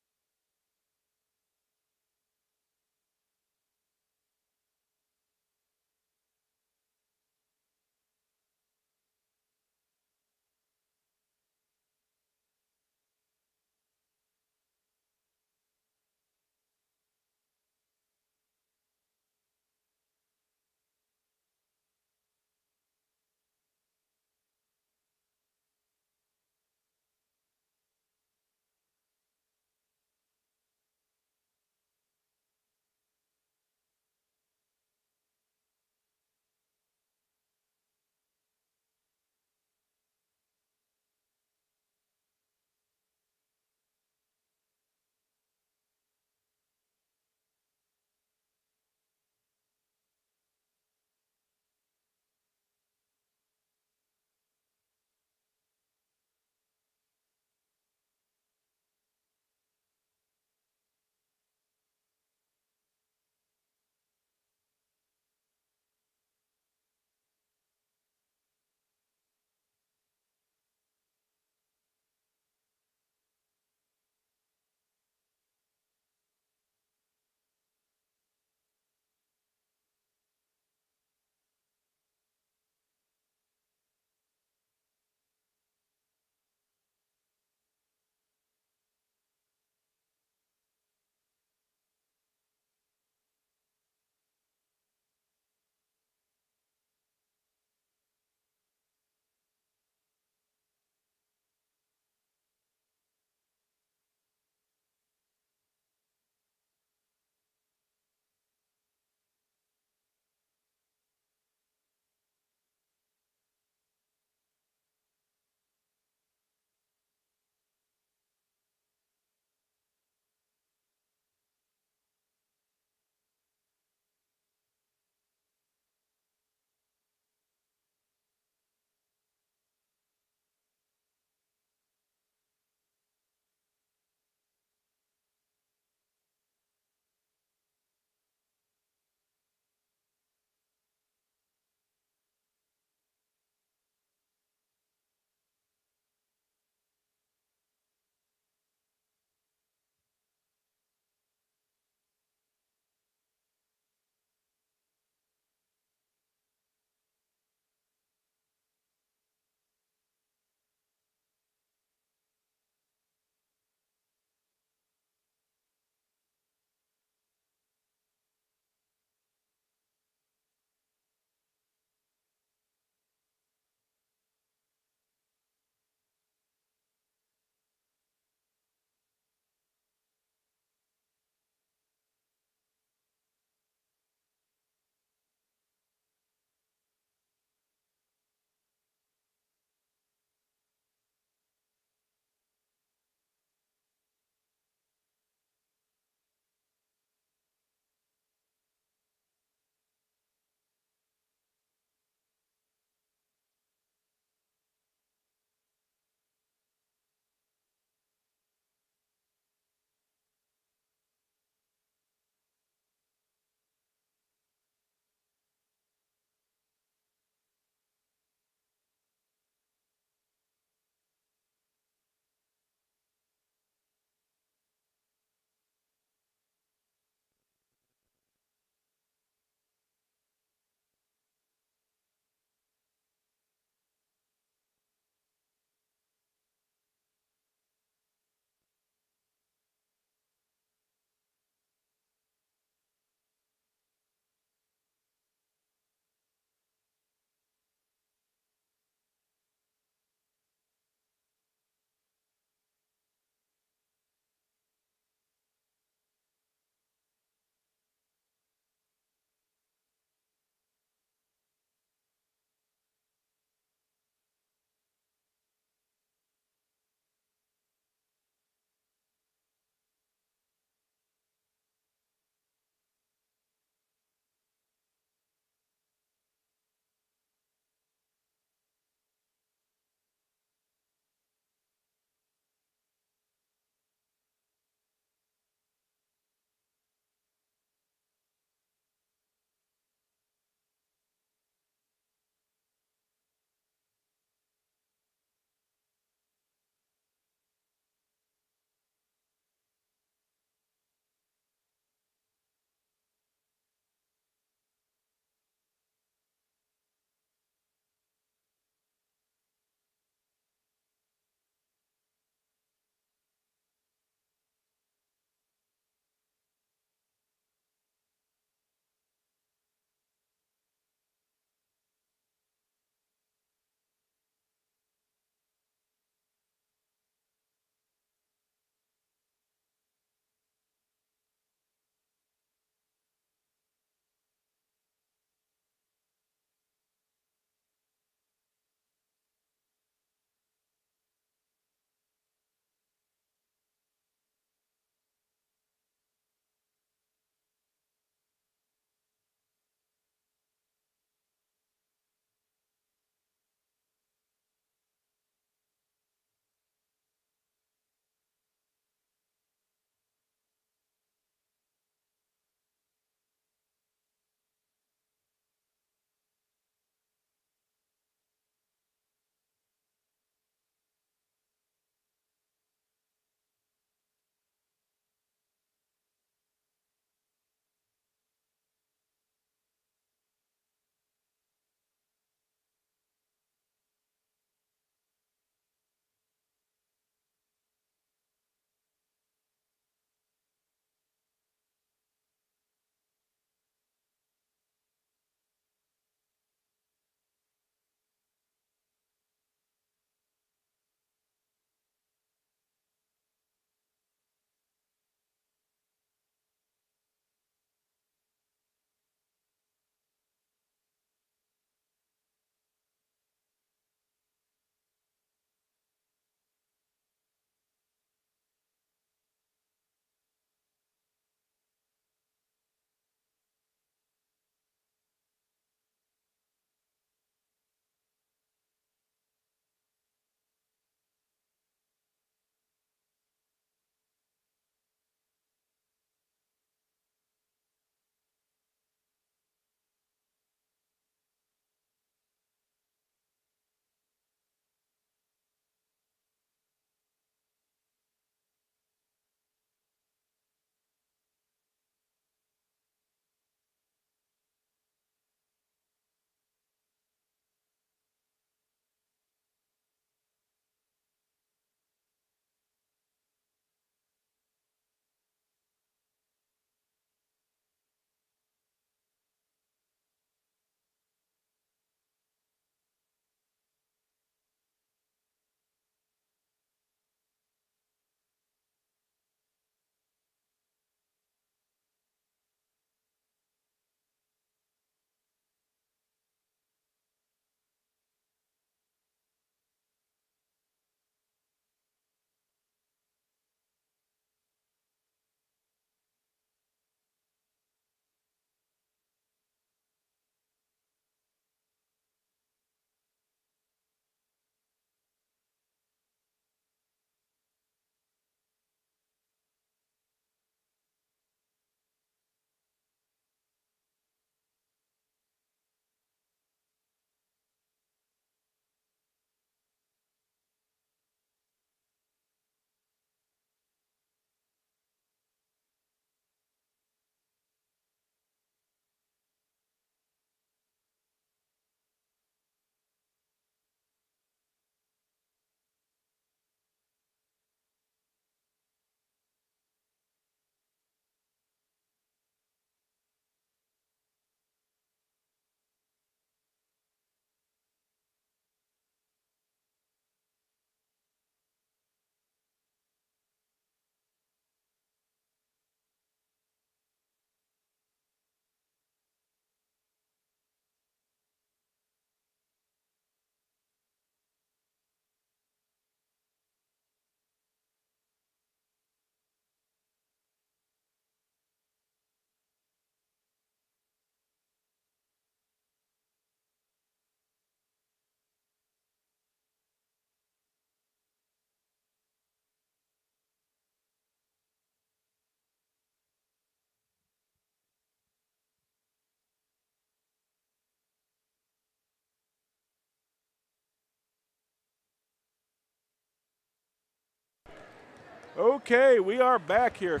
[SPEAKER 2] Okay, we are back here.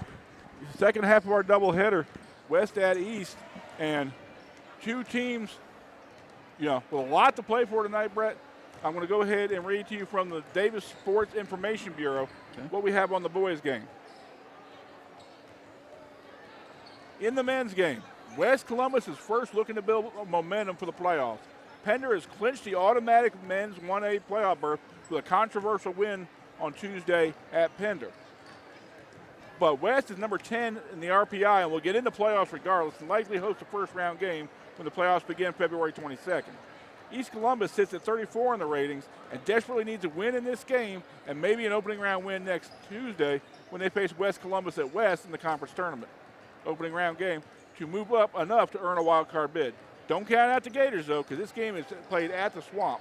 [SPEAKER 2] Second half of our doubleheader, West at East, and two teams, with a lot to play for tonight, Brett. I'm going to go ahead and read to you from the Davis Sports Information Bureau what we have on the boys' game. In the men's game, West Columbus is first looking to build momentum for the playoffs. Pender has clinched the automatic men's 1A playoff berth with a controversial win on Tuesday at Pender. But West is number 10 in the RPI and will get into playoffs regardless and likely host a first-round game when the playoffs begin February 22nd. East Columbus sits at 34 in the ratings and desperately needs a win in this game and maybe an opening round win next Tuesday when they face West Columbus at West in the conference tournament. Opening round game to move up enough to earn a wild card bid. Don't count out the Gators, though, because this game is played at the Swamp.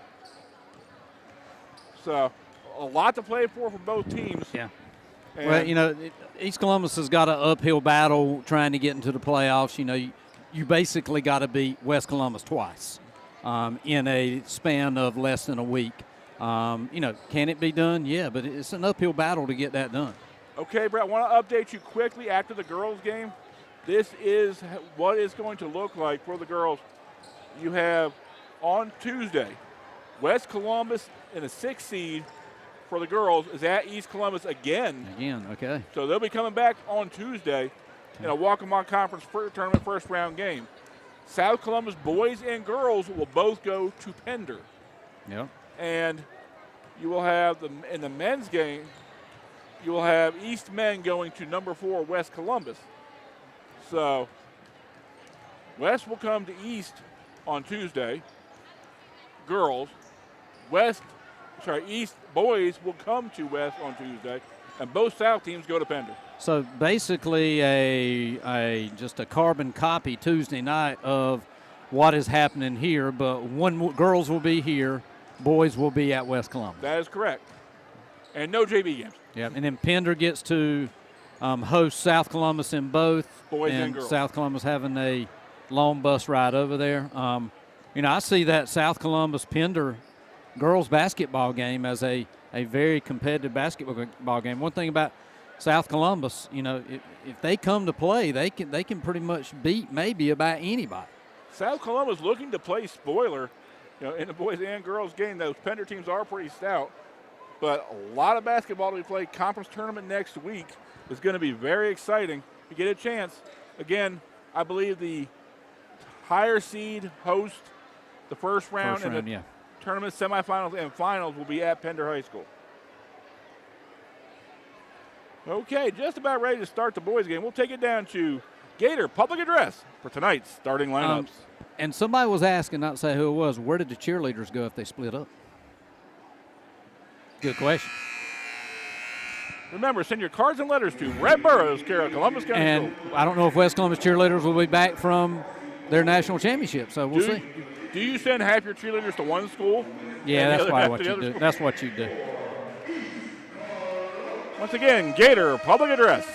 [SPEAKER 2] So a lot to play for both teams.
[SPEAKER 1] Yeah. Well, East Columbus has got an uphill battle trying to get into the playoffs. You basically got to beat West Columbus twice in a span of less than a week. Can it be done? Yeah, but it's an uphill battle to get that done.
[SPEAKER 2] Okay, Brett, I want to update you quickly after the girls' game. This is what it's going to look like for the girls. You have on Tuesday, West Columbus in a 6th seed for the girls is at East Columbus again.
[SPEAKER 1] Again, okay.
[SPEAKER 2] So they'll be coming back on Tuesday in a Walk-A-Mon Conference tournament first-round game. South Columbus boys and girls will both go to Pender.
[SPEAKER 1] Yep.
[SPEAKER 2] And you will have, in the men's game, you will have East men going to number 4 West Columbus. So West will come to East on Tuesday. Girls. East boys will come to West on Tuesday, and both South teams go to Pender.
[SPEAKER 1] So basically just a carbon copy Tuesday night of what is happening here, but girls will be here, boys will be at West Columbus.
[SPEAKER 2] That is correct. And no JV games.
[SPEAKER 1] Yeah, and then Pender gets to host South Columbus in both.
[SPEAKER 2] Boys and girls.
[SPEAKER 1] South Columbus having a long bus ride over there. I see that South Columbus Pender girls basketball game as a very competitive basketball game. One thing about South Columbus, if they come to play, they can pretty much beat maybe about anybody.
[SPEAKER 2] South Columbus looking to play spoiler, in the boys and girls game. Those Pender teams are pretty stout, but a lot of basketball to be played. Conference tournament next week is going to be very exciting. If you get a chance, again, I believe the higher seed host the first round and the tournament semifinals and finals will be at Pender High School. Okay, just about ready to start the boys game. We'll take it down to Gator Public Address for tonight's starting lineups.
[SPEAKER 1] And somebody was asking, not to say who it was, where did the cheerleaders go if they split up? Good question.
[SPEAKER 2] Remember, send your cards and letters to Red Burrows, care of Columbus County
[SPEAKER 1] And
[SPEAKER 2] School.
[SPEAKER 1] I don't know if West Columbus cheerleaders will be back from their national championship, so we'll see.
[SPEAKER 2] Do you send half your cheerleaders to one school?
[SPEAKER 1] Yeah, that's probably what you do. That's what you do.
[SPEAKER 2] Once again, Gator Public Address.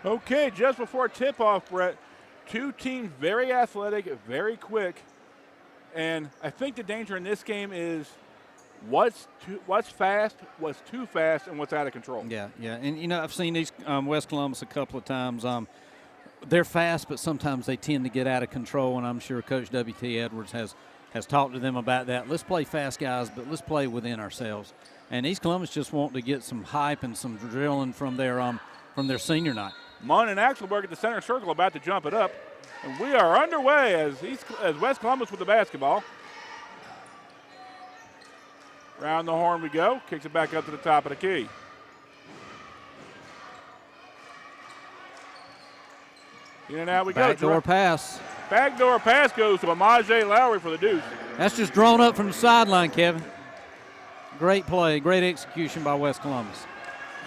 [SPEAKER 2] Okay, just before tip-off, Brett, two teams very athletic, very quick, and I think the danger in this game is what's fast, what's too fast, and what's out of control.
[SPEAKER 1] Yeah, and you know I've seen these West Columbus a couple of times. They're fast, but sometimes they tend to get out of control, and I'm sure Coach W.T. Edwards has talked to them about that. Let's play fast, guys, but let's play within ourselves. And East Columbus just want to get some hype and some drilling from their senior night.
[SPEAKER 2] Munn and Axelberg at the center circle about to jump it up. And we are underway as West Columbus with the basketball. Round the horn we go. Kicks it back up to the top of the key. In and out we go.
[SPEAKER 1] Backdoor pass.
[SPEAKER 2] Backdoor pass goes to Amaje Lowry for the deuce.
[SPEAKER 1] That's just drawn up from the sideline, Kevin. Great play, great execution by West Columbus.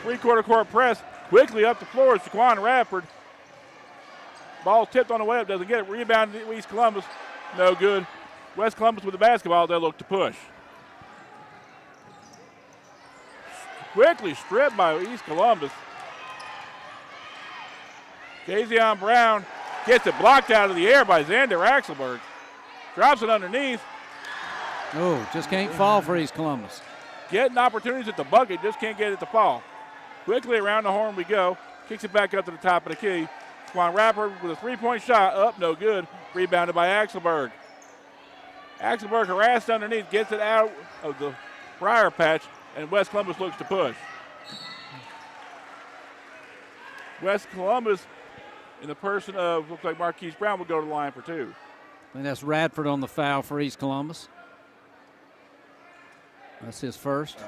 [SPEAKER 2] Three-quarter court press. Quickly up the floor is Jaquan Radford. Ball tipped on the way up, doesn't get it. Rebounded to East Columbus. No good. West Columbus with the basketball, they'll look to push. Quickly stripped by East Columbus. Dazion Brown gets it blocked out of the air by Xander Axelberg. Drops it underneath.
[SPEAKER 1] Oh, just can't fall for East Columbus.
[SPEAKER 2] Getting opportunities at the bucket, just can't get it to fall. Quickly around the horn we go. Kicks it back up to the top of the key. Jaquan Radford with a three-point shot. Up, no good. Rebounded by Axelberg. Axelberg harassed underneath, gets it out of the briar patch, and West Columbus looks to push. West Columbus, in the person of, looks like Marquise Brown, will go to the line for two.
[SPEAKER 1] I think that's Radford on the foul for East Columbus. That's his first.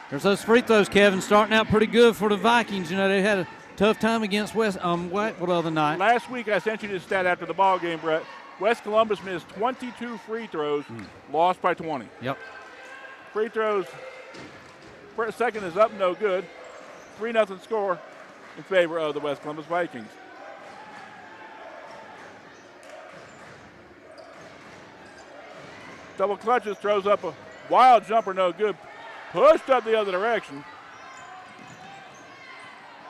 [SPEAKER 1] There's those free throws, Kevin, starting out pretty good for the Vikings. You know, they had a tough time against what other night?
[SPEAKER 2] Last week I sent you this stat after the ball game, Brett. West Columbus missed 22 free throws, lost by 20.
[SPEAKER 1] Yep.
[SPEAKER 2] Free throws, second is up, no good. 3-0 score in favor of the West Columbus Vikings. Double clutches, throws up a wild jumper, no good. Pushed up the other direction.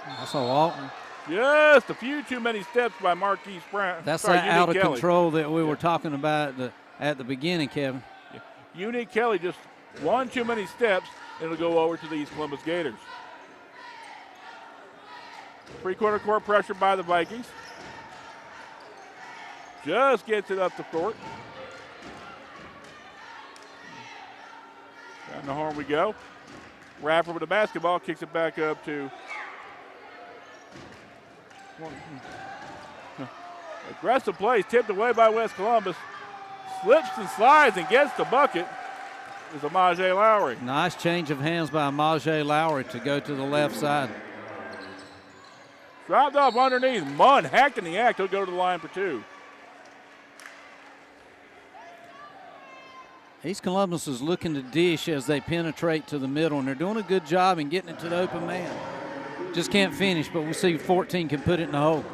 [SPEAKER 1] That's a Walton.
[SPEAKER 2] Just a few too many steps by Marquise Brown.
[SPEAKER 1] That's that out of
[SPEAKER 2] Kelly.
[SPEAKER 1] Control that we were talking about at the beginning, Kevin.
[SPEAKER 2] Unique Kelly just one too many steps, and it'll go over to the East Columbus Gators. Three-quarter court pressure by the Vikings. Just gets it up the court. Down the horn we go. Radford with the basketball, kicks it back up to aggressive plays, tipped away by West Columbus. Slips and slides and gets the bucket is Amaje Lowry.
[SPEAKER 1] Nice change of hands by Amaje Lowry to go to the left side.
[SPEAKER 2] Dropped off underneath. Munn hacked in the act. He'll go to the line for two.
[SPEAKER 1] East Columbus is looking to dish as they penetrate to the middle, and they're doing a good job in getting it to the open man. Just can't finish, but we'll see if 14 can put it in the hole.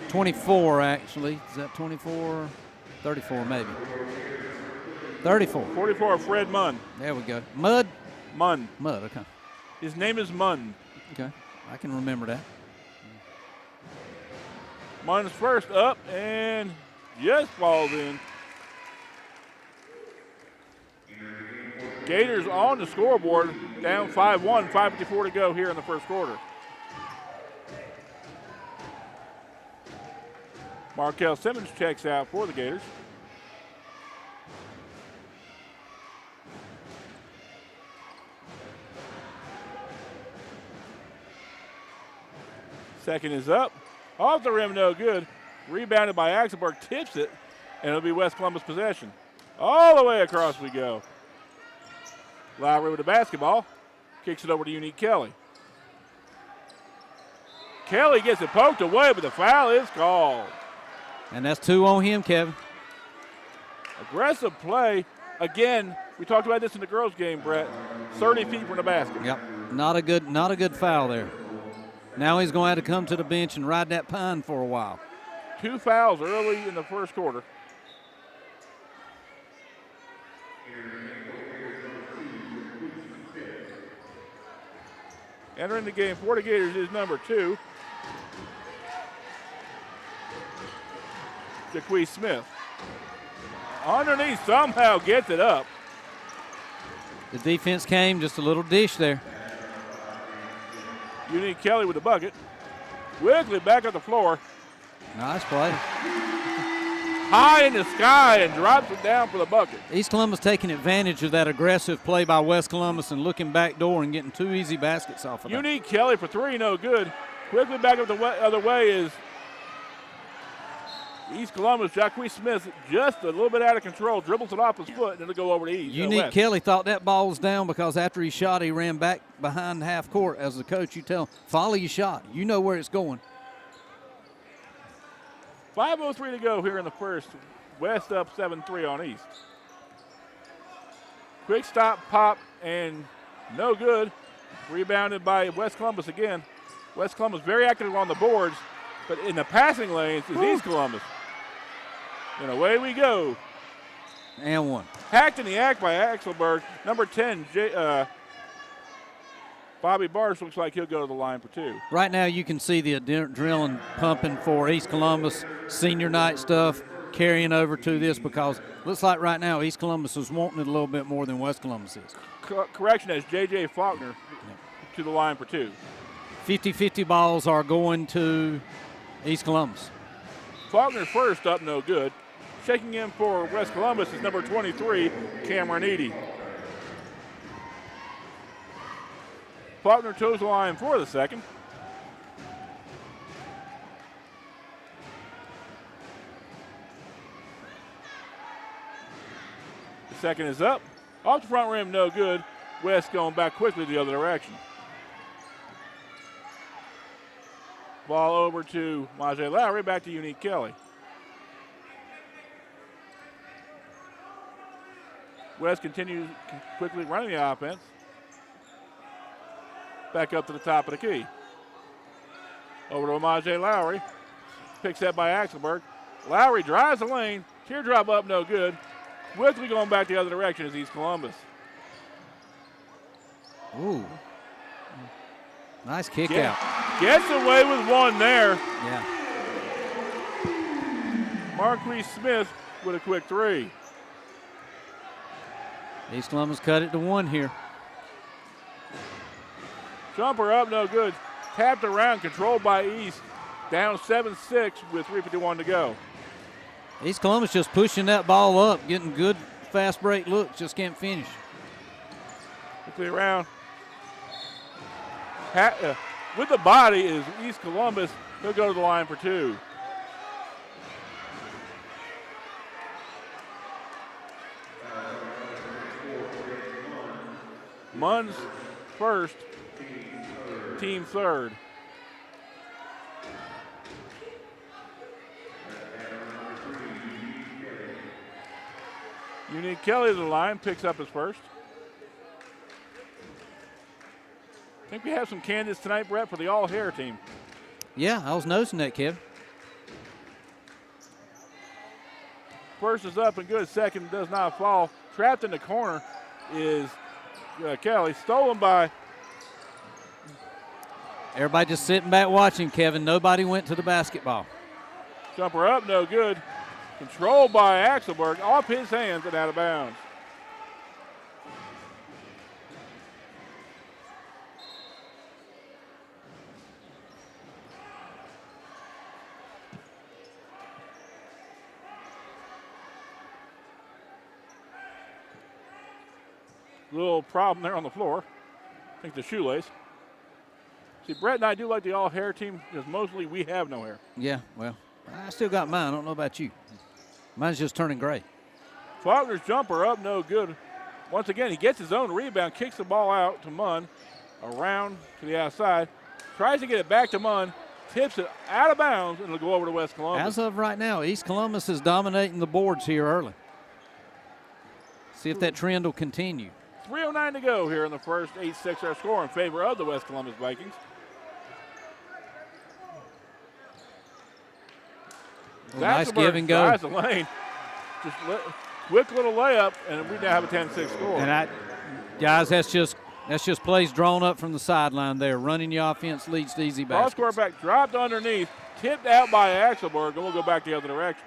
[SPEAKER 1] 24, actually. Is that 24? 34, maybe. 34.
[SPEAKER 2] 44, Fred Munn.
[SPEAKER 1] There we go.
[SPEAKER 2] Munn.
[SPEAKER 1] Mud, okay.
[SPEAKER 2] His name is Munn.
[SPEAKER 1] Okay, I can remember that.
[SPEAKER 2] Munn's first up and just falls in. Gators on the scoreboard, down 5-1, 5:54 to go here in the first quarter. Markel Simmons checks out for the Gators. Second is up. Off the rim, no good. Rebounded by Axelberg, tips it, and it'll be West Columbus possession. All the way across we go. Lowry with the basketball. Kicks it over to Unique Kelly. Kelly gets it poked away, but the foul is called.
[SPEAKER 1] And that's 2 on him, Kevin.
[SPEAKER 2] Aggressive play. Again, we talked about this in the girls' game, Brett. 30 feet from the basket.
[SPEAKER 1] Yep. Not a good foul there. Now he's going to have to come to the bench and ride that pine for a while.
[SPEAKER 2] 2 fouls early in the first quarter. Entering the game for the Gators is number 2, Jaquez Smith. Underneath, somehow gets it up.
[SPEAKER 1] The defense came, just a little dish there.
[SPEAKER 2] Unique Kelly with the bucket. Wiggly back on the floor.
[SPEAKER 1] Nice play.
[SPEAKER 2] High in the sky and drops it down for the bucket.
[SPEAKER 1] East Columbus taking advantage of that aggressive play by West Columbus and looking back door and getting 2 easy baskets off of that.
[SPEAKER 2] Unique Kelly for 3, no good. Quickly back up the other way is East Columbus. Jaquez Smith just a little bit out of control, dribbles it off his foot, and it'll go over to East.
[SPEAKER 1] Unique
[SPEAKER 2] West.
[SPEAKER 1] Kelly thought that ball was down because after he shot, he ran back behind half court. As the coach, you tell him, follow your shot. You know where it's going.
[SPEAKER 2] 5:03 to go here in the first. West up 7-3 on East. Quick stop, pop, and no good. Rebounded by West Columbus again. West Columbus very active on the boards, but in the passing lanes is East Columbus. And away we go.
[SPEAKER 1] And one.
[SPEAKER 2] Hacked in the act by Axelberg. Number 10, Bobby Barsh looks like he'll go to the line for 2.
[SPEAKER 1] Right now you can see the adrenaline pumping for East Columbus. Senior night stuff carrying over to this because looks like right now East Columbus is wanting it a little bit more than West Columbus is.
[SPEAKER 2] Correction, as J.J. Faulkner to the line for 2.
[SPEAKER 1] 50-50 balls are going to East Columbus.
[SPEAKER 2] Faulkner first up, no good. Checking in for West Columbus is number 23, Cameron Eady. Faulkner chose the line for the second. The second is up. Off the front rim, no good. West going back quickly the other direction. Ball over to Majay Lowry, back to Unique Kelly. West continues quickly running the offense. Back up to the top of the key. Over to Majay Lowry. Picks that by Axelberg. Lowry drives the lane. Teardrop up, no good. Quickly going back the other direction is East Columbus.
[SPEAKER 1] Ooh. Nice kick out.
[SPEAKER 2] Gets away with one there.
[SPEAKER 1] Yeah.
[SPEAKER 2] Marquise Smith with a quick 3.
[SPEAKER 1] East Columbus cut it to 1 here.
[SPEAKER 2] Jumper up, no good. Tapped around, controlled by East. Down 7-6 with 3:51 to go.
[SPEAKER 1] East Columbus just pushing that ball up, getting good fast break looks, just can't finish.
[SPEAKER 2] Quickly around. With the body is East Columbus. He'll go to the line for 2. Munn's first, team third. Unique Kelly to the line, picks up his first. I think we have some candidates tonight, Brett, for the all-hair team.
[SPEAKER 1] Yeah, I was noticing that, Kev.
[SPEAKER 2] First is up and good. Second does not fall. Trapped in the corner is Kelly. Stolen by.
[SPEAKER 1] Everybody just sitting back watching, Kevin. Nobody went to the basketball.
[SPEAKER 2] Jumper up, no good. Controlled by Axelberg, off his hands and out of bounds. Little problem there on the floor. I think the shoelace. See, Brett and I do like the all-hair team because mostly we have no hair.
[SPEAKER 1] Yeah, well, I still got mine. I don't know about you. Mine's just turning gray.
[SPEAKER 2] Faulkner's jumper up, no good. Once again, he gets his own rebound, kicks the ball out to Munn, around to the outside, tries to get it back to Munn, tips it out of bounds, and it'll go over to West Columbus.
[SPEAKER 1] As of right now, East Columbus is dominating the boards here early. See if that trend will continue.
[SPEAKER 2] 3:09 to go here in the first. 8-6 our score in favor of the West Columbus Vikings.
[SPEAKER 1] Nice
[SPEAKER 2] Daxelberg
[SPEAKER 1] give and go.
[SPEAKER 2] drives the lane. Just quick little layup, and we now have a 10-6 score.
[SPEAKER 1] And guys, that's just plays drawn up from the sideline there. Running your offense leads to easy
[SPEAKER 2] Cross
[SPEAKER 1] baskets.
[SPEAKER 2] quarterback dropped underneath, tipped out by Axelberg, and we'll go back the other direction.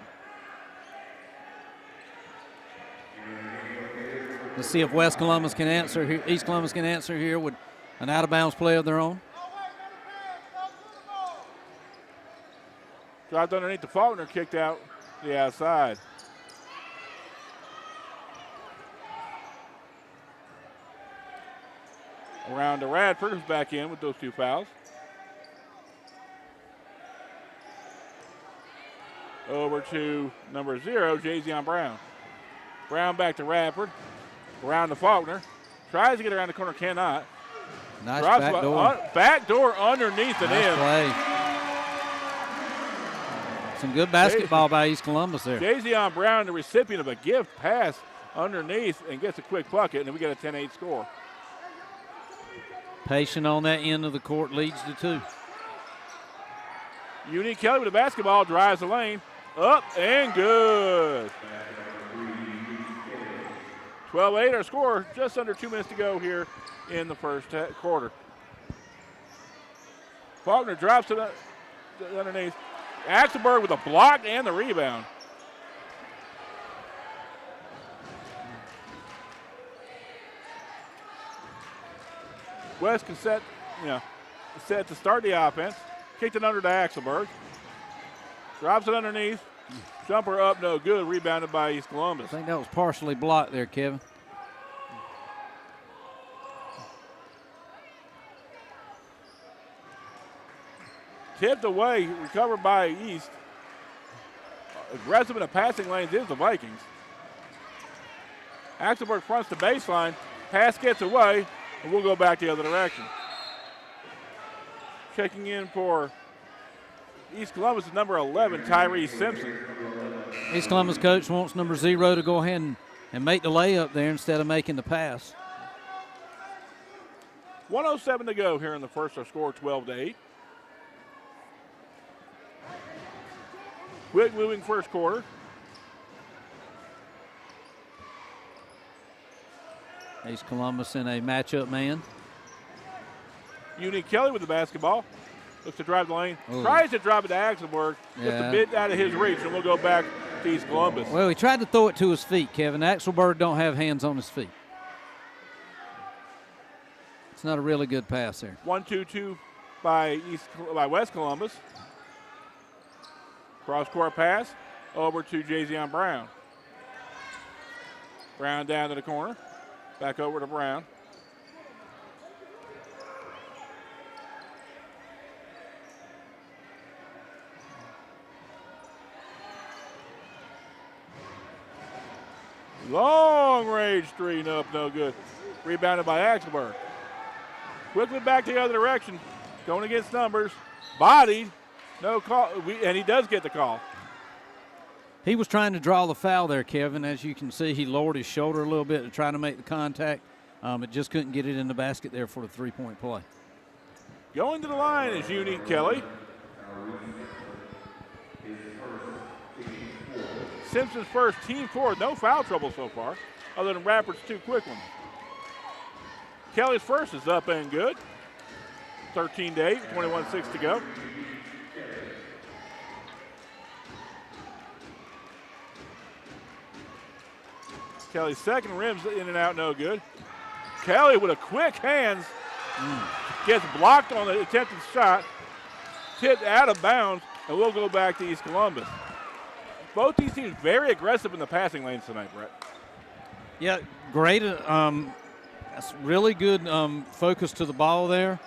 [SPEAKER 1] Let's see if West Columbus can answer here. East Columbus can answer here with an out-of-bounds play of their own.
[SPEAKER 2] Dropped underneath the Faulkner, kicked out the outside. Around to Radford, who's back in with those 2 fouls. Over to number 0, Jazion Brown. Brown back to Radford. Around to Faulkner. Tries to get around the corner, cannot.
[SPEAKER 1] Nice
[SPEAKER 2] Drops
[SPEAKER 1] backdoor.
[SPEAKER 2] Backdoor underneath and
[SPEAKER 1] Nice
[SPEAKER 2] in.
[SPEAKER 1] play. Some good basketball by East Columbus there.
[SPEAKER 2] Jazion Brown, the recipient of a gift pass underneath, and gets a quick bucket, and then we get a 10-8 score.
[SPEAKER 1] Patient on that end of the court leads to 2.
[SPEAKER 2] Unique Kelly with the basketball, drives the lane, up and good. 12-8 our score, just under 2 minutes to go here in the first quarter. Faulkner drops to the underneath. Axelberg with a block and the rebound. West can set to start the offense. Kicked it under to Axelberg. Drops it underneath. Jumper up, no good. Rebounded by East Columbus.
[SPEAKER 1] I think that was partially blocked there, Kevin.
[SPEAKER 2] Tipped away, recovered by East. Aggressive in the passing lanes is the Vikings. Axelberg fronts the baseline. Pass gets away, and we'll go back the other direction. Checking in for East Columbus is number 11, Tyree Simpson.
[SPEAKER 1] East Columbus coach wants number 0 to go ahead and make the layup there instead of making the pass.
[SPEAKER 2] 1:07 to go here in the first. Our score 12-8. Quick moving first quarter.
[SPEAKER 1] East Columbus in a matchup man.
[SPEAKER 2] Unique Kelly with the basketball. Looks to drive the lane.
[SPEAKER 1] Ooh.
[SPEAKER 2] Tries to drop it to Axelberg. Just
[SPEAKER 1] Yeah.
[SPEAKER 2] a bit out of his reach, and we'll go back to East Columbus.
[SPEAKER 1] Well, he tried to throw it to his feet, Kevin. Axelberg don't have hands on his feet. It's not a really good pass there.
[SPEAKER 2] 1-2-2 by West Columbus. Cross court pass over to Jazion Brown. Brown down to the corner. Back over to Brown. Long range three, nope, no good. Rebounded by Axelberg. Quickly back the other direction. Going against numbers. Bodied. No call. And he does get the call.
[SPEAKER 1] He was trying to draw the foul there, Kevin. As you can see, he lowered his shoulder a little bit to try to make the contact. It just couldn't get it in the basket there for the three-point play.
[SPEAKER 2] Going to the line is Unique Kelly. Simpson's first, team fourth. No foul trouble so far, other than Radford's two quick ones. Kelly's first is up and good. 13-8, 21-6 to go. Kelly's second rims in and out, no good. Kelly with a quick hands gets blocked on the attempted shot, tipped out of bounds, and we'll go back to East Columbus. Both these teams very aggressive in the passing lanes tonight, Brett.
[SPEAKER 1] Yeah, great. That's really good focus to the ball there.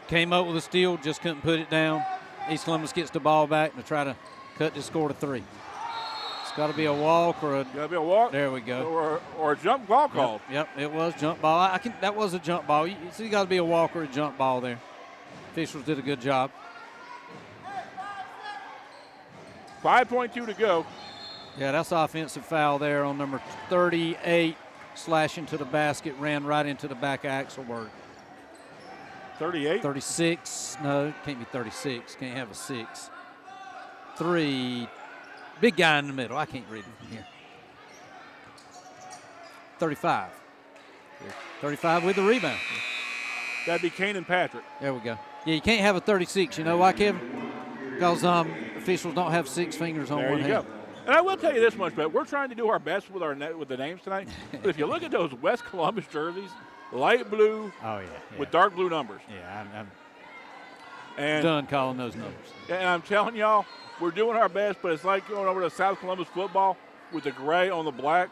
[SPEAKER 1] Came up with a steal, just couldn't put it down. East Columbus gets the ball back to try to cut the score to 3. It's got to be a walk or a.
[SPEAKER 2] Got to be a walk.
[SPEAKER 1] There we go.
[SPEAKER 2] Or a jump ball call.
[SPEAKER 1] Yep, it was jump ball. That was a jump ball. You see, got to be a walk or a jump ball there. Officials did a good job.
[SPEAKER 2] 5.2 to go.
[SPEAKER 1] Yeah, that's offensive foul there on number 38, slashing to the basket, ran right into the back of Axelberg.
[SPEAKER 2] 38.
[SPEAKER 1] 36, no, can't be 36, can't have a 6. 33. Big guy in the middle. I can't read it from here. 35. 35 with the rebound.
[SPEAKER 2] That'd be Kanan Patrick.
[SPEAKER 1] There we go. Yeah, you can't have a 36. You know why, Kevin? Because officials don't have 6 fingers on
[SPEAKER 2] There
[SPEAKER 1] one
[SPEAKER 2] you
[SPEAKER 1] hand.
[SPEAKER 2] go. And I will tell you this much, but we're trying to do our best with with the names tonight. But if you look at those West Columbus jerseys, light blue
[SPEAKER 1] Oh, yeah.
[SPEAKER 2] with dark blue numbers.
[SPEAKER 1] Yeah, I'm
[SPEAKER 2] And,
[SPEAKER 1] done calling those numbers.
[SPEAKER 2] and I'm telling y'all, we're doing our best, but it's like going over to South Columbus football with the gray on the black.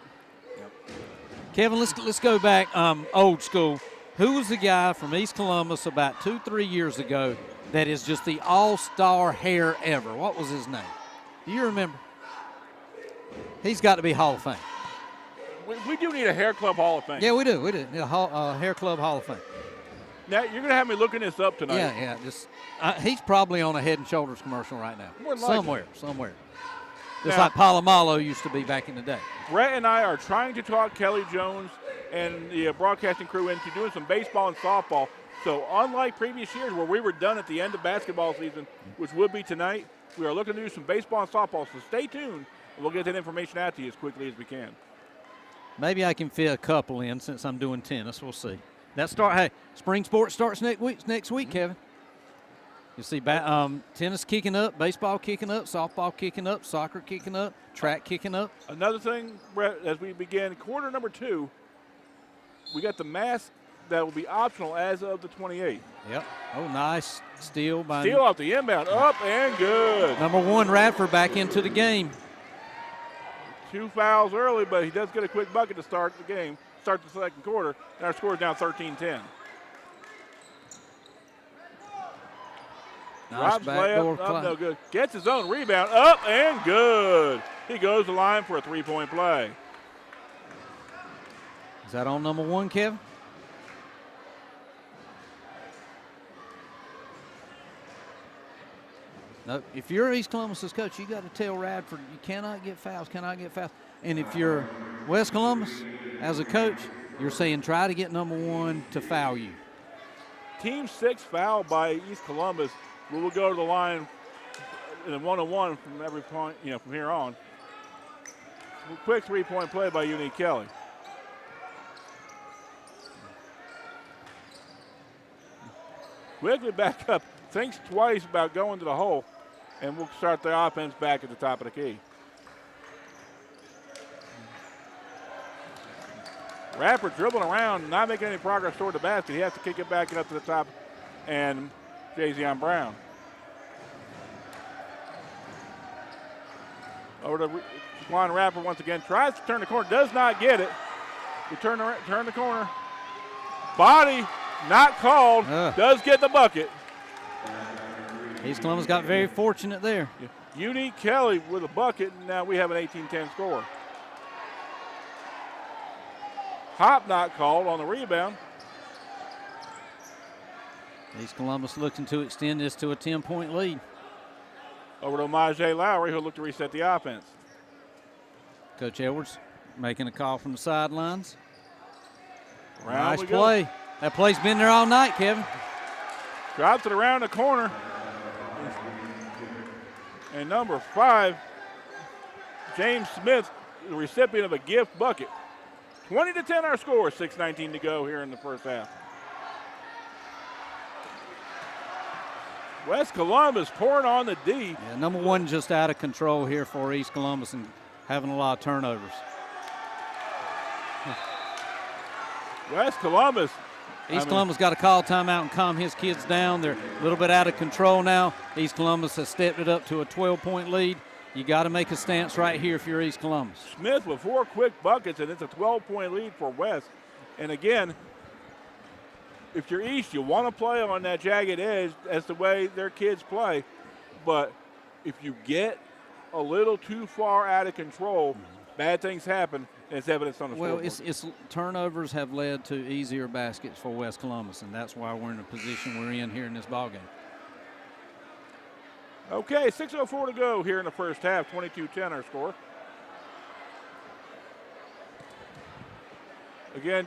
[SPEAKER 1] Kevin, let's go back old school. Who was the guy from East Columbus about 2-3 years ago that is just the all-star hair ever? What was his name? Do you remember? He's got to be Hall of Fame.
[SPEAKER 2] We do need a Hair Club Hall of Fame.
[SPEAKER 1] Yeah, we do. We do. Hair Club Hall of Fame.
[SPEAKER 2] Now, you're going to have me looking this up tonight.
[SPEAKER 1] Yeah. Just he's probably on a Head and Shoulders commercial right now.
[SPEAKER 2] More than likely.
[SPEAKER 1] Somewhere. Just
[SPEAKER 2] Now-
[SPEAKER 1] like Palomalo used to be back in the day.
[SPEAKER 2] Brett and I are trying to talk Kelly Jones and the broadcasting crew into doing some baseball and softball. So unlike previous years where we were done at the end of basketball season, which would be tonight, we are looking to do some baseball and softball. So stay tuned, and we'll get that information out to you as quickly as we can.
[SPEAKER 1] Maybe I can fit a couple in since I'm doing tennis. We'll see. Hey, spring sports starts next week, Kevin. You see tennis kicking up, baseball kicking up, softball kicking up, soccer kicking up, track kicking up.
[SPEAKER 2] Another thing, Brett, as we begin quarter number 2, we got the mask that will be optional as of the 28th.
[SPEAKER 1] Yep. Oh, nice steal by
[SPEAKER 2] Steal off the inbound, up and good.
[SPEAKER 1] number 1 Radford back into the game.
[SPEAKER 2] 2 fouls early, but he does get a quick bucket to start the game, start the second quarter, and our score is now 13-10.
[SPEAKER 1] Nice
[SPEAKER 2] Rob's
[SPEAKER 1] backdoor
[SPEAKER 2] layup, up,
[SPEAKER 1] play.
[SPEAKER 2] no good. Gets his own rebound, up and good. He goes to the line for a 3-point play.
[SPEAKER 1] Is that on number 1, Kevin? No, if you're East Columbus's coach, you got to tell Radford you cannot get fouls. And if you're West Columbus as a coach, you're saying try to get number 1 to foul you.
[SPEAKER 2] Team 6 foul by East Columbus. We will go to the line in a 1-on-1 from every point, from here on. Quick 3-point play by Unique Kelly. Quickly back up. Thinks twice about going to the hole, and we'll start the offense back at the top of the key. Radford dribbling around, not making any progress toward the basket. He has to kick it back and up to the top, and Jazion Brown. Over to Juan Radford once again. Tries to turn the corner, does not get it. We turn the corner. Body, not called, does get the bucket.
[SPEAKER 1] East Columbus got very fortunate there.
[SPEAKER 2] Unique Kelly with a bucket, and now we have an 18-10 score. Hop not called on the rebound.
[SPEAKER 1] East Columbus looking to extend this to a 10-point lead.
[SPEAKER 2] Over to Majay Lowry, who'll look to reset the offense.
[SPEAKER 1] Coach Edwards making a call from the sidelines.
[SPEAKER 2] Round
[SPEAKER 1] Nice
[SPEAKER 2] we go.
[SPEAKER 1] play. That play's been there all night, Kevin.
[SPEAKER 2] Drops it around the corner. And number 5, James Smith, the recipient of a gift bucket. 20-10 our score, 6:19 to go here in the first half. West Columbus pouring on the D.
[SPEAKER 1] Yeah, number 1 just out of control here for East Columbus and having a lot of turnovers.
[SPEAKER 2] West Columbus.
[SPEAKER 1] East Columbus got to call timeout and calm his kids down. They're a little bit out of control now. East Columbus has stepped it up to a 12-point lead. You got to make a stance right here if you're East Columbus.
[SPEAKER 2] Smith with 4 quick buckets, and it's a 12-point lead for West. And again, if you're East, you want to play on that jagged edge. That's the way their kids play. But if you get a little too far out of control, bad things happen, and it's evidence on the
[SPEAKER 1] Well,
[SPEAKER 2] scoreboard.
[SPEAKER 1] it's turnovers have led to easier baskets for West Columbus, and that's why we're in the position we're in here in this ballgame.
[SPEAKER 2] Okay, 6:04 to go here in the first half, 22-10 our score. Again,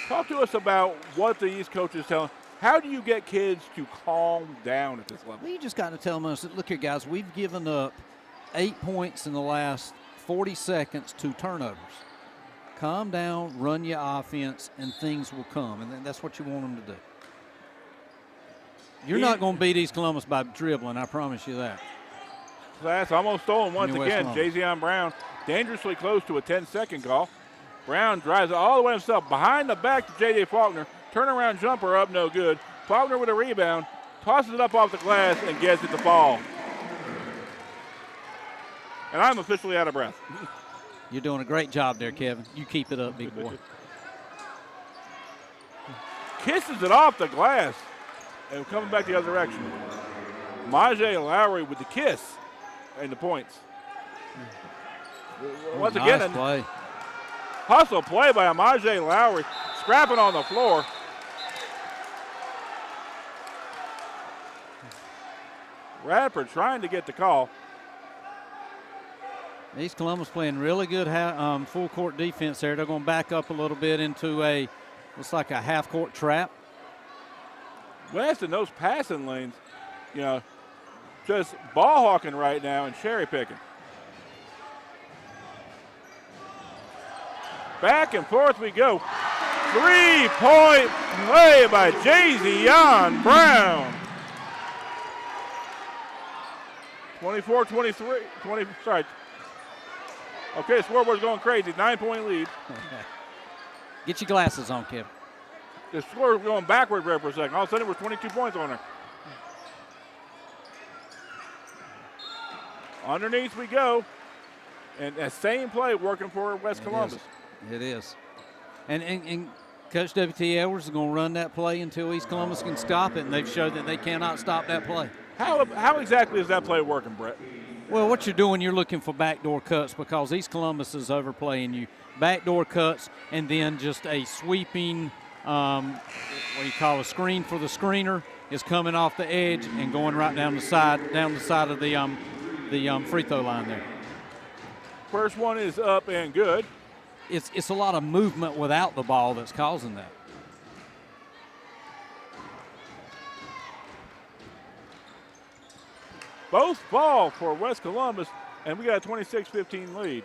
[SPEAKER 2] talk to us about what the East coach is telling. How do you get kids to calm down at this level?
[SPEAKER 1] Well, you just got to tell them, look here, guys, we've given up 8 points in the last 40 seconds to turnovers. Calm down, run your offense, and things will come. And that's what you want them to do. You're not going to beat East Columbus by dribbling, I promise you that.
[SPEAKER 2] That's almost stolen once
[SPEAKER 1] West
[SPEAKER 2] again.
[SPEAKER 1] Columbus.
[SPEAKER 2] Jazion Brown dangerously close to a 10-second call. Brown drives it all the way himself behind the back to J.J. Faulkner. Turnaround jumper up, no good. Faulkner with a rebound, tosses it up off the glass and gets it to fall. And I'm officially out of breath.
[SPEAKER 1] You're doing a great job there, Kevin. You keep it up, big boy.
[SPEAKER 2] Kisses it off the glass and coming back the other direction. Majay Lowry with the kiss and the points. Once again,
[SPEAKER 1] Nice play.
[SPEAKER 2] hustle play by Majay Lowry, scrapping on the floor. Radford trying to get the call.
[SPEAKER 1] East Columbus playing really good full court defense there. They're going to back up a little bit into looks like a half court trap.
[SPEAKER 2] West in those passing lanes, just ball hawking right now and cherry picking. Back and forth we go. 3-point play by Jazion Brown. 24-23, Okay, scoreboard's going crazy. 9-point lead.
[SPEAKER 1] Get your glasses on, Kevin.
[SPEAKER 2] The score was going backward there for a second. All of a sudden, it was 22 points on there. Underneath we go. And that same play working for West Columbus.
[SPEAKER 1] It is. And Coach W.T. Edwards is going to run that play until East Columbus can stop it, and they've showed that they cannot stop that play.
[SPEAKER 2] How exactly is that play working, Brett?
[SPEAKER 1] Well, what you're doing, you're looking for backdoor cuts because East Columbus is overplaying you. Backdoor cuts and then just a sweeping, a screen for the screener is coming off the edge and going right down the side of the free throw line there.
[SPEAKER 2] First one is up and good.
[SPEAKER 1] It's a lot of movement without the ball that's causing that.
[SPEAKER 2] Both ball for West Columbus, and we got a 26-15 lead.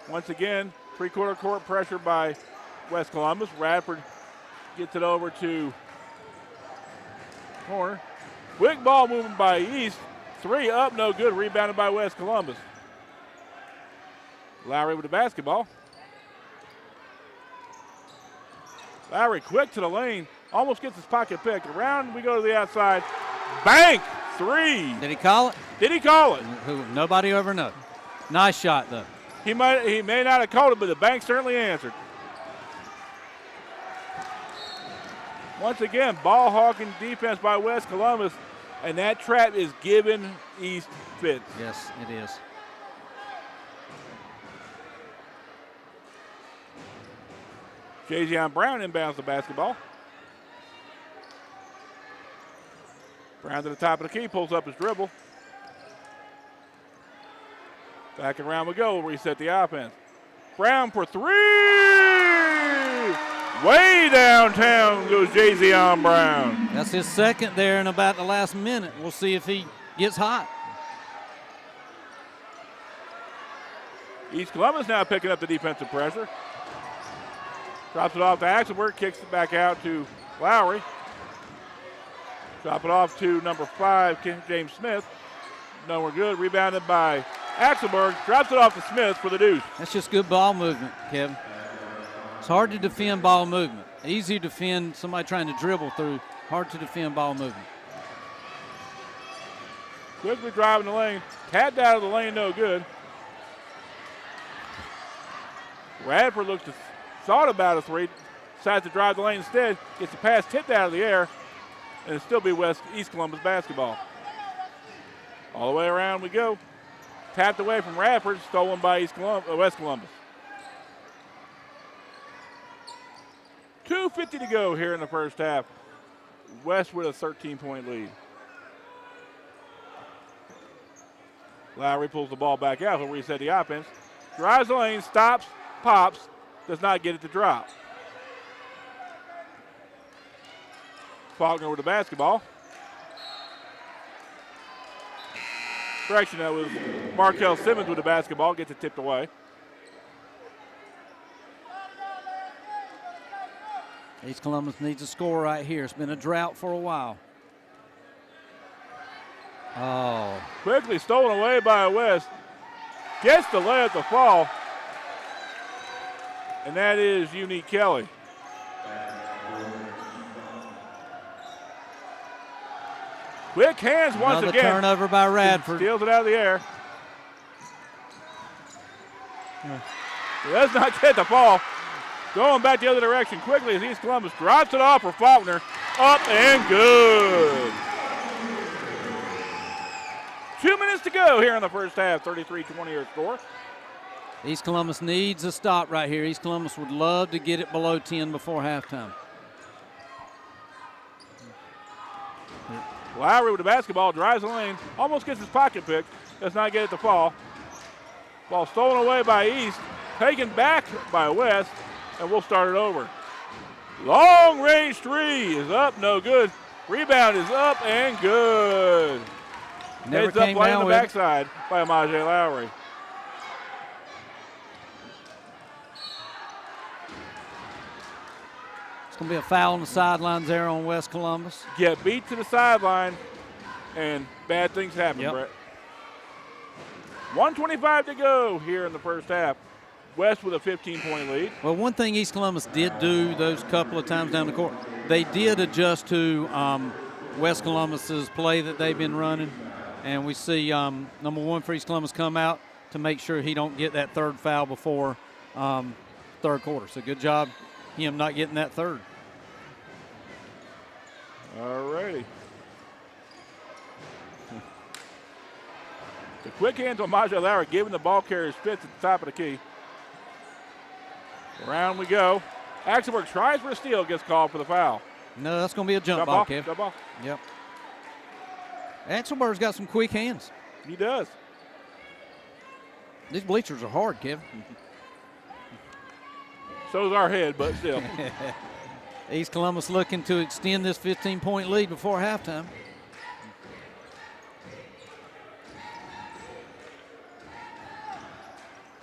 [SPEAKER 2] Once again, three-quarter court pressure by West Columbus. Radford gets it over to corner. Quick ball moving by East. 3 up, no good. Rebounded by West Columbus. Lowry with the basketball. Lowry quick to the lane. Almost gets his pocket picked. Around we go to the outside. Bank 3.
[SPEAKER 1] Did he call it?
[SPEAKER 2] Did he call it?
[SPEAKER 1] Nobody ever knows. Nice shot, though.
[SPEAKER 2] He may not have called it, but the bank certainly answered. Once again, ball hawking defense by West Columbus, and that trap is giving East fits.
[SPEAKER 1] Yes, it is.
[SPEAKER 2] Jazion Brown inbounds the basketball. Brown to the top of the key, pulls up his dribble. Back and around we go, reset the offense. Brown for 3! Way downtown goes Jazion Brown.
[SPEAKER 1] That's his second there in about the last minute. We'll see if he gets hot.
[SPEAKER 2] East Columbus now picking up the defensive pressure. Drops it off to Axelberg, kicks it back out to Lowry. Drop it off to number 5, James Smith. No, we're good. Rebounded by Axelberg. Drops it off to Smith for the deuce.
[SPEAKER 1] That's just good ball movement, Kevin. It's hard to defend ball movement. Easy to defend somebody trying to dribble through. Hard to defend ball movement.
[SPEAKER 2] Quickly driving the lane. Tapped out of the lane, no good. Radford looks to thought about a 3. Decides to drive the lane instead. Gets the pass tipped out of the air. And it'll still be East Columbus basketball. All the way around we go. Tapped away from Radford, stolen by West Columbus. 2:50 to go here in the first half. West with a 13-point lead. Lowry pulls the ball back out. He'll reset the offense. Drives the lane, stops, pops, does not get it to drop. Faulkner with the basketball. Correction, that was Markel Simmons with the basketball. Gets it tipped away.
[SPEAKER 1] East Columbus needs a score right here. It's been a drought for a while. Oh.
[SPEAKER 2] Quickly stolen away by West. Gets the layup to fall. And that is Unique Kelly. Quick hands once
[SPEAKER 1] Another
[SPEAKER 2] again.
[SPEAKER 1] turnover by Radford.
[SPEAKER 2] Steals it out of the air. He does not get the ball. Going back the other direction quickly as East Columbus drops it off for Faulkner. Up and good. 2 minutes to go here in the first half. 33-20 your score.
[SPEAKER 1] East Columbus needs a stop right here. East Columbus would love to get it below 10 before halftime.
[SPEAKER 2] Lowry with the basketball, drives the lane, almost gets his pocket picked, does not get it to fall. Ball stolen away by East, taken back by West, and we'll start it over. Long range three is up, no good. Rebound is up and good.
[SPEAKER 1] Never
[SPEAKER 2] Heads up
[SPEAKER 1] came
[SPEAKER 2] playing
[SPEAKER 1] down
[SPEAKER 2] the
[SPEAKER 1] with it.
[SPEAKER 2] backside by Amaje Lowry.
[SPEAKER 1] It's going to be a foul on the sidelines there on West Columbus.
[SPEAKER 2] Get beat to the sideline, and bad things happen,
[SPEAKER 1] Yep.
[SPEAKER 2] Brett. 1:25 to go here in the first half. West with a 15-point lead.
[SPEAKER 1] Well, one thing East Columbus did do those couple of times down the court, they did adjust to West Columbus's play that they've been running. And we see number one for East Columbus come out to make sure he don't get that third foul before third quarter. So good job him not getting that third.
[SPEAKER 2] All righty. The quick hands on Amaje Lowry, giving the ball carrier fits at the top of the key. Around we go. Axelberg tries for a steal, gets called for the foul.
[SPEAKER 1] No, that's going to be a jump ball, Kev.
[SPEAKER 2] Jump ball.
[SPEAKER 1] Yep. Axelberg's got some quick hands.
[SPEAKER 2] He does.
[SPEAKER 1] These bleachers are hard, Kev.
[SPEAKER 2] So's our head, but still.
[SPEAKER 1] East Columbus looking to extend this 15-point lead before halftime.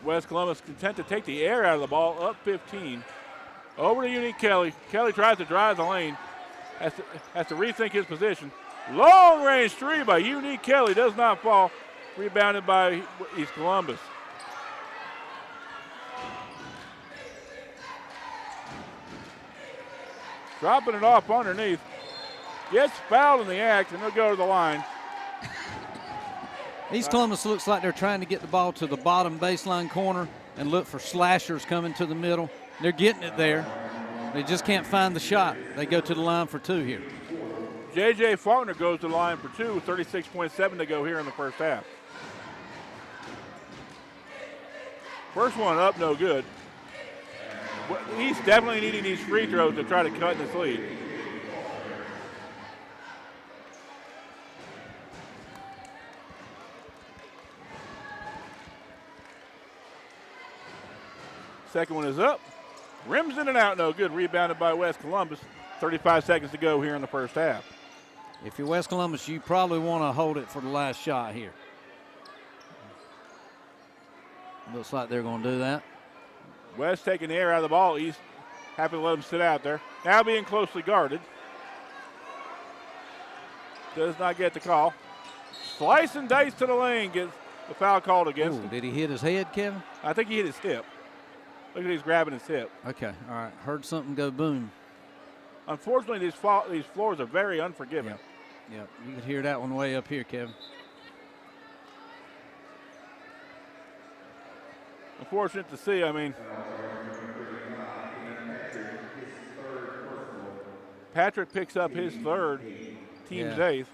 [SPEAKER 2] West Columbus content to take the air out of the ball, up 15. Over to Unique Kelly. Kelly tries to drive the lane. Has to rethink his position. Long range three by Unique Kelly. Does not fall. Rebounded by East Columbus. Dropping it off underneath. Gets fouled in the act, and they'll go to the line.
[SPEAKER 1] East Columbus looks like they're trying to get the ball to the bottom baseline corner and look for slashers coming to the middle. They're getting it there. They just can't find the shot. They go to the line for two here.
[SPEAKER 2] J.J. Faulkner goes to the line for two, 36.7 to go here in the first half. First one up, no good. He's definitely needing these free throws to try to cut this lead. Second one is up. Rims in and out, no good. Rebounded by West Columbus. 35 seconds to go here in the first half.
[SPEAKER 1] If you're West Columbus, you probably want to hold it for the last shot here. Looks like they're going to do that.
[SPEAKER 2] West taking the air out of the ball. East happy to let him sit out there. Now being closely guarded. Does not get the call. Slice and dice to the lane. Gets the foul called against him.
[SPEAKER 1] Did he hit his head, Kevin?
[SPEAKER 2] I think he hit his hip. Look at he's grabbing his hip.
[SPEAKER 1] Okay, all right. Heard something go boom.
[SPEAKER 2] Unfortunately, these floors are very unforgiving.
[SPEAKER 1] Yep, you could hear that one way up here, Kevin.
[SPEAKER 2] Unfortunate to see. I mean, Patrick picks up his third, team's eighth.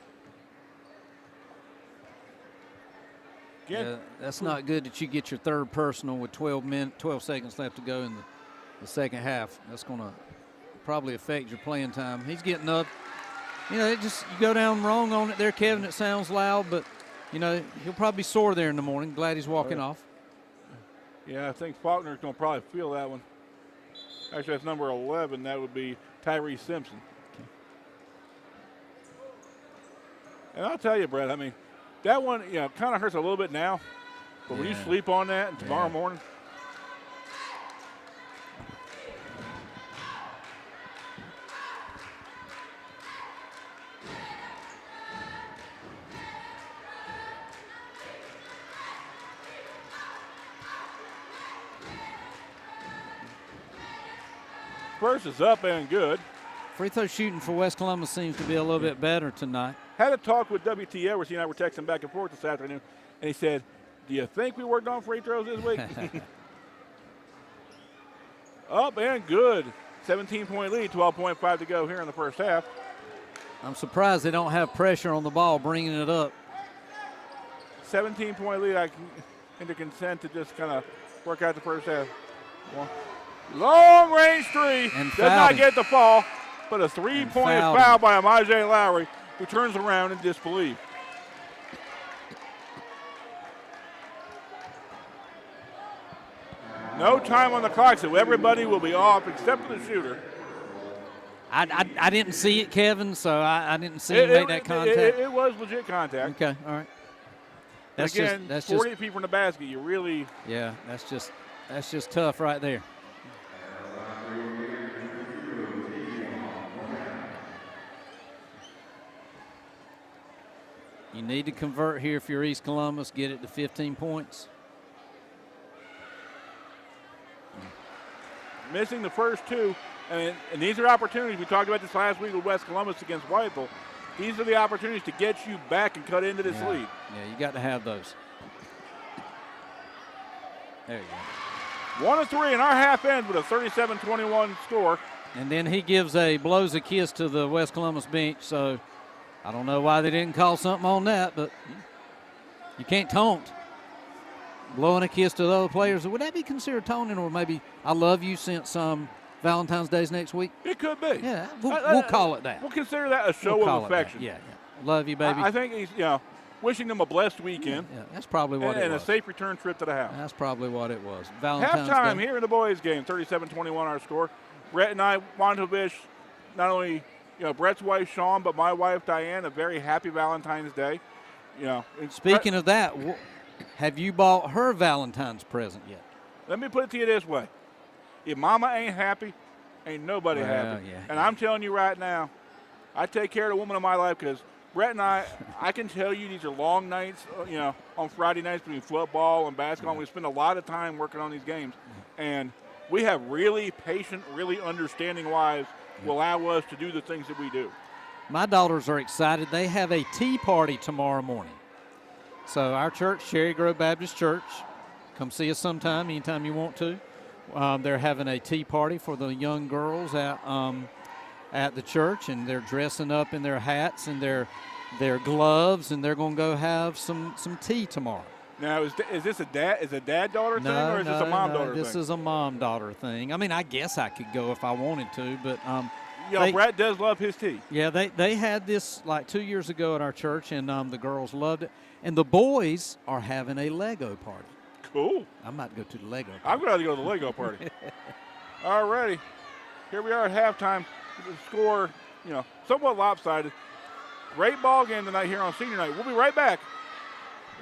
[SPEAKER 2] Again,
[SPEAKER 1] Yeah, that's not good that you get your third personal with 12 seconds left to go in the second half. That's going to probably affect your playing time. He's getting up. You know, you go down wrong on it there, Kevin. It sounds loud, but, you know, he'll probably be sore there in the morning. Glad he's walking off.
[SPEAKER 2] Yeah, I think Faulkner's going to probably feel that one. Actually, that's number 11. That would be Tyrese Simpson. And I'll tell you, Brett, I mean, that one, kind of hurts a little bit now. But when you
[SPEAKER 1] Yeah.
[SPEAKER 2] sleep on that and tomorrow morning, first is up and good.
[SPEAKER 1] Free throw shooting for West Columbus seems to be a little bit better tonight.
[SPEAKER 2] Had a talk with WT Edwards. He and I were texting back and forth this afternoon, and he said, "Do you think we worked on free throws this week?" Up and good. 17-point lead, 12.5 to go here in the first half.
[SPEAKER 1] I'm surprised they don't have pressure on the ball bringing it up.
[SPEAKER 2] 17-point lead. I can consent to just kind of work out the first half. One. Long range three.
[SPEAKER 1] And
[SPEAKER 2] Does
[SPEAKER 1] fouled
[SPEAKER 2] not
[SPEAKER 1] him.
[SPEAKER 2] get the fall, but a 3-point
[SPEAKER 1] fouled
[SPEAKER 2] foul
[SPEAKER 1] him.
[SPEAKER 2] by Amajay Lowry, who turns around in disbelief. No time on the clock, so everybody will be off except for the shooter.
[SPEAKER 1] I didn't see it, Kevin, so I didn't see him make that contact.
[SPEAKER 2] It was legit contact.
[SPEAKER 1] Okay, all right. That's
[SPEAKER 2] Again,
[SPEAKER 1] that's
[SPEAKER 2] 40 people in the basket. You really
[SPEAKER 1] yeah, that's just tough right there. You need to convert here if you're East Columbus, get it to 15 points.
[SPEAKER 2] missing the first two. And these are opportunities. We talked about this last week with West Columbus against Whiteville. These are the opportunities to get you back and cut into this lead.
[SPEAKER 1] Yeah, you got to have those. There you go.
[SPEAKER 2] 1 of 3 in our half end with a 37-21 score.
[SPEAKER 1] And then he blows a kiss to the West Columbus bench. So I don't know why they didn't call something on that, but you can't taunt. Blowing a kiss to the other players, would that be considered taunting, or maybe I love you since Valentine's Day's next week?
[SPEAKER 2] It could be.
[SPEAKER 1] Yeah, we'll call it that.
[SPEAKER 2] We'll consider that a show of affection.
[SPEAKER 1] Yeah. Love you, baby.
[SPEAKER 2] I think he's, wishing them a blessed weekend.
[SPEAKER 1] Yeah, that's probably what it was.
[SPEAKER 2] And a safe return trip to the house.
[SPEAKER 1] That's probably what it was. Valentine's
[SPEAKER 2] Halftime
[SPEAKER 1] Day.
[SPEAKER 2] here in the boys' game, 37-21 our score. Brett and I wanted to wish not only Brett's wife Sean, but my wife Diane a very happy Valentine's Day.
[SPEAKER 1] Speaking of that, have you bought her Valentine's present yet?
[SPEAKER 2] Let me put it to you this way: if Mama ain't happy, ain't nobody happy.
[SPEAKER 1] Yeah,
[SPEAKER 2] and I'm telling you right now, I take care of the woman of my life because Brett and I can tell you these are long nights, on Friday nights between football and basketball. We spend a lot of time working on these games. And we have really patient, really understanding wives who allow us to do the things that we do.
[SPEAKER 1] My daughters are excited. They have a tea party tomorrow morning. So our church, Cherry Grove Baptist Church, come see us sometime, anytime you want to. They're having a tea party for the young girls at the church, and they're dressing up in their hats and their gloves, and they're going to go have some tea tomorrow.
[SPEAKER 2] Now, is this a dad-daughter thing, or is this a mom-daughter thing?
[SPEAKER 1] This is a mom-daughter thing. I mean, I guess I could go if I wanted to, but
[SPEAKER 2] Brett does love his tea.
[SPEAKER 1] Yeah, they had this like 2 years ago at our church, and the girls loved it. And the boys are having a Lego party.
[SPEAKER 2] Cool.
[SPEAKER 1] I might go to the Lego party.
[SPEAKER 2] I'm going to go to the Lego party. All righty. Here we are at halftime. The score, somewhat lopsided. Great ball game tonight here on senior night. We'll be right back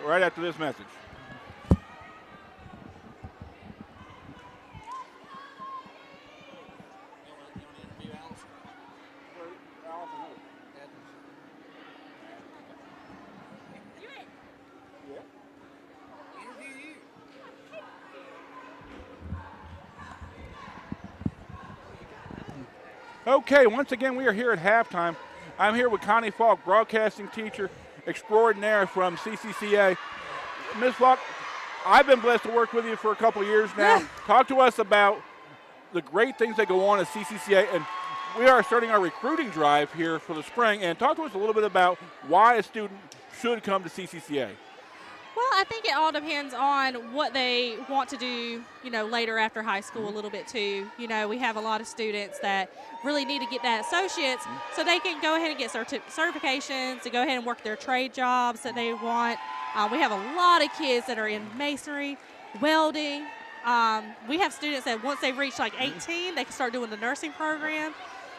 [SPEAKER 2] right after this message. Okay, once again, we are here at halftime. I'm here with Connie Falk, broadcasting teacher extraordinaire from CCCA. Ms. Falk, I've been blessed to work with you for a couple of years now. Talk to us about the great things that go on at CCCA, and we are starting our recruiting drive here for the spring. And talk to us a little bit about why a student should come to CCCA.
[SPEAKER 4] Well, I think it all depends on what they want to do, later after high school a little bit too. We have a lot of students that really need to get that associates so they can go ahead and get certifications to go ahead and work their trade jobs that they want. We have a lot of kids that are in masonry, welding. We have students that once they reach like 18, they can start doing the nursing program.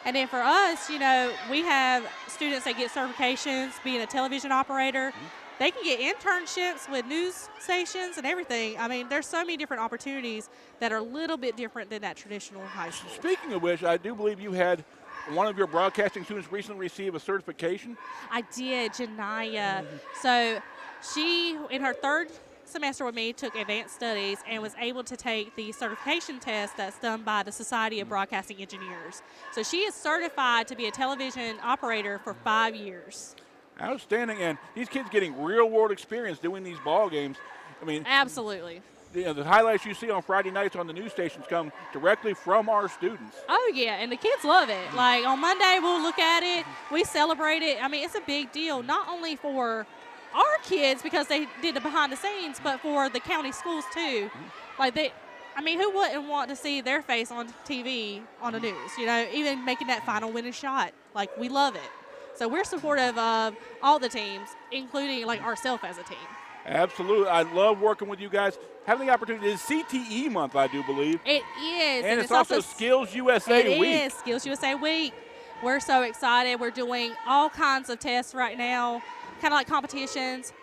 [SPEAKER 4] And then for us, we have students that get certifications, being a television operator. They can get internships with news stations and everything. I mean, there's so many different opportunities that are a little bit different than that traditional high school.
[SPEAKER 2] Speaking of which, I do believe you had one of your broadcasting students recently receive a certification.
[SPEAKER 4] I did, Janaya. So she, in her third semester with me, took advanced studies and was able to take the certification test that's done by the Society of Broadcasting Engineers. So she is certified to be a television operator for 5 years.
[SPEAKER 2] Outstanding, and these kids getting real-world experience doing these ball games. I mean,
[SPEAKER 4] Absolutely.
[SPEAKER 2] the highlights you see on Friday nights on the news stations come directly from our students.
[SPEAKER 4] Oh, yeah, and the kids love it. Like, on Monday, we'll look at it. We celebrate it. I mean, it's a big deal, not only for our kids because they did the behind the scenes, but for the county schools, too. Like, who wouldn't want to see their face on TV on the news, even making that final winning shot. Like, we love it. So we're supportive of all the teams, including, like, ourselves as a team.
[SPEAKER 2] Absolutely. I love working with you guys. Having the opportunity, it's CTE month, I do believe.
[SPEAKER 4] It is.
[SPEAKER 2] And it's also Skills USA Week.
[SPEAKER 4] It is Skills USA Week. We're so excited. We're doing all kinds of tests right now, kind of like competitions.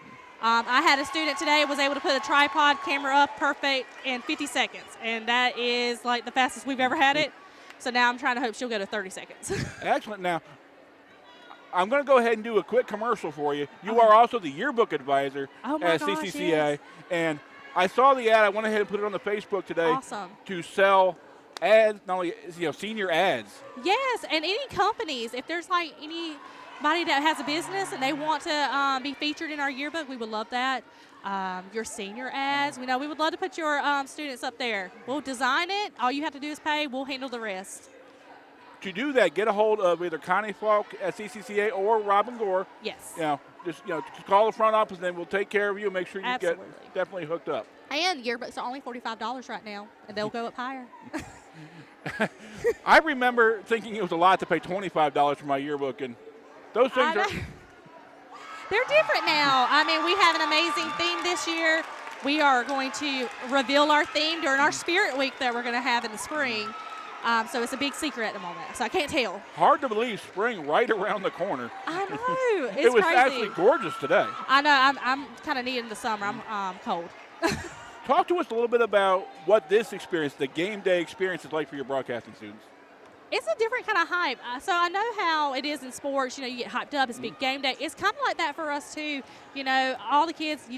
[SPEAKER 4] I had a student today was able to put a tripod camera up perfect in 50 seconds, and that is like the fastest we've ever had it. So now I'm trying to hope she'll go to 30 seconds.
[SPEAKER 2] Excellent. Now, I'm going to go ahead and do a quick commercial for you. You are also the yearbook advisor at CCCA,
[SPEAKER 4] yes.
[SPEAKER 2] and I saw the ad. I went ahead and put it on the Facebook today
[SPEAKER 4] Awesome.
[SPEAKER 2] to sell ads, not only senior ads.
[SPEAKER 4] Yes, and any companies, if there's like anybody that has a business and they want to be featured in our yearbook, we would love that. Your senior ads, we would love to put your students up there. We'll design it. All you have to do is pay. We'll handle the rest.
[SPEAKER 2] To do that, get a hold of either Connie Falk at CCCA or Robin Gore.
[SPEAKER 4] Yes.
[SPEAKER 2] Just call the front office, and then we'll take care of you and make sure you
[SPEAKER 4] Absolutely.
[SPEAKER 2] get definitely hooked up.
[SPEAKER 4] And yearbooks are only $45 right now, and they'll go up higher.
[SPEAKER 2] I remember thinking it was a lot to pay $25 for my yearbook, and those things are.
[SPEAKER 4] They're different now. I mean, we have an amazing theme this year. We are going to reveal our theme during our Spirit Week that we're going to have in the spring. So it's a big secret at the moment, so I can't tell.
[SPEAKER 2] Hard to believe spring right around the corner.
[SPEAKER 4] I know. It's
[SPEAKER 2] it was
[SPEAKER 4] crazy.
[SPEAKER 2] actually gorgeous today.
[SPEAKER 4] I know. I'm kind of needing the summer. I'm cold.
[SPEAKER 2] Talk to us a little bit about what this experience, the game day experience, is like for your broadcasting students.
[SPEAKER 4] It's a different kind of hype. So I know how it is in sports. You get hyped up. It's a big game day. It's kind of like that for us, too. All the kids,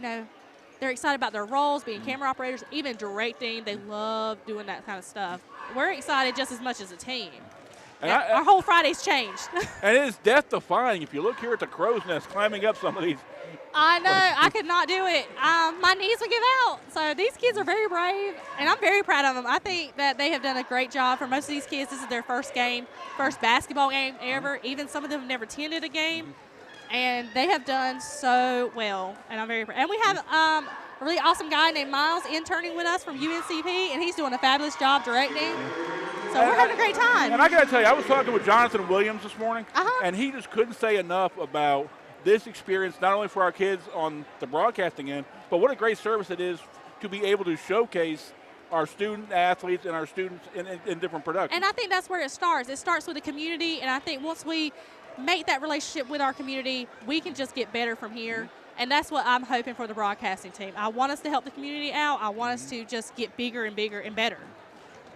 [SPEAKER 4] they're excited about their roles, being camera operators, even directing. They love doing that kind of stuff. We're excited just as much as a team.
[SPEAKER 2] And
[SPEAKER 4] our whole Friday's changed.
[SPEAKER 2] And it is death-defying. If you look here at the crow's nest, climbing up some of these.
[SPEAKER 4] I know. I could not do it. My knees would give out. So these kids are very brave, and I'm very proud of them. I think that they have done a great job. For most of these kids, this is their first basketball game ever. Even some of them have never attended a game. And they have done so well, and I'm very proud. And we have a really awesome guy named Miles interning with us from UNCP, and he's doing a fabulous job directing. So we're having a great time.
[SPEAKER 2] And I got to tell you, I was talking with Jonathan Williams this morning, and he just couldn't say enough about this experience, not only for our kids on the broadcasting end, but what a great service it is to be able to showcase our student athletes and our students in different productions.
[SPEAKER 4] And I think that's where it starts. It starts with the community, and I think once we make that relationship with our community, we can just get better from here. And that's what I'm hoping for the broadcasting team. I want us to help the community out. I want us to just get bigger and bigger and better.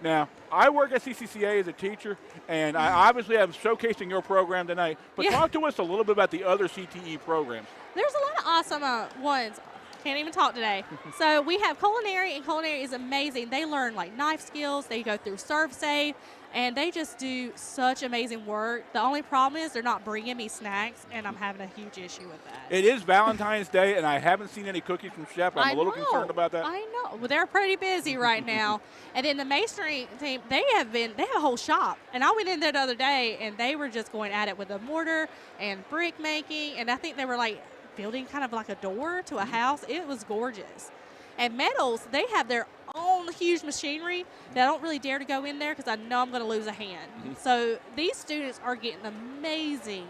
[SPEAKER 2] Now, I work at CCCA as a teacher, and I obviously am showcasing your program tonight. But talk to us a little bit about the other CTE programs.
[SPEAKER 4] There's a lot of awesome ones. Can't even talk today. So we have culinary, and culinary is amazing. They learn like knife skills. They go through serve safe, and they just do such amazing work. The only problem is they're not bringing me snacks, and I'm having a huge issue with that.
[SPEAKER 2] It is Valentine's Day, and I haven't seen any cookies from Chef. I'm a little concerned about that.
[SPEAKER 4] I know. Well, they're pretty busy right now. And then the masonry team, they have a whole shop. And I went in there the other day, and they were just going at it with the mortar and brick making, and I think they were like building kind of like a door to a house. It was gorgeous. And metals, they have their own huge machinery that I don't really dare to go in there because I know I'm going to lose a hand. So these students are getting amazing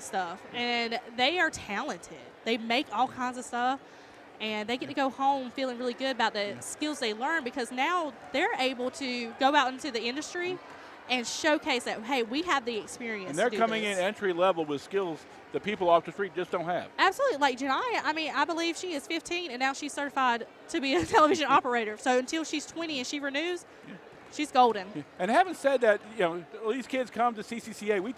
[SPEAKER 4] stuff, and they are talented. They make all kinds of stuff, and they get to go home feeling really good about the skills they learn because now they're able to go out into the industry and showcase that, hey, we have the experience.
[SPEAKER 2] And they're
[SPEAKER 4] to do
[SPEAKER 2] coming
[SPEAKER 4] this.
[SPEAKER 2] in entry level with skills that people off the street just don't have.
[SPEAKER 4] Absolutely. Like Janiyah, I mean, I believe she is 15 and now she's certified to be a television operator. So until she's 20 and she renews, she's golden.
[SPEAKER 2] And having said that, these kids come to CCCA.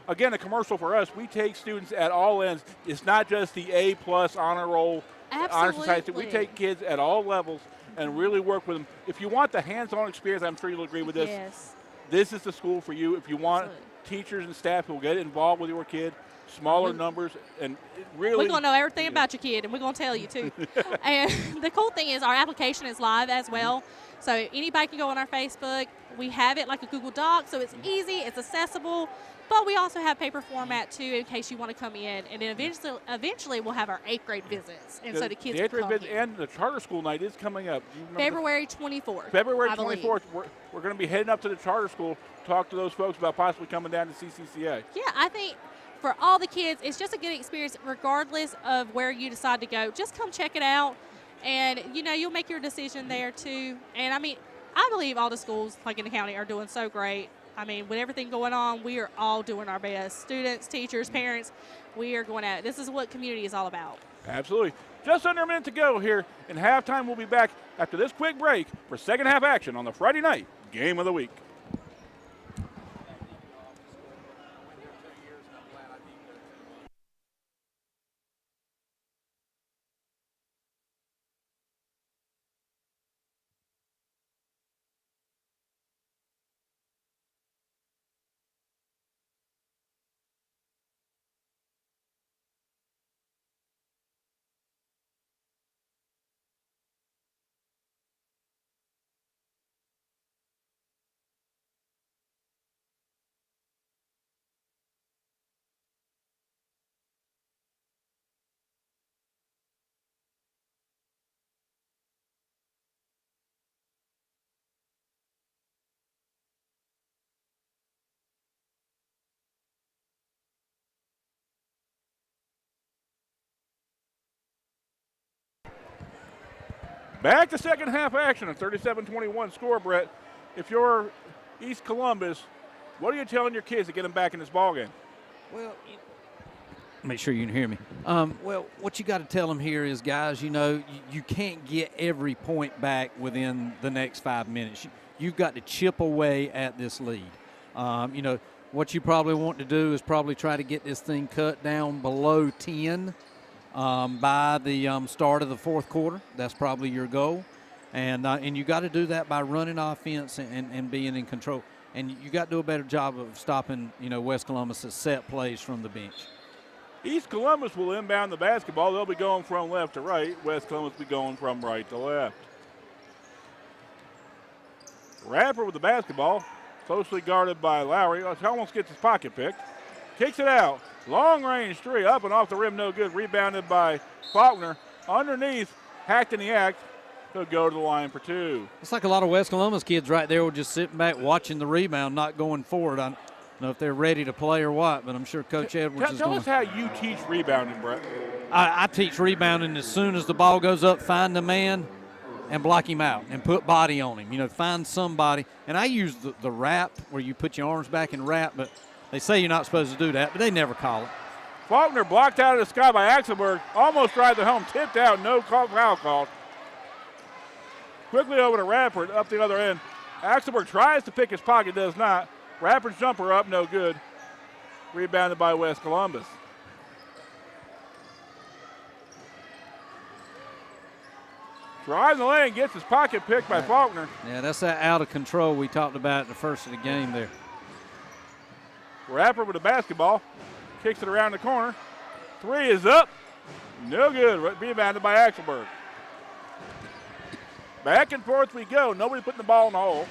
[SPEAKER 2] Again, a commercial for us. We take students at all ends. It's not just the A+ honor roll, honor society. We take kids at all levels and really work with them. If you want the hands-on experience, I'm sure you'll agree with this.
[SPEAKER 4] Yes.
[SPEAKER 2] This is the school for you. If you want teachers and staff who will get involved with your kid, smaller numbers, and really.
[SPEAKER 4] We're going to know everything about your kid, and we're going to tell you, too. And the cool thing is our application is live as well. So anybody can go on our Facebook. We have it like a Google Doc, so it's easy, it's accessible. But we also have paper format, too, in case you want to come in. And then eventually we'll have our 8th grade visits. And so the kids can come in.
[SPEAKER 2] And the charter school night is coming up. Do you remember
[SPEAKER 4] February 24th.
[SPEAKER 2] February 24th. We're going to be heading up to the charter school, talk to those folks about possibly coming down to CCCA.
[SPEAKER 4] Yeah, I think for all the kids, it's just a good experience regardless of where you decide to go. Just come check it out, and, you'll make your decision there, too. And, I mean, I believe all the schools, like in the county, are doing so great. I mean, with everything going on, we are all doing our best. Students, teachers, parents, we are going at it. This is what community is all about.
[SPEAKER 2] Absolutely. Just under a minute to go here in halftime. We'll be back after this quick break for second half action on the Friday night game of the week. Back to second half action, a 37-21 score, Brett. If you're East Columbus, what are you telling your kids to get them back in this ballgame?
[SPEAKER 1] Well, make sure you can hear me. Well, what you got to tell them here is, guys, you can't get every point back within the next 5 minutes. You've got to chip away at this lead. What you probably want to do is probably try to get this thing cut down below 10 by the start of the fourth quarter. That's probably your goal. And you got to do that by running offense and being in control. And you got to do a better job of stopping, West Columbus' set plays from the bench.
[SPEAKER 2] East Columbus will inbound the basketball. They'll be going from left to right. West Columbus will be going from right to left. Rapper with the basketball, closely guarded by Lowry. Almost gets his pocket picked. Kicks it out. Long range three, up and off the rim, no good. Rebounded by Faulkner. Underneath, hacked in the act. He'll go to the line for two.
[SPEAKER 1] It's like a lot of West Columbus kids right there were just sitting back watching the rebound, not going forward. I don't know if they're ready to play or what, but I'm sure Coach Edwards is
[SPEAKER 2] Tell
[SPEAKER 1] going
[SPEAKER 2] us how you teach rebounding, Brett.
[SPEAKER 1] I teach rebounding as soon as the ball goes up, find the man and block him out and put body on him. Find somebody. And I use the wrap where you put your arms back and wrap, but they say you're not supposed to do that, but they never call it.
[SPEAKER 2] Faulkner blocked out of the sky by Axelberg. Almost drives it home. Tipped out. No foul called. Quickly over to Radford up the other end. Axelberg tries to pick his pocket. Does not. Radford's jumper up. No good. Rebounded by West Columbus. Drives the lane. Gets his pocket picked by Faulkner.
[SPEAKER 1] Yeah, that's that out of control we talked about at the first of the game there.
[SPEAKER 2] Radford with the basketball. Kicks it around the corner. Three is up. No good. Rebounded by Axelberg. Back and forth we go. Nobody putting the ball in the hole.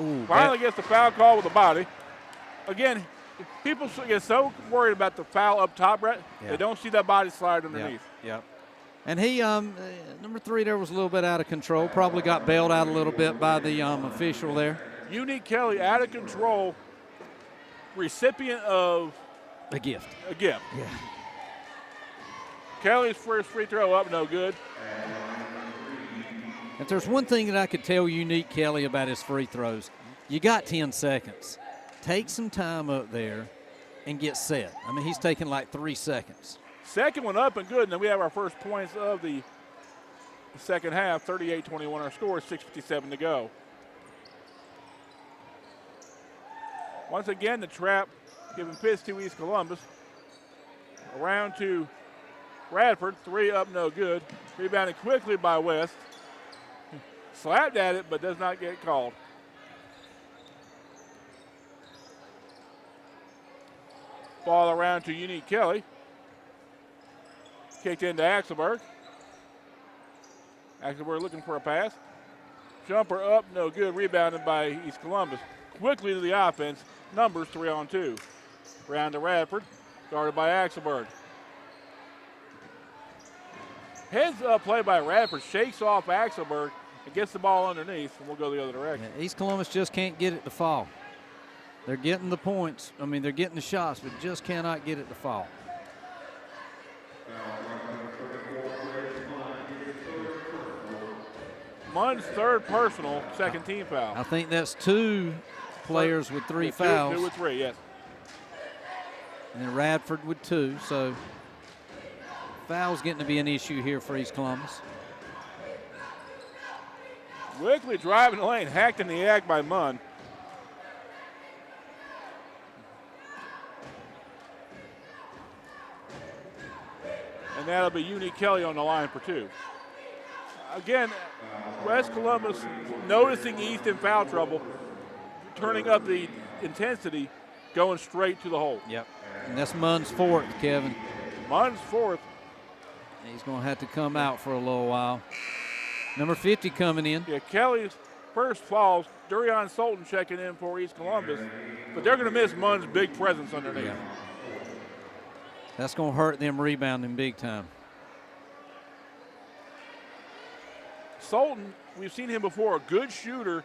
[SPEAKER 1] Ooh,
[SPEAKER 2] Finally gets the foul call with the body. Again, people get so worried about the foul up top, Brett, they don't see that body slide underneath.
[SPEAKER 1] Yep. And he, number 3 there was a little bit out of control. Probably got bailed out a little bit by the official there.
[SPEAKER 2] Unique Kelly, out of control, recipient of
[SPEAKER 1] a gift.
[SPEAKER 2] Yeah. Kelly's first free throw up, no good.
[SPEAKER 1] If there's one thing that I could tell Unique Kelly about his free throws, you got 10 seconds. Take some time up there and get set. I mean, he's taking like 3 seconds.
[SPEAKER 2] Second one up and good, and then we have our first points of the second half, 38-21 our score, 6:57 to go. Once again, the trap giving fits to East Columbus. Around to Radford, 3 up, no good. Rebounded quickly by West. Slapped at it, but does not get called. Ball around to Unique Kelly. Kicked into Axelberg. Axelberg looking for a pass. Jumper up, no good. Rebounded by East Columbus. Quickly to the offense. Numbers 3-on-2. Round to Radford. Guarded by Axelberg. Heads up play by Radford. Shakes off Axelberg and gets the ball underneath, and we'll go the other direction.
[SPEAKER 1] Yeah, East Columbus just can't get it to fall. They're getting the points. I mean, they're getting the shots, but just cannot get it to fall.
[SPEAKER 2] Munn's third personal, second team foul.
[SPEAKER 1] I think that's 2 players with 3 fouls.
[SPEAKER 2] 2 with 3, yes.
[SPEAKER 1] And then Radford with 2. So fouls getting to be an issue here for East Columbus.
[SPEAKER 2] Quickly driving the lane, hacked in the act by Munn. And that'll be Unique Kelly on the line for 2. Again, West Columbus noticing East in foul trouble, turning up the intensity, going straight to the hole.
[SPEAKER 1] Yep. And that's Munn's 4th, Kevin.
[SPEAKER 2] Munn's 4th.
[SPEAKER 1] He's going to have to come out for a little while. Number 50 coming in.
[SPEAKER 2] Yeah, Kelly's first falls. Durian Sultan checking in for East Columbus, but they're going to miss Munn's big presence underneath.
[SPEAKER 1] Yeah. That's going to hurt them rebounding big time.
[SPEAKER 2] Sultan, we've seen him before, a good shooter.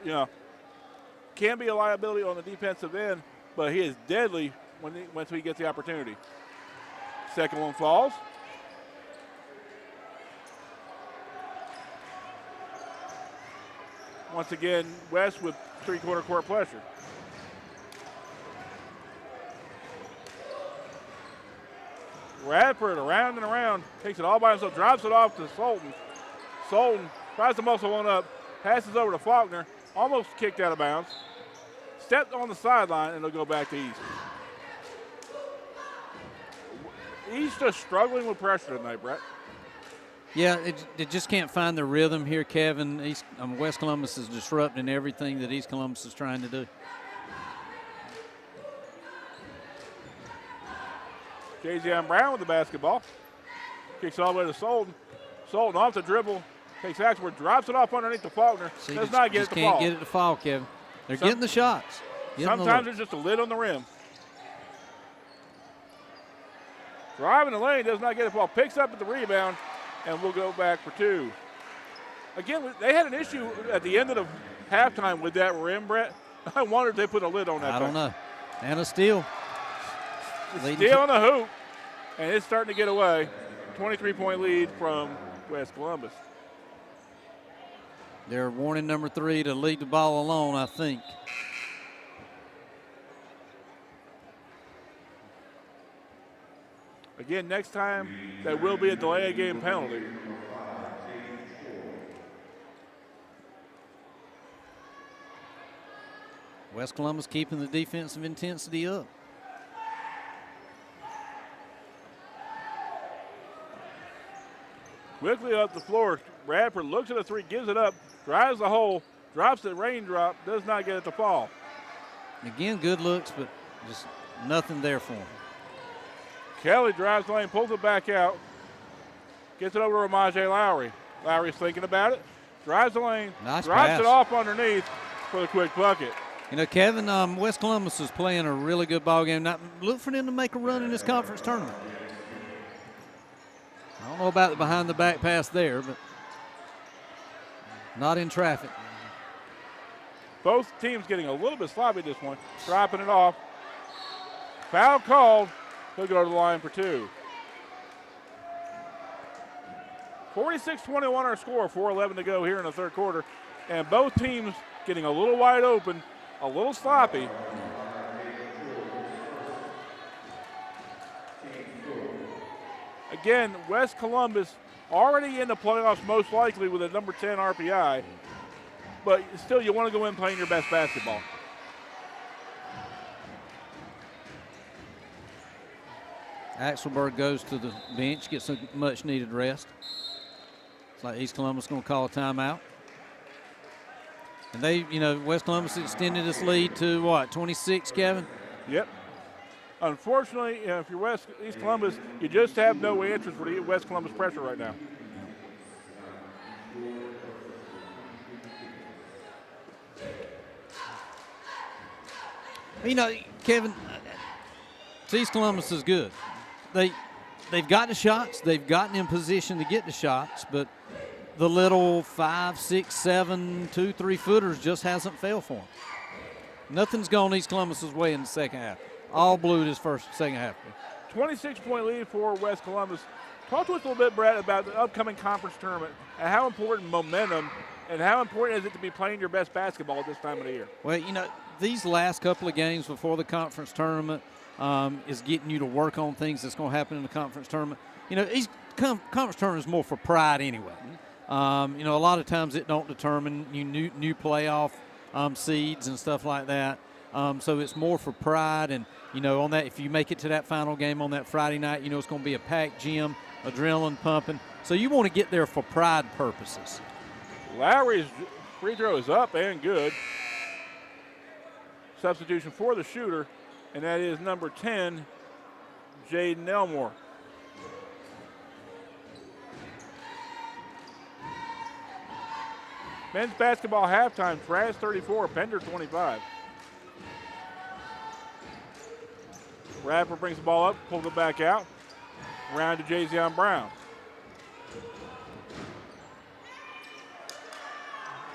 [SPEAKER 2] You know, can be a liability on the defensive end, but he is deadly once he gets the opportunity. Second one falls. Once again, West with three-quarter court pressure. Radford around and around, takes it all by himself, drops it off to Sultan. Sultan tries to muscle one up, passes over to Faulkner, almost kicked out of bounds. Stepped on the sideline, and they'll go back to East. East just struggling with pressure tonight, Brett.
[SPEAKER 1] Yeah, they just can't find the rhythm here, Kevin. West Columbus is disrupting everything that East Columbus is trying to do.
[SPEAKER 2] Jay-Z Brown with the basketball. Kicks all the way to Sultan. Sultan off the dribble. Takes Axelberg, drops it off underneath the Faulkner.
[SPEAKER 1] See,
[SPEAKER 2] does not get it to fall.
[SPEAKER 1] Can't get it to fall, Kevin. They're getting the shots.
[SPEAKER 2] Sometimes there's just a lid on the rim. Driving the lane, does not get it to fall. Picks up at the rebound, and we'll go back for 2. Again, they had an issue at the end of the halftime with that rim, Brett. I wonder if they put a lid on that.
[SPEAKER 1] I don't know. And a steal.
[SPEAKER 2] Steal on the hoop, and it's starting to get away. 23-point lead from West Columbus.
[SPEAKER 1] They're warning number 3 to leave the ball alone, I think.
[SPEAKER 2] Again, next time, there will be a delay of game penalty.
[SPEAKER 1] West Columbus keeping the defensive intensity up.
[SPEAKER 2] Quickly up the floor, Radford looks at the 3, gives it up, drives the hole, drops the raindrop, does not get it to fall.
[SPEAKER 1] Again, good looks, but just nothing there for him.
[SPEAKER 2] Kelly drives the lane, pulls it back out, gets it over to Ramaje Lowry. Lowry's thinking about it, drives the lane,
[SPEAKER 1] nice
[SPEAKER 2] drops
[SPEAKER 1] pass.
[SPEAKER 2] it off underneath for the quick bucket.
[SPEAKER 1] You know, Kevin, West Columbus is playing a really good ball game. Now, look for them to make a run in this conference tournament. I don't know about the behind-the-back pass there, but not in traffic.
[SPEAKER 2] Both teams getting a little bit sloppy at this point, dropping it off. Foul called. He'll go to the line for 2. 46-21 our score, 4:11 to go here in the third quarter. And both teams getting a little wide open, a little sloppy. Again, West Columbus already in the playoffs most likely with a number 10 RPI. But still, you want to go in playing your best basketball.
[SPEAKER 1] Axelberg goes to the bench, gets a much needed rest. It's like East Columbus going to call a timeout. And they, West Columbus extended its lead to what, 26, Kevin?
[SPEAKER 2] Yep. Unfortunately, if you're East Columbus, you just have no answers for the West Columbus pressure right now.
[SPEAKER 1] Kevin, East Columbus is good. They've got the shots. They've gotten in position to get the shots, but the little 5, 6, 7, 2, 3 footers just hasn't failed for them. Nothing's gone East Columbus's way in the second half. All blue this second half.
[SPEAKER 2] 26-point lead for West Columbus. Talk to us a little bit, Brett, about the upcoming conference tournament and how important momentum and how important is it to be playing your best basketball at this time of the year?
[SPEAKER 1] Well, these last couple of games before the conference tournament is getting you to work on things that's going to happen in the conference tournament. Conference tournament is more for pride anyway. A lot of times it don't determine new playoff seeds and stuff like that. So it's more for pride, and on that, if you make it to that final game on that Friday night, it's going to be a packed gym, adrenaline pumping. So you want to get there for pride purposes.
[SPEAKER 2] Lowry's free throw is up and good. Substitution for the shooter, and that is number 10, Jaden Elmore. Men's basketball halftime, Trask 34, Pender 25. Radford brings the ball up, pulls it back out. Round to Jazion Brown.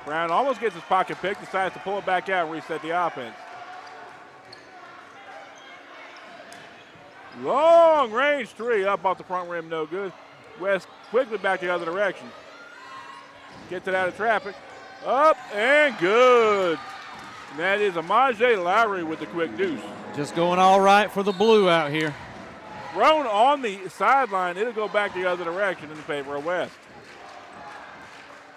[SPEAKER 2] Brown almost gets his pocket pick, decides to pull it back out and reset the offense. Long range three up off the front rim, no good. West quickly back the other direction. Gets it out of traffic. Up and good. And that is Amaje Lowry with the quick deuce.
[SPEAKER 1] Just going all right for the blue out here.
[SPEAKER 2] Thrown on the sideline. It'll go back the other direction in favor of West.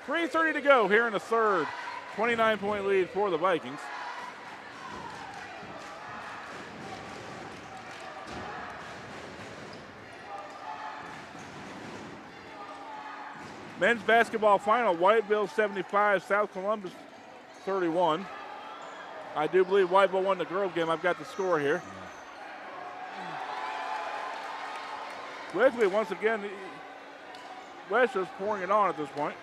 [SPEAKER 2] 3:30 to go here in the third. 29-point lead for the Vikings. Men's basketball final, Whiteville 75, South Columbus 31. I do believe Whiteville won the girls game. I've got the score here. Quickly, once again, West is pouring it on at this point.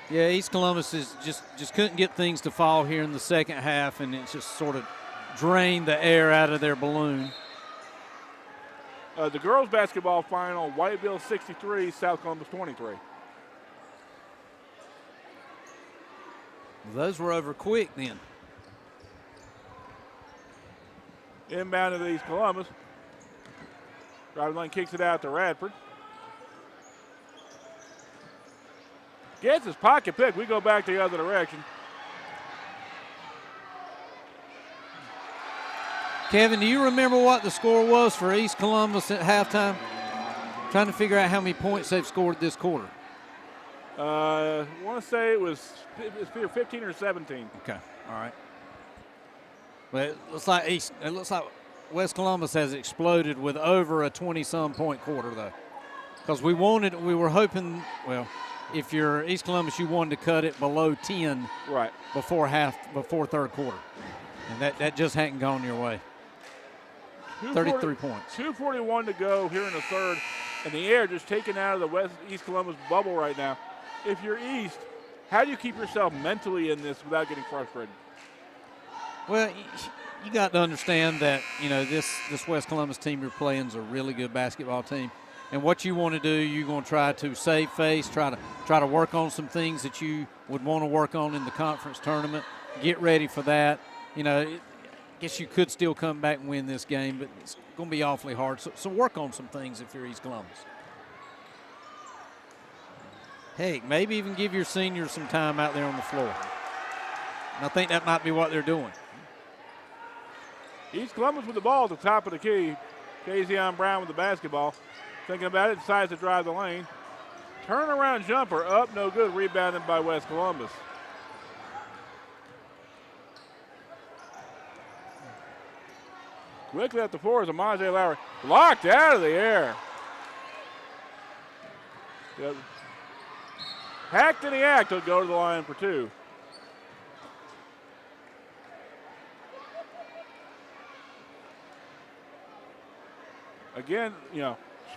[SPEAKER 1] Yeah, East Columbus is just couldn't get things to fall here in the second half, and it's just sort of drained the air out of their balloon.
[SPEAKER 2] The girls basketball final, Whiteville 63, South Columbus 23.
[SPEAKER 1] Those were over quick then.
[SPEAKER 2] Inbound to East Columbus. Driving lane kicks it out to Radford. Gets his pocket pick. We go back the other direction.
[SPEAKER 1] Kevin, do you remember what the score was for East Columbus at halftime? Trying to figure out how many points they've scored this quarter.
[SPEAKER 2] I want to say it was either 15 or 17.
[SPEAKER 1] Okay, all right. Well, it looks like West Columbus has exploded with over a 20-some point quarter though, because we were hoping. Well, if you're East Columbus, you wanted to cut it below 10
[SPEAKER 2] right
[SPEAKER 1] before third quarter, and that just hadn't gone your way. 33 points.
[SPEAKER 2] 2:41 to go here in the third, and the air just taken out of the East Columbus bubble right now. If you're East, how do you keep yourself mentally in this without getting frustrated?
[SPEAKER 1] Well, you got to understand that this West Columbus team you're playing is a really good basketball team, and what you want to do, you're going to try to save face, try to work on some things that you would want to work on in the conference tournament. Get ready for that. I guess you could still come back and win this game, but it's going to be awfully hard. So work on some things if you're East Columbus. Heck, maybe even give your seniors some time out there on the floor. And I think that might be what they're doing.
[SPEAKER 2] East Columbus with the ball at the top of the key. Kazion Brown with the basketball. Thinking about it, decides to drive the lane. Turnaround jumper up, no good. Rebounded by West Columbus. Quickly at the floor is Amaje Lowry. Blocked out of the air. Yep. Hacked in the act will go to the line for two. Again,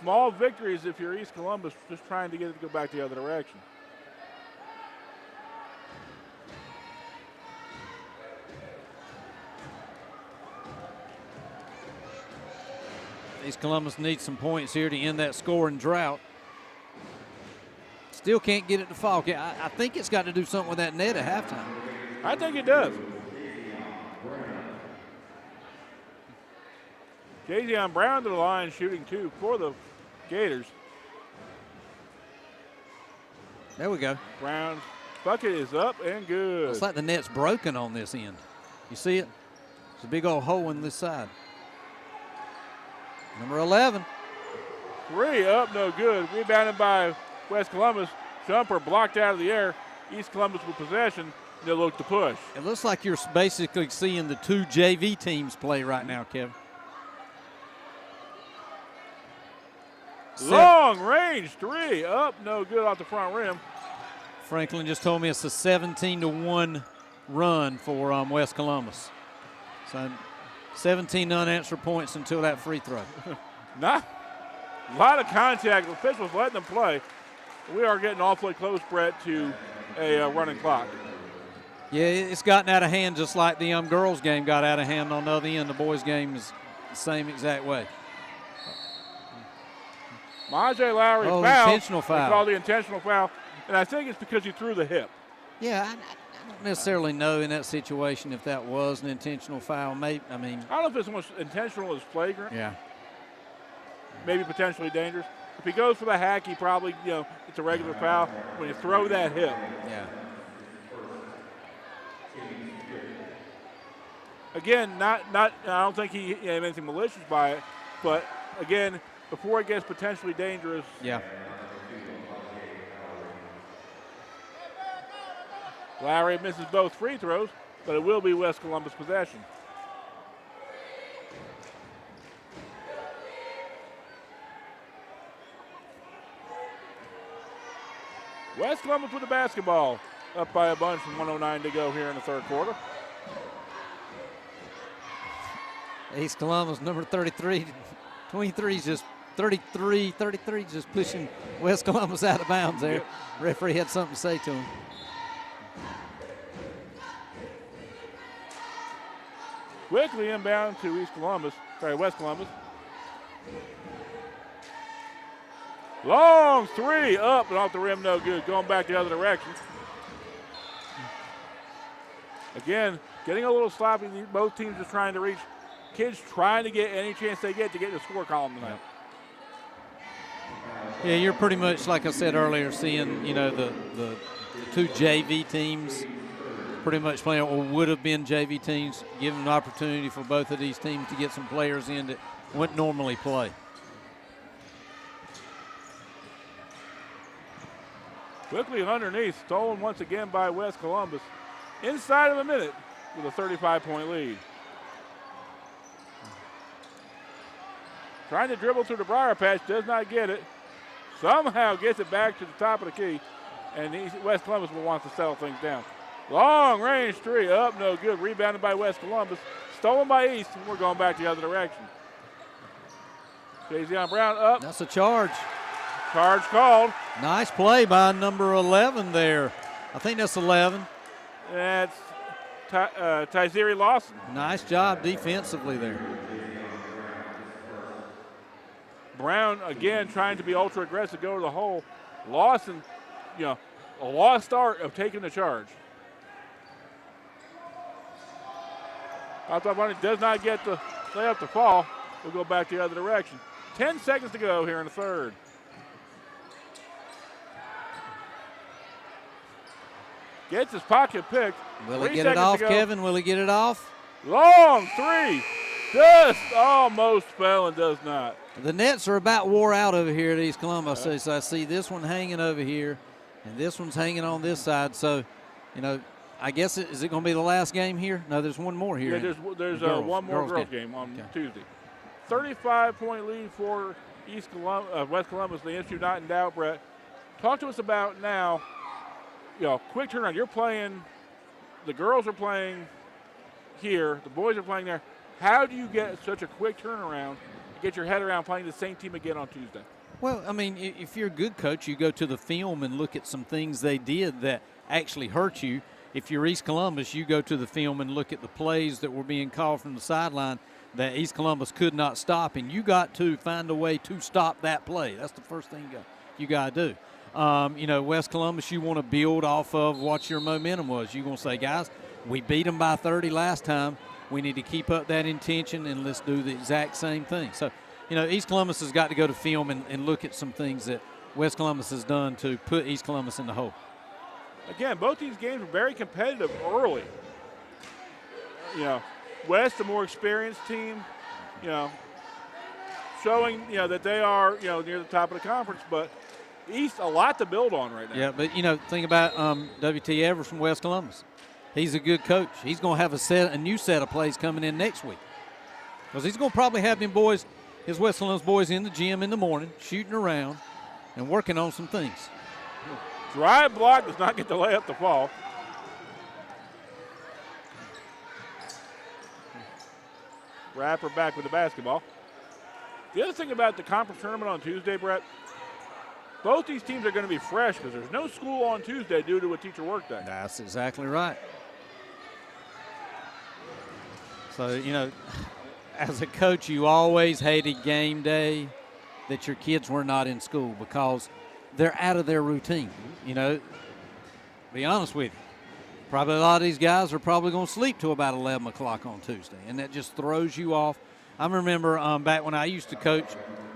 [SPEAKER 2] small victories if you're East Columbus, just trying to get it to go back the other direction.
[SPEAKER 1] East Columbus needs some points here to end that scoring drought. Still can't get it to fall. I think it's got to do something with that net at halftime.
[SPEAKER 2] I think it does. Kazion Brown to the line, shooting two for the Gators.
[SPEAKER 1] There we go.
[SPEAKER 2] Brown's bucket is up and good.
[SPEAKER 1] It's like the net's broken on this end. You see it? There's a big old hole in this side. Number 11.
[SPEAKER 2] Three up, no good. Rebounded by West Columbus. Jumper blocked out of the air. East Columbus with possession. They'll look to push.
[SPEAKER 1] It looks like you're basically seeing the two JV teams play right now, Kevin.
[SPEAKER 2] Long range three up, no good off the front rim.
[SPEAKER 1] Franklin just told me it's a 17-1 run for West Columbus. So 17 unanswered points until that free throw.
[SPEAKER 2] Not a lot of contact. The officials letting them play. We are getting awfully close, Brett, to a running clock.
[SPEAKER 1] Yeah, it's gotten out of hand just like the girls' game got out of hand on the other end. The boys' game is the same exact way.
[SPEAKER 2] Maje Lowry foul.
[SPEAKER 1] Intentional foul.
[SPEAKER 2] They call the intentional foul, and I think it's because he threw the hip.
[SPEAKER 1] Yeah, I don't necessarily know in that situation if that was an intentional foul. Maybe,
[SPEAKER 2] I don't know if it's as much intentional as flagrant.
[SPEAKER 1] Yeah.
[SPEAKER 2] Maybe potentially dangerous. If he goes for the hack, he probably, it's a regular foul. When you throw that hip.
[SPEAKER 1] Yeah.
[SPEAKER 2] Again, not. I don't think he had anything malicious by it, but again, before it gets potentially dangerous.
[SPEAKER 1] Yeah.
[SPEAKER 2] Lowry misses both free throws, but it will be West Columbus possession. West Columbus with the basketball, up by a bunch from 109 to go here in the third quarter.
[SPEAKER 1] East Columbus, number 33, 23 is just 33 just pushing West Columbus out of bounds there.
[SPEAKER 2] Yep.
[SPEAKER 1] Referee had something to say to him.
[SPEAKER 2] Quickly inbound to West Columbus. Long three up and off the rim, no good. Going back the other direction. Again, getting a little sloppy. Both teams just trying to reach. Kids trying to get any chance they get to get in the score column tonight.
[SPEAKER 1] Yeah, you're pretty much, like I said earlier, seeing, the two JV teams pretty much playing, or would have been JV teams, giving an opportunity for both of these teams to get some players in that wouldn't normally play.
[SPEAKER 2] Quickly underneath, stolen once again by West Columbus. Inside of a minute with a 35-point lead. Trying to dribble through the briar patch, does not get it. Somehow gets it back to the top of the key, and West Columbus will want to settle things down. Long range three, up, no good. Rebounded by West Columbus. Stolen by East, and we're going back the other direction. Kazion Brown up.
[SPEAKER 1] That's a charge.
[SPEAKER 2] Charge called.
[SPEAKER 1] Nice play by number 11 there. I think that's 11.
[SPEAKER 2] That's Tyzeri Lawson.
[SPEAKER 1] Nice job defensively there.
[SPEAKER 2] Brown again trying to be ultra aggressive, go to the hole. Lawson, a lost art of taking the charge. Outside running does not get the layup to fall. We'll go back the other direction. 10 seconds to go here in the third. Gets his pocket picked.
[SPEAKER 1] Will he
[SPEAKER 2] 3
[SPEAKER 1] get it
[SPEAKER 2] seconds
[SPEAKER 1] off,
[SPEAKER 2] to go.
[SPEAKER 1] Kevin? Will he get it off?
[SPEAKER 2] Long three. Just almost fell and does not.
[SPEAKER 1] The nets are about wore out over here at East Columbus. So I see this one hanging over here, and this one's hanging on this side. So, you know, I guess is it going to be the last game here? No, there's one more here.
[SPEAKER 2] Yeah, there's one more girls game on Tuesday. 35-point lead for West Columbus. The issue not in doubt, Brett. Talk to us about now, you know, quick turnaround. You're playing, the girls are playing here, the boys are playing there. How do you get such a quick turnaround to get your head around playing the same team again on Tuesday?
[SPEAKER 1] Well, I mean, if you're a good coach, you go to the film and look at some things they did that actually hurt you. If you're East Columbus, you go to the film and look at the plays that were being called from the sideline that East Columbus could not stop, and you got to find a way to stop that play. That's the first thing you got to do. You know, West Columbus, you want to build off of what your momentum was. You're going to say, guys, we beat them by 30 last time. We need to keep up that intention, and let's do the exact same thing. So, you know, East Columbus has got to go to film and look at some things that West Columbus has done to put East Columbus in the hole.
[SPEAKER 2] Again, both these games were very competitive early. You know, West, a more experienced team, you know, showing, you know, that they are, you know, near the top of the conference, but East, a lot to build on right now.
[SPEAKER 1] Yeah, but, you know, think about W.T. Evers from West Columbus. He's a good coach. He's going to have a new set of plays coming in next week. Because he's going to probably have his West Columbus boys in the gym in the morning, shooting around and working on some things.
[SPEAKER 2] Drive block does not get the layup to fall. Rapper back with the basketball. The other thing about the conference tournament on Tuesday, Brett, both these teams are going to be fresh because there's no school on Tuesday due to a teacher work day.
[SPEAKER 1] That's exactly right. So, you know, as a coach, you always hated game day that your kids were not in school because they're out of their routine. You know, be honest with you, probably a lot of these guys are probably going to sleep till about 11 o'clock on Tuesday, and that just throws you off. I remember back when I used to coach,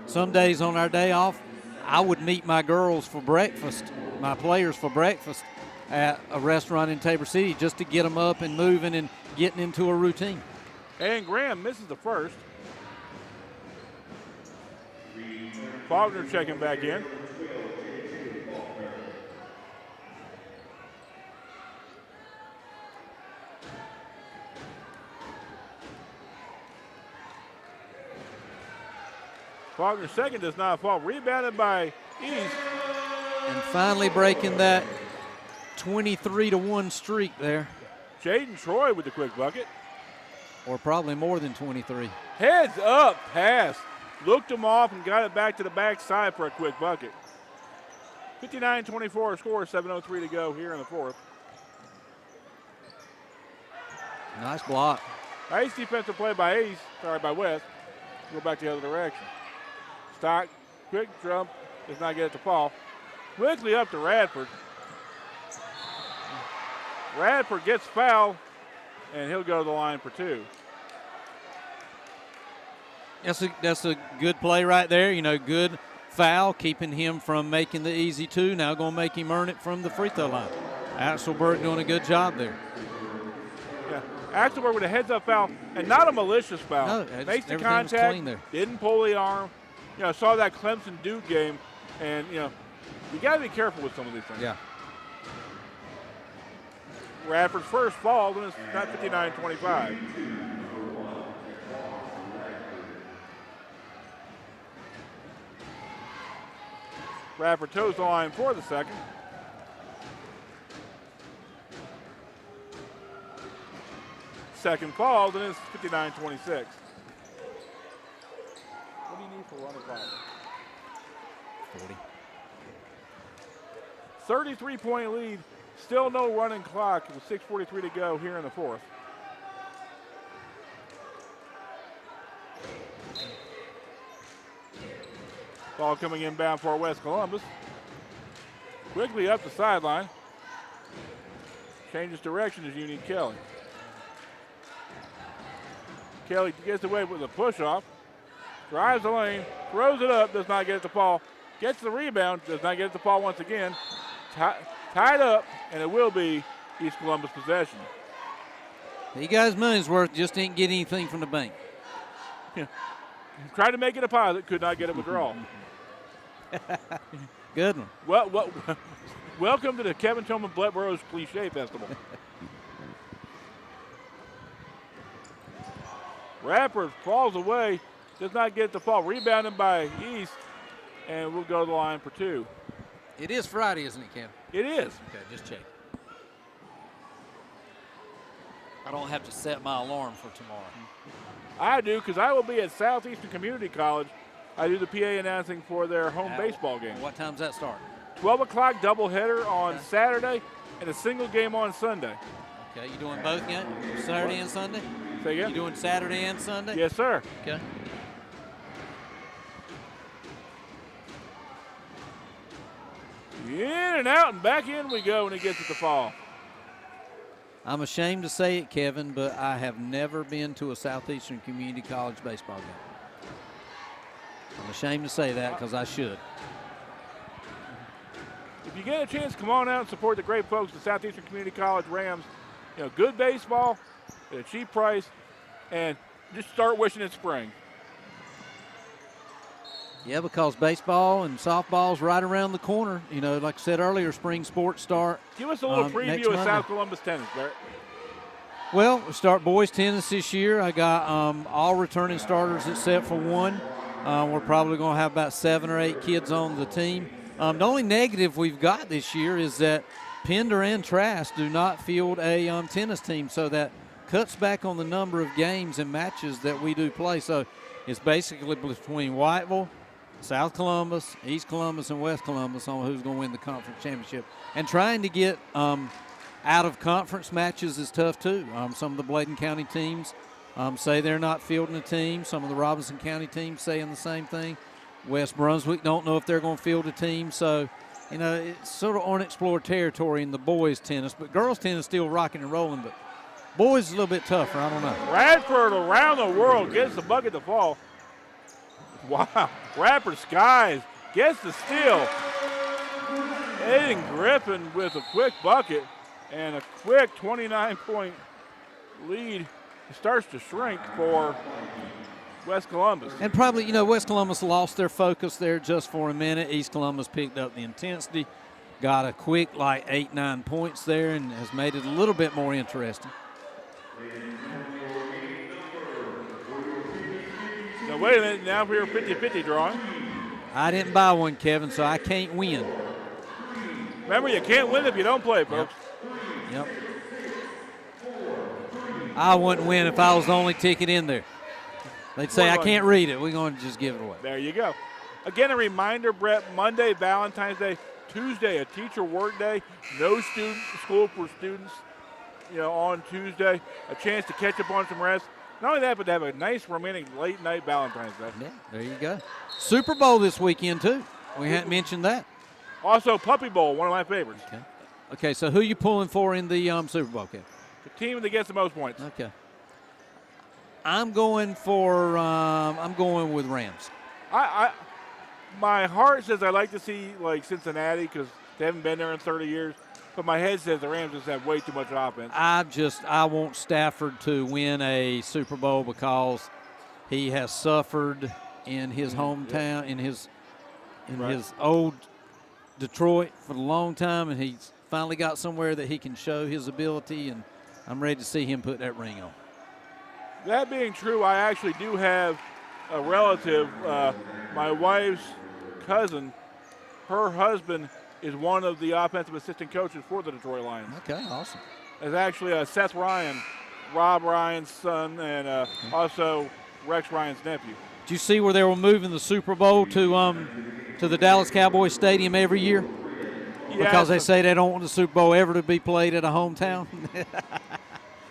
[SPEAKER 1] some days on our day off, I would meet my girls for breakfast, my players for breakfast at a restaurant in Tabor City just to get them up and moving and getting into a routine.
[SPEAKER 2] And Graham misses the first. Faulkner checking back in. Faulkner's second does not fall. Rebounded by East.
[SPEAKER 1] And finally breaking that 23-1 streak there.
[SPEAKER 2] Jaden Troy with the quick bucket.
[SPEAKER 1] Or probably more than 23.
[SPEAKER 2] Heads up pass. Looked him off and got it back to the backside for a quick bucket. 59-24 score, 7:03 to go here in the fourth.
[SPEAKER 1] Nice block.
[SPEAKER 2] Nice defensive play by West. Go back the other direction. Stock, quick jump, does not get it to fall. Quickly up to Radford. Radford gets fouled, and he'll go to the line for two.
[SPEAKER 1] That's a good play right there. You know, good foul, keeping him from making the easy two. Now going to make him earn it from the free throw line. Axelberg doing a good job there.
[SPEAKER 2] Yeah, Axelberg with a heads-up foul, and not a malicious foul.
[SPEAKER 1] No,
[SPEAKER 2] makes the
[SPEAKER 1] everything was
[SPEAKER 2] contact,
[SPEAKER 1] clean there.
[SPEAKER 2] Didn't pull the arm. You know, saw that Clemson Duke game, and you know, you got to be careful with some of these things.
[SPEAKER 1] Yeah.
[SPEAKER 2] Radford's first fall, and it's not 59-25. Radford toes the line for the second. Second fall, then it's 59-26. What do you need for running clock?
[SPEAKER 1] 40.
[SPEAKER 2] 33-point lead. Still no running clock with 6:43 to go here in the fourth. Ball coming inbound for West Columbus. Quickly up the sideline. Changes direction as Unique Kelly. Kelly gets away with a push-off. Drives the lane, throws it up, does not get it to Paul. Gets the rebound, does not get it to Paul once again. Tied up, and it will be East Columbus possession.
[SPEAKER 1] He got his money's worth, just didn't get anything from the bank.
[SPEAKER 2] Tried to make it a pilot, could not get a withdrawal.
[SPEAKER 1] Good one.
[SPEAKER 2] Well, welcome to the Kevin Tillman Bletboro's Cliche Festival. Radford falls away, does not get the fall. Rebounded by East, and we'll go to the line for 2.
[SPEAKER 1] It is Friday, isn't it, Ken?
[SPEAKER 2] It is.
[SPEAKER 1] Okay, just check. I don't have to set my alarm for tomorrow.
[SPEAKER 2] I do, because I will be at Southeastern Community College. I do the PA announcing for their home baseball game.
[SPEAKER 1] What time's that start?
[SPEAKER 2] 12 o'clock doubleheader on Saturday and a single game on Sunday.
[SPEAKER 1] Okay, you doing both games? Saturday and Sunday?
[SPEAKER 2] Say again?
[SPEAKER 1] You doing Saturday and Sunday?
[SPEAKER 2] Yes, sir.
[SPEAKER 1] Okay.
[SPEAKER 2] In and out and back in we go when he gets it to fall.
[SPEAKER 1] I'm ashamed to say it, Kevin, but I have never been to a Southeastern Community College baseball game. I'm ashamed to say that because I should.
[SPEAKER 2] If you get a chance, come on out and support the great folks at Southeastern Community College Rams. You know, good baseball at a cheap price, and just start wishing it's spring.
[SPEAKER 1] Yeah, because baseball and softball's right around the corner. You know, like I said earlier, spring sports start.
[SPEAKER 2] Give us a little
[SPEAKER 1] next
[SPEAKER 2] preview of
[SPEAKER 1] Monday.
[SPEAKER 2] South Columbus tennis, Barrett.
[SPEAKER 1] Well, we start boys tennis this year. I got all returning starters except for one. We're probably going to have about 7 or 8 kids on the team. The only negative we've got this year is that Pender and Trask do not field a tennis team, so that cuts back on the number of games and matches that we do play. So it's basically between Whiteville, South Columbus, East Columbus, and West Columbus on who's going to win the conference championship. And trying to get out-of-conference matches is tough, too. Some of the Bladen County teams say they're not fielding a team. Some of the Robinson County teams saying the same thing. West Brunswick don't know if they're going to field a team. So, you know, it's sort of unexplored territory in the boys' tennis. But girls' tennis still rocking and rolling. But boys is a little bit tougher. I don't know.
[SPEAKER 2] Radford around the world gets the bucket to fall. Wow. Radford Skies gets the steal. Aiden Griffin with a quick bucket and a quick 29-point lead. It starts to shrink for West Columbus.
[SPEAKER 1] And probably, you know, West Columbus lost their focus there just for a minute. East Columbus picked up the intensity, got a quick, like, 8-9 points there, and has made it a little bit more interesting.
[SPEAKER 2] Now, wait a minute. Now for your 50-50 drawing.
[SPEAKER 1] I didn't buy one, Kevin, so I can't win.
[SPEAKER 2] Remember, you can't win if you don't play, folks.
[SPEAKER 1] Yep. I wouldn't win if I was the only ticket in there. They'd say, I can't read it. We're going to just give it away.
[SPEAKER 2] There you go. Again, a reminder, Brett, Monday, Valentine's Day, Tuesday, a teacher work day, no school for students, you know, on Tuesday, a chance to catch up on some rest. Not only that, but to have a nice romantic late night Valentine's Day.
[SPEAKER 1] Yeah, there you go. Super Bowl this weekend, too. We hadn't mentioned that.
[SPEAKER 2] Also, Puppy Bowl, one of my favorites.
[SPEAKER 1] Okay, so who you pulling for in the Super Bowl, Kevin?
[SPEAKER 2] The team that gets the most points.
[SPEAKER 1] Okay. I'm going with Rams.
[SPEAKER 2] My heart says I like to see like Cincinnati because they haven't been there in 30 years, but my head says the Rams just have way too much offense.
[SPEAKER 1] I want Stafford to win a Super Bowl because he has suffered in his hometown, in his old Detroit for a long time, and he's finally got somewhere that he can show his ability, and I'm ready to see him put that ring on.
[SPEAKER 2] That being true, I actually do have a relative, my wife's cousin. Her husband is one of the offensive assistant coaches for the Detroit Lions.
[SPEAKER 1] Okay, awesome.
[SPEAKER 2] It's actually Seth Ryan, Rob Ryan's son, and also Rex Ryan's nephew.
[SPEAKER 1] Did you see where they were moving the Super Bowl to the Dallas Cowboys Stadium every year?
[SPEAKER 2] Yeah,
[SPEAKER 1] Because they say they don't want the Super Bowl ever to be played at a hometown.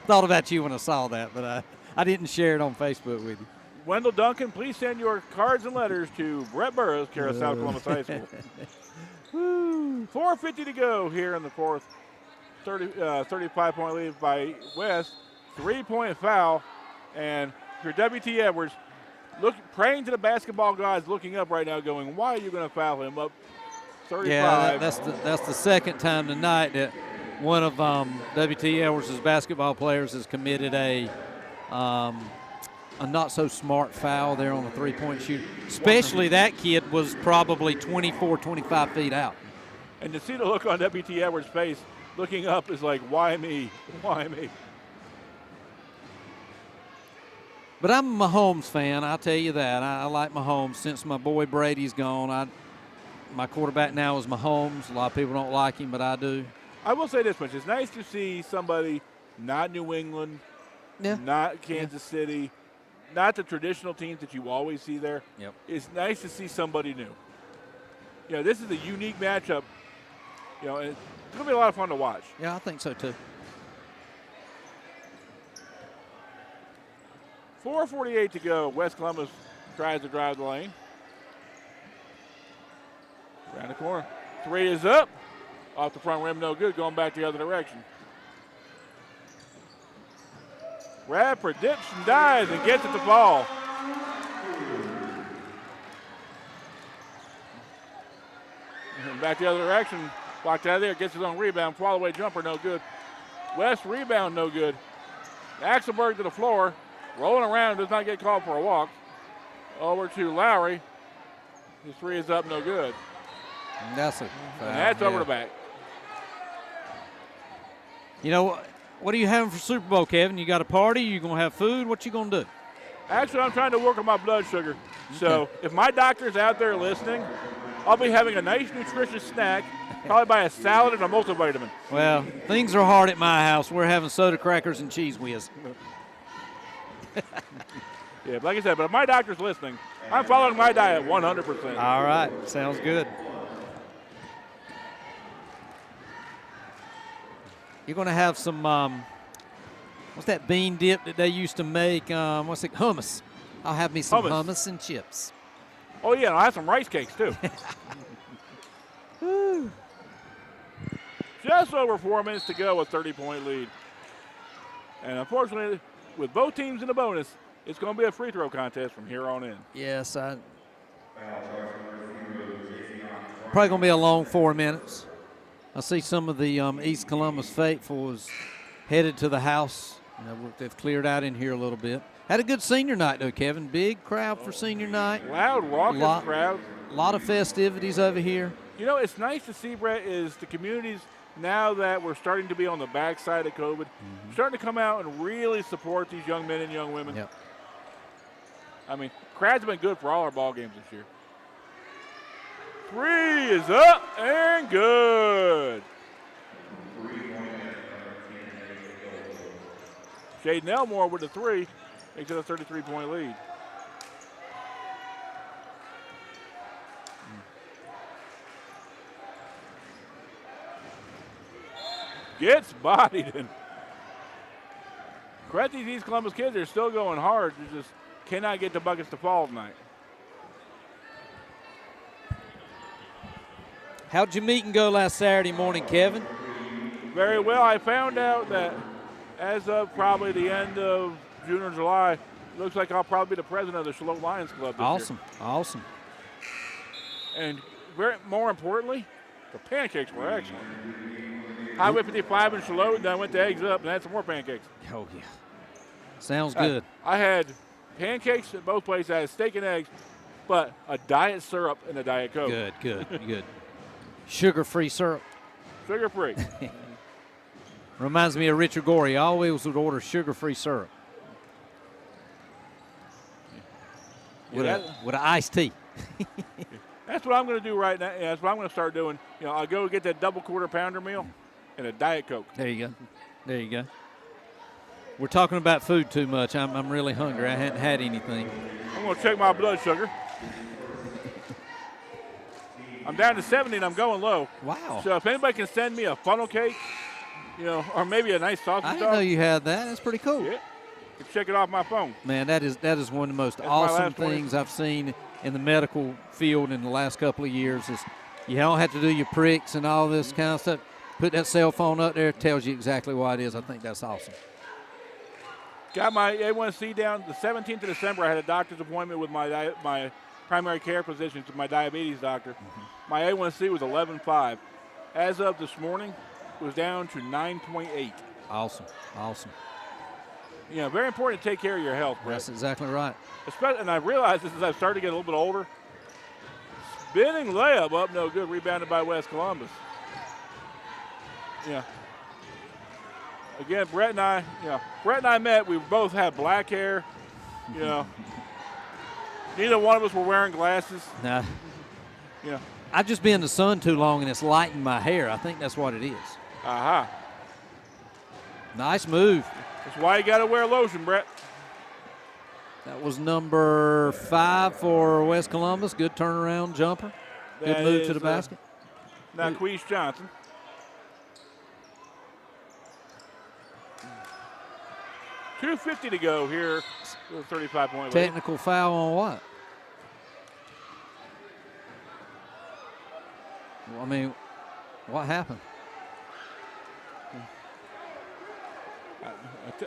[SPEAKER 1] Thought about you when I saw that, but I didn't share it on Facebook with you.
[SPEAKER 2] Wendell Duncan, please send your cards and letters to Brett Burrows, care of South Columbus High School. 4:50 to go here in the fourth. 35-point lead by West. 3-point foul. And if you're W.T. Edwards, praying to the basketball gods, looking up right now going, why are you going to foul him up 35?
[SPEAKER 1] Yeah, that's the second time tonight that one of W.T. Edwards' basketball players has committed a not so smart foul there on the three-point shooter. Especially that kid was probably 24, 25 feet out.
[SPEAKER 2] And to see the look on W.T. Edwards' face, looking up is like, why me? Why me?
[SPEAKER 1] But I'm a Mahomes fan, I'll tell you that. I like Mahomes. Since my boy Brady's gone, my quarterback now is Mahomes. A lot of people don't like him, but I do.
[SPEAKER 2] I will say this much. It's nice to see somebody not New England, not Kansas City, not the traditional teams that you always see there.
[SPEAKER 1] Yep.
[SPEAKER 2] It's nice to see somebody new. You know, this is a unique matchup. You know, and it's going to be a lot of fun to watch.
[SPEAKER 1] Yeah, I think so too.
[SPEAKER 2] 4:48 to go. West Columbus tries to drive the lane. Around the corner. Three is up. Off the front rim, no good. Going back the other direction. Brad predicts and dives and gets it to fall. And back the other direction. Blocked out of there. Gets his own rebound. Fall away jumper, no good. West rebound, no good. Axelberg to the floor. Rolling around, does not get called for a walk. Over to Lowry. His three is up, no good.
[SPEAKER 1] And that's
[SPEAKER 2] Over the back.
[SPEAKER 1] You know, what are you having for Super Bowl, Kevin? You got a party? You going to have food? What you going to do?
[SPEAKER 2] Actually, I'm trying to work on my blood sugar. So if my doctor's out there listening, I'll be having a nice, nutritious snack, probably by a salad and a multivitamin.
[SPEAKER 1] Well, things are hard at my house. We're having soda crackers and cheese whiz.
[SPEAKER 2] Yeah, but like I said, but if my doctor's listening, I'm following my diet 100%.
[SPEAKER 1] All right, sounds good. You're going to have some, what's that bean dip that they used to make? What's it? Hummus. I'll have me some hummus and chips.
[SPEAKER 2] Oh, yeah, and I'll have some rice cakes, too. Just over 4 minutes to go, a 30-point lead. And unfortunately, with both teams in the bonus, it's going to be a free throw contest from here on in.
[SPEAKER 1] Yes, probably going to be a long 4 minutes. I see some of the East Columbus faithfuls headed to the house. You know, they've cleared out in here a little bit. Had a good senior night, though, Kevin. Big crowd for senior night.
[SPEAKER 2] Loud, raucous crowd.
[SPEAKER 1] A lot of festivities over here.
[SPEAKER 2] You know, it's nice to see, Brett, is the communities, now that we're starting to be on the backside of COVID, starting to come out and really support these young men and young women.
[SPEAKER 1] Yep.
[SPEAKER 2] I mean, crowds have been good for all our ball games this year. Three is up and good. Jaden Elmore with the three makes it a 33-point lead. Gets bodied. And credit these East Columbus kids, they're still going hard. They just cannot get the buckets to fall tonight.
[SPEAKER 1] How'd your meeting go last Saturday morning, Kevin?
[SPEAKER 2] Very well. I found out that as of probably the end of June or July, it looks like I'll probably be the president of the Charlotte Lions Club this year.
[SPEAKER 1] Awesome.
[SPEAKER 2] And more importantly, the pancakes were excellent. Highway 55 in Charlotte, then I went to Eggs Up and had some more pancakes.
[SPEAKER 1] Oh, yeah. Sounds good.
[SPEAKER 2] I had pancakes at both places. I had steak and eggs, but a diet syrup and a Diet Coke.
[SPEAKER 1] Good. Sugar-free syrup.
[SPEAKER 2] Sugar-free.
[SPEAKER 1] Reminds me of Richard Gorey. I always would order sugar-free syrup. With an iced tea.
[SPEAKER 2] That's what I'm going to do right now. That's what I'm going to start doing. You know, I'll go get that double quarter pounder meal and a Diet Coke.
[SPEAKER 1] There you go. We're talking about food too much. I'm really hungry. I hadn't had anything.
[SPEAKER 2] I'm going to check my blood sugar. I'm down to 70 and I'm going low.
[SPEAKER 1] Wow.
[SPEAKER 2] So if anybody can send me a funnel cake, you know, or maybe a nice sausage
[SPEAKER 1] I didn't know you had that. That's pretty cool.
[SPEAKER 2] Yeah. You can check it off my phone.
[SPEAKER 1] Man, that is one of the most awesome things I've seen in the medical field in the last couple of years is you don't have to do your pricks and all this kind of stuff. Put that cell phone up there, it tells you exactly what it is. I think that's awesome.
[SPEAKER 2] Got my A1C down. The 17th of December, I had a doctor's appointment with my primary care physician, my diabetes doctor. My A1C was 11.5. As of this morning, was down to 9.8.
[SPEAKER 1] Awesome. Awesome.
[SPEAKER 2] You know, very important to take care of your health, Brett.
[SPEAKER 1] That's exactly right.
[SPEAKER 2] Especially, and I realized this as I've started to get a little bit older. Spinning layup up, no good. Rebounded by West Columbus. Yeah. Again, Brett and I met. We both had black hair. You know, neither one of us were wearing glasses.
[SPEAKER 1] Now,
[SPEAKER 2] Yeah.
[SPEAKER 1] I've just been in the sun too long, and it's lightened my hair. I think that's what it is.
[SPEAKER 2] Aha.
[SPEAKER 1] Nice move.
[SPEAKER 2] That's why you got to wear lotion, Brett.
[SPEAKER 1] That was number 5 for West Columbus. Good turnaround jumper. Good
[SPEAKER 2] That
[SPEAKER 1] move to
[SPEAKER 2] is,
[SPEAKER 1] the basket.
[SPEAKER 2] Naquise Johnson. .250 to go here with a 35-point lead.
[SPEAKER 1] Technical foul on what? Well, I mean, what happened?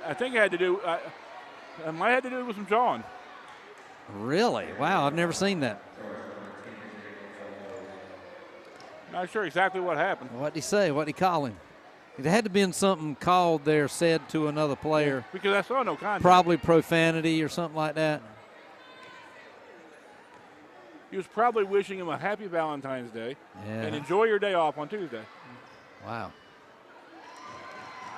[SPEAKER 2] I think it had to do. It might have to do with some jawing.
[SPEAKER 1] Really? Wow, I've never seen that.
[SPEAKER 2] Not sure exactly what happened.
[SPEAKER 1] What did he say? What did he call him? It had to have been something called there, said to another player.
[SPEAKER 2] Because I saw no contact.
[SPEAKER 1] Probably profanity or something like that.
[SPEAKER 2] He was probably wishing him a happy Valentine's Day
[SPEAKER 1] Yeah.
[SPEAKER 2] and enjoy your day off on Tuesday.
[SPEAKER 1] Wow.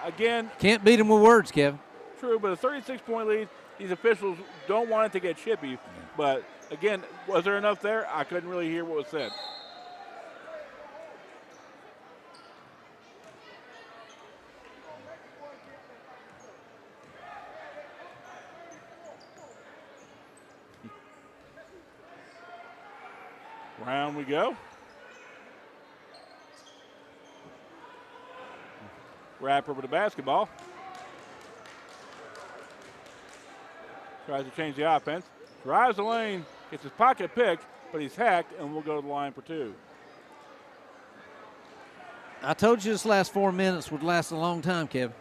[SPEAKER 2] Again,
[SPEAKER 1] Can't beat him with words, Kevin.
[SPEAKER 2] true, but a 36-point lead. These officials don't want it to get chippy. But again, was there enough there? I couldn't really hear what was said. Round we go. Rapper with the basketball. Tries to change the offense. Drives the lane, gets his pocket picked, but he's hacked, and we'll go to the line for 2.
[SPEAKER 1] I told you this last 4 minutes would last a long time, Kevin.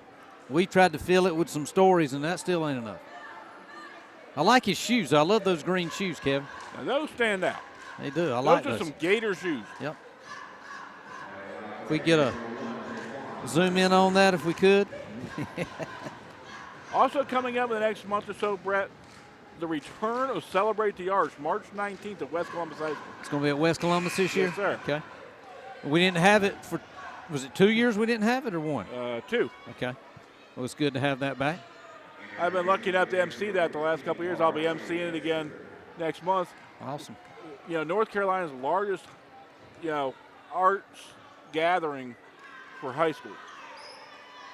[SPEAKER 1] We tried to fill it with some stories, and that still ain't enough. I like his shoes. I love those green shoes, Kevin.
[SPEAKER 2] Now those stand out.
[SPEAKER 1] They do. I
[SPEAKER 2] Those
[SPEAKER 1] like
[SPEAKER 2] are
[SPEAKER 1] those.
[SPEAKER 2] some Gator shoes.
[SPEAKER 1] Yep. If we get a zoom in on that, if we could.
[SPEAKER 2] Also coming up in the next month or so, Brett, the return of Celebrate the Arts, March 19th at West Columbus High School.
[SPEAKER 1] It's going to be at West Columbus this year?
[SPEAKER 2] Yes, sir.
[SPEAKER 1] Okay. We didn't have it for, was it 2 years we didn't have it or 1?
[SPEAKER 2] 2.
[SPEAKER 1] Okay. Well, it's good to have that back.
[SPEAKER 2] I've been lucky enough to MC that the last couple of years. I'll be MCing it again next month.
[SPEAKER 1] Awesome.
[SPEAKER 2] You know, North Carolina's largest, arts gathering for high school.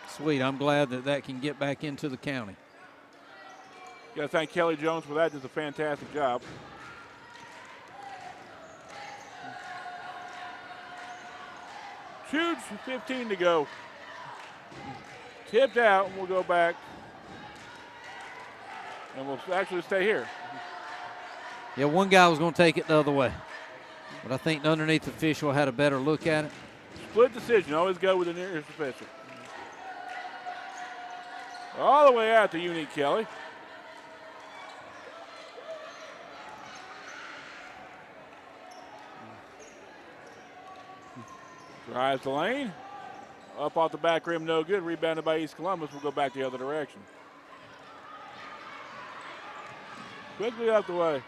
[SPEAKER 1] Sweet. I'm glad that that can get back into the county.
[SPEAKER 2] Got to thank Kelly Jones for that. Does a fantastic job. $2:15 to go. Tipped out, and we'll go back. And we'll actually stay here.
[SPEAKER 1] Yeah, one guy was going to take it the other way. But I think the underneath official had a better look at it.
[SPEAKER 2] Split decision. Always go with the nearest official. All the way out to Unique Kelly. Drives the lane. Up off the back rim, no good. Rebounded by East Columbus. We'll go back the other direction. Quickly out the way.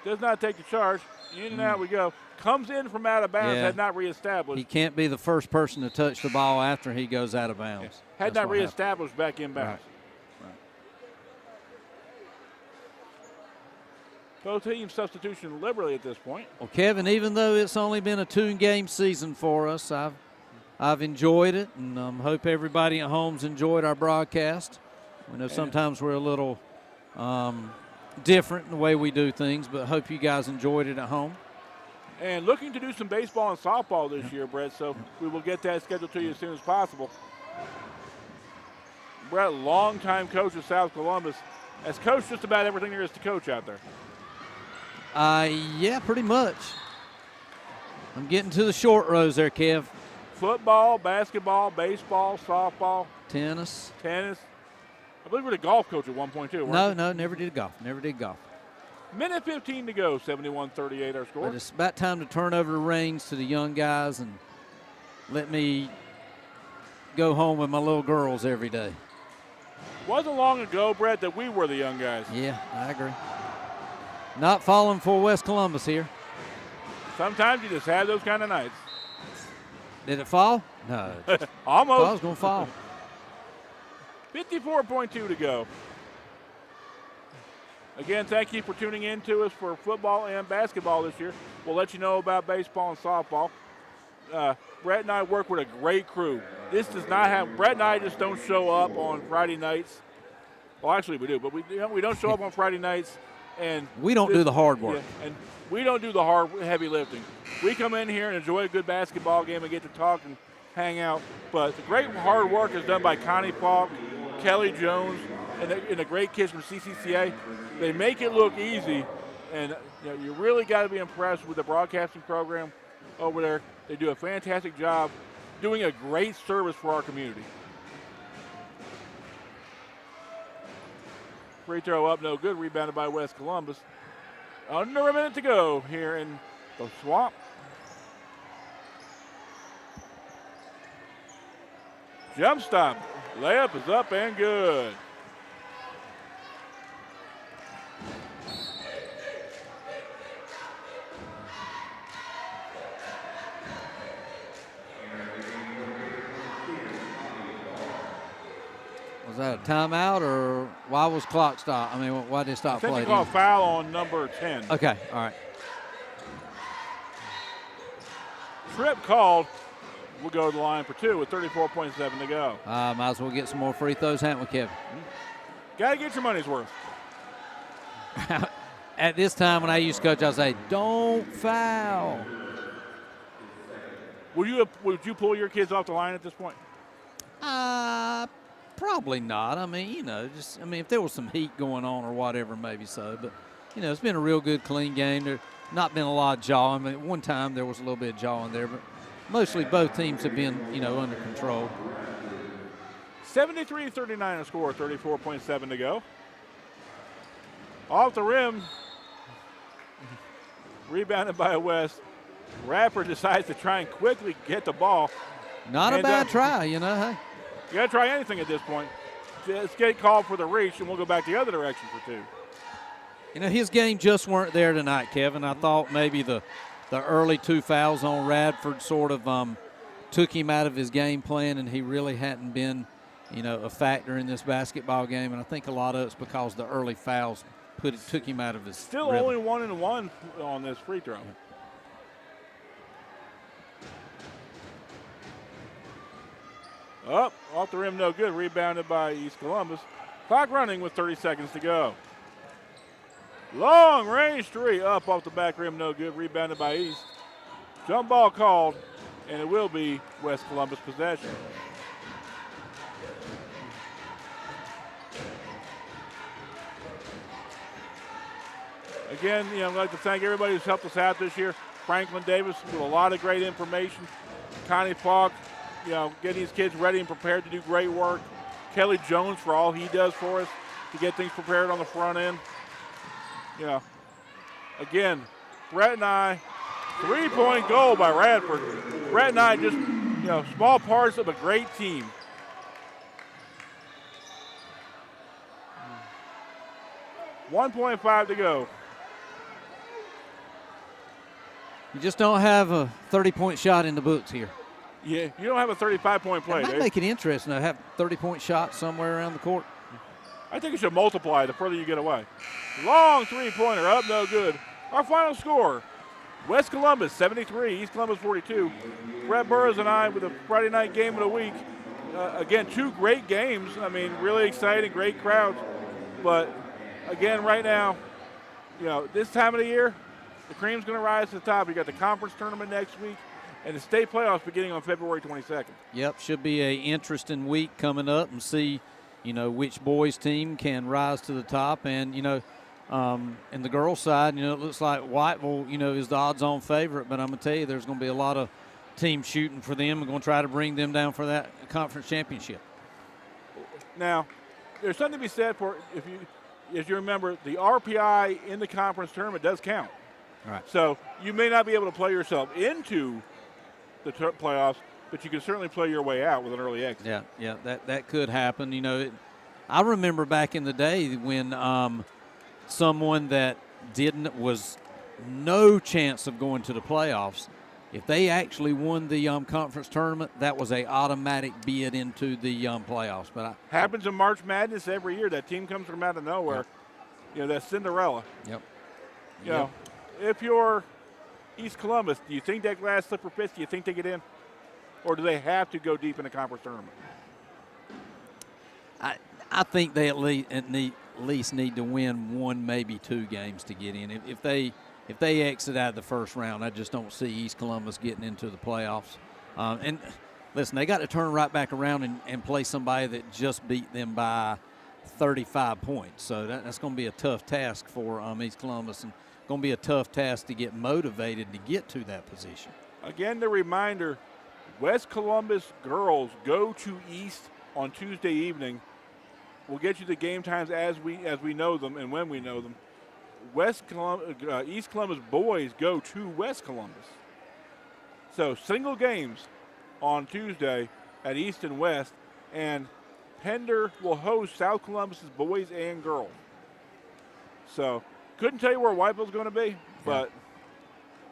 [SPEAKER 2] Does not take the charge. In and out we go. Comes in from out of bounds.
[SPEAKER 1] Yeah.
[SPEAKER 2] Had not reestablished.
[SPEAKER 1] He can't be the first person to touch the ball after he goes out of bounds.
[SPEAKER 2] Had
[SPEAKER 1] That's
[SPEAKER 2] not
[SPEAKER 1] what happened.
[SPEAKER 2] reestablished back in bounds. Both teams substitution liberally at this point.
[SPEAKER 1] Well, Kevin, even though it's only been a 2-game season for us, I've enjoyed it, and hope everybody at home's enjoyed our broadcast. We know sometimes we're a little different in the way we do things, but hope you guys enjoyed it at home.
[SPEAKER 2] And looking to do some baseball and softball this year, Brett, so we will get that scheduled to you as soon as possible. Brett, longtime coach of South Columbus, has coached just about everything there is to coach out there.
[SPEAKER 1] Yeah, pretty much. I'm getting to the short rows there, Kev.
[SPEAKER 2] Football, basketball, baseball, softball,
[SPEAKER 1] Tennis.
[SPEAKER 2] tennis. I believe we're the golf coach at one point, too. weren't
[SPEAKER 1] No, never did golf. Never did golf.
[SPEAKER 2] we? Minute 15 to go, 71-38 our score.
[SPEAKER 1] But it's about time to turn over the reins to the young guys and let me go home with my little girls every day.
[SPEAKER 2] Wasn't long ago, Brett, that we were the young guys.
[SPEAKER 1] Yeah, I agree. Not falling for West Columbus here.
[SPEAKER 2] Sometimes you just have those kind of nights.
[SPEAKER 1] Did it fall? No. I
[SPEAKER 2] Almost.
[SPEAKER 1] was going to fall.
[SPEAKER 2] 54.2 to go. Again, thank you for tuning in to us for football and basketball this year. We'll let you know about baseball and softball. Brett and I work with a great crew. This does not have, Brett and I just don't show up on Friday nights. Well, actually we do, but we don't show up on Friday nights. And
[SPEAKER 1] We don't do the hard work.
[SPEAKER 2] Yeah, and we don't do the hard, heavy lifting. We come in here and enjoy a good basketball game and get to talk and hang out. But the great hard work is done by Connie Falk, Kelly Jones, and the great kids from CCCA. They make it look easy, and you really got to be impressed with the broadcasting program over there. They do a fantastic job doing a great service for our community. Free throw up, no good. Rebounded by West Columbus. Under a minute to go here in the Swamp. Jump stop. Layup is up and good.
[SPEAKER 1] Was that a timeout, or why was clock stop? I mean, why did it stop
[SPEAKER 2] I think
[SPEAKER 1] play?
[SPEAKER 2] they call a foul on number 10.
[SPEAKER 1] Okay, all right.
[SPEAKER 2] Trip called. We'll go to the line for two with 34.7 to go.
[SPEAKER 1] Might as well get some more free throws, haven't we, Kevin?
[SPEAKER 2] Got to get your money's worth.
[SPEAKER 1] At this time when I used to coach, I would say, don't foul.
[SPEAKER 2] Would you pull your kids off the line at this point?
[SPEAKER 1] Probably not. I mean, if there was some heat going on or whatever, maybe so. But, it's been a real good, clean game. There's not been a lot of jawing. I mean, one time there was a little bit of jawing there, but mostly both teams have been, under control.
[SPEAKER 2] 73-39 to score, 34.7 to go. Off the rim. Rebounded by West. Rapper decides to try and quickly get the ball.
[SPEAKER 1] Not a bad try, hey.
[SPEAKER 2] You got to try anything at this point. Just get called for the reach, and we'll go back the other direction for two.
[SPEAKER 1] His game just weren't there tonight, Kevin. I thought maybe the early two fouls on Radford sort of took him out of his game plan, and he really hadn't been, a factor in this basketball game. And I think a lot of it's because the early fouls took him out of his
[SPEAKER 2] Still
[SPEAKER 1] rhythm.
[SPEAKER 2] only 1-1 on this free throw. Up, off the rim, no good. Rebounded by East Columbus. Clock running with 30 seconds to go. Long range three, up off the back rim, no good. Rebounded by East. Jump ball called, and it will be West Columbus possession. Again, I'd like to thank everybody who's helped us out this year. Franklin Davis with a lot of great information. Connie Falk, getting these kids ready and prepared to do great work. Kelly Jones for all he does for us to get things prepared on the front end. Again, Brett and I, 3-point goal by Radford. Brett and I just, small parts of a great team. .5 to go.
[SPEAKER 1] You just don't have a 30-point shot in the books here.
[SPEAKER 2] Yeah, you don't have a 35-point play.
[SPEAKER 1] It might make it interesting to have 30-point shots somewhere around the court.
[SPEAKER 2] I think you should multiply the further you get away. Long three-pointer, up, no good. Our final score, West Columbus 73, East Columbus 42. Brett Burrows and I with a Friday night game of the week. Again, two great games. I mean, really exciting, great crowds. But, again, right now, this time of the year, the cream's going to rise to the top. You got the conference tournament next week and the state playoffs beginning on February 22nd.
[SPEAKER 1] Yep, should be an interesting week coming up and see, which boys team can rise to the top. And, in the girls' side, it looks like Whiteville, is the odds-on favorite. But I'm going to tell you, there's going to be a lot of teams shooting for them and going to try to bring them down for that conference championship.
[SPEAKER 2] Now, there's something to be said for, as you remember, the RPI in the conference tournament does count.
[SPEAKER 1] All right.
[SPEAKER 2] So you may not be able to play yourself into the playoffs, but you can certainly play your way out with an early exit.
[SPEAKER 1] Yeah, that could happen. You know, I remember back in the day when someone that was no chance of going to the playoffs, if they actually won the conference tournament, that was a automatic bid into the playoffs. But
[SPEAKER 2] happens in March Madness every year. That team comes from out of nowhere.
[SPEAKER 1] Yep.
[SPEAKER 2] You know, that's Cinderella.
[SPEAKER 1] Yep.
[SPEAKER 2] You know, if you're East Columbus, do you think that glass slipper fits? Do you think they get in? Or do they have to go deep in the conference tournament?
[SPEAKER 1] I think they at least need to win one, maybe 2 games to get in. If they exit out of the first round, I just don't see East Columbus getting into the playoffs. And listen, they got to turn right back around and play somebody that just beat them by 35 points. So that's going to be a tough task for East Columbus, and going to be a tough task to get motivated to get to that position.
[SPEAKER 2] Again, the reminder, West Columbus girls go to East on Tuesday evening. We'll get you the game times as we know them and when we know them. East Columbus boys go to West Columbus. So single games on Tuesday at East and West, and Pender will host South Columbus's boys and girls. So couldn't tell you where Whiteville's going to be, but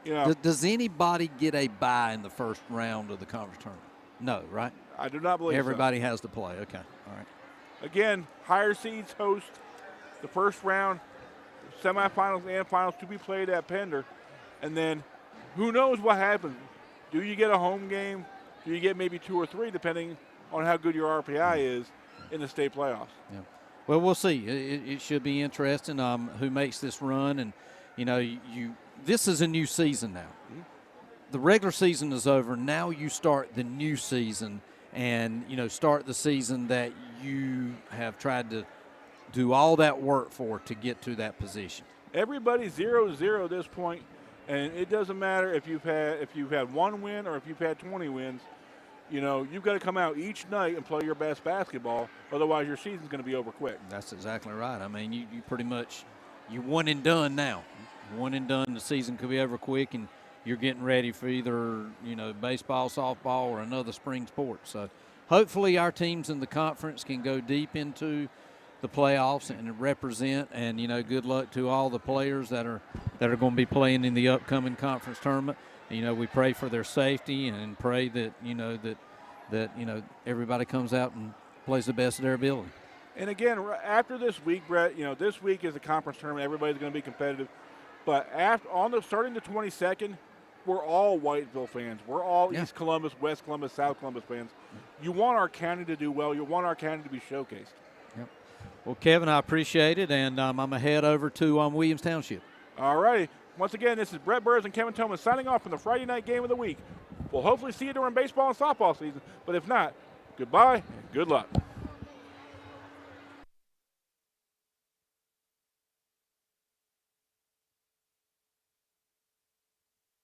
[SPEAKER 2] you know.
[SPEAKER 1] Does anybody get a bye in the first round of the conference tournament? No, right?
[SPEAKER 2] I do not believe
[SPEAKER 1] everybody has to play. Okay, all right.
[SPEAKER 2] Again, higher seeds host the first round, semifinals and finals to be played at Pender. And then who knows what happens. Do you get a home game? Do you get maybe 2 or 3, depending on how good your RPI is in the state playoffs?
[SPEAKER 1] Yeah. Well, we'll see. It should be interesting who makes this run. And, you know, this is a new season now. Mm-hmm. The regular season is over. Now you start the new season and, you know, start the season that you have tried to do all that work for to get to that position.
[SPEAKER 2] Everybody's 0-0 at this point, and it doesn't matter if you've had 1 win or if you've had 20 wins. You know, you've got to come out each night and play your best basketball, otherwise your season's going to be over quick.
[SPEAKER 1] That's exactly right. I mean, you pretty much, you one and done now. One and done, the season could be over quick, and you're getting ready for either, you know, baseball, softball, or another spring sport. So hopefully our teams in the conference can go deep into the playoffs and represent, and, you know, good luck to all the players that are going to be playing in the upcoming conference tournament. You know, we pray for their safety and pray that, you know, that you know, everybody comes out and plays the best of their ability.
[SPEAKER 2] And again, after this week, Brett, you know, this week is a conference tournament. Everybody's going to be competitive. But starting the 22nd, we're all Whiteville fans. We're all East Columbus, West Columbus, South Columbus fans. You want our county to do well. You want our county to be showcased.
[SPEAKER 1] Yep. Well, Kevin, I appreciate it, and I'm going to head over to Williams Township.
[SPEAKER 2] All righty. Once again, this is Brett Burrs and Kevin Tillman signing off from the Friday night game of the week. We'll hopefully see you during baseball and softball season, but if not, goodbye and good luck.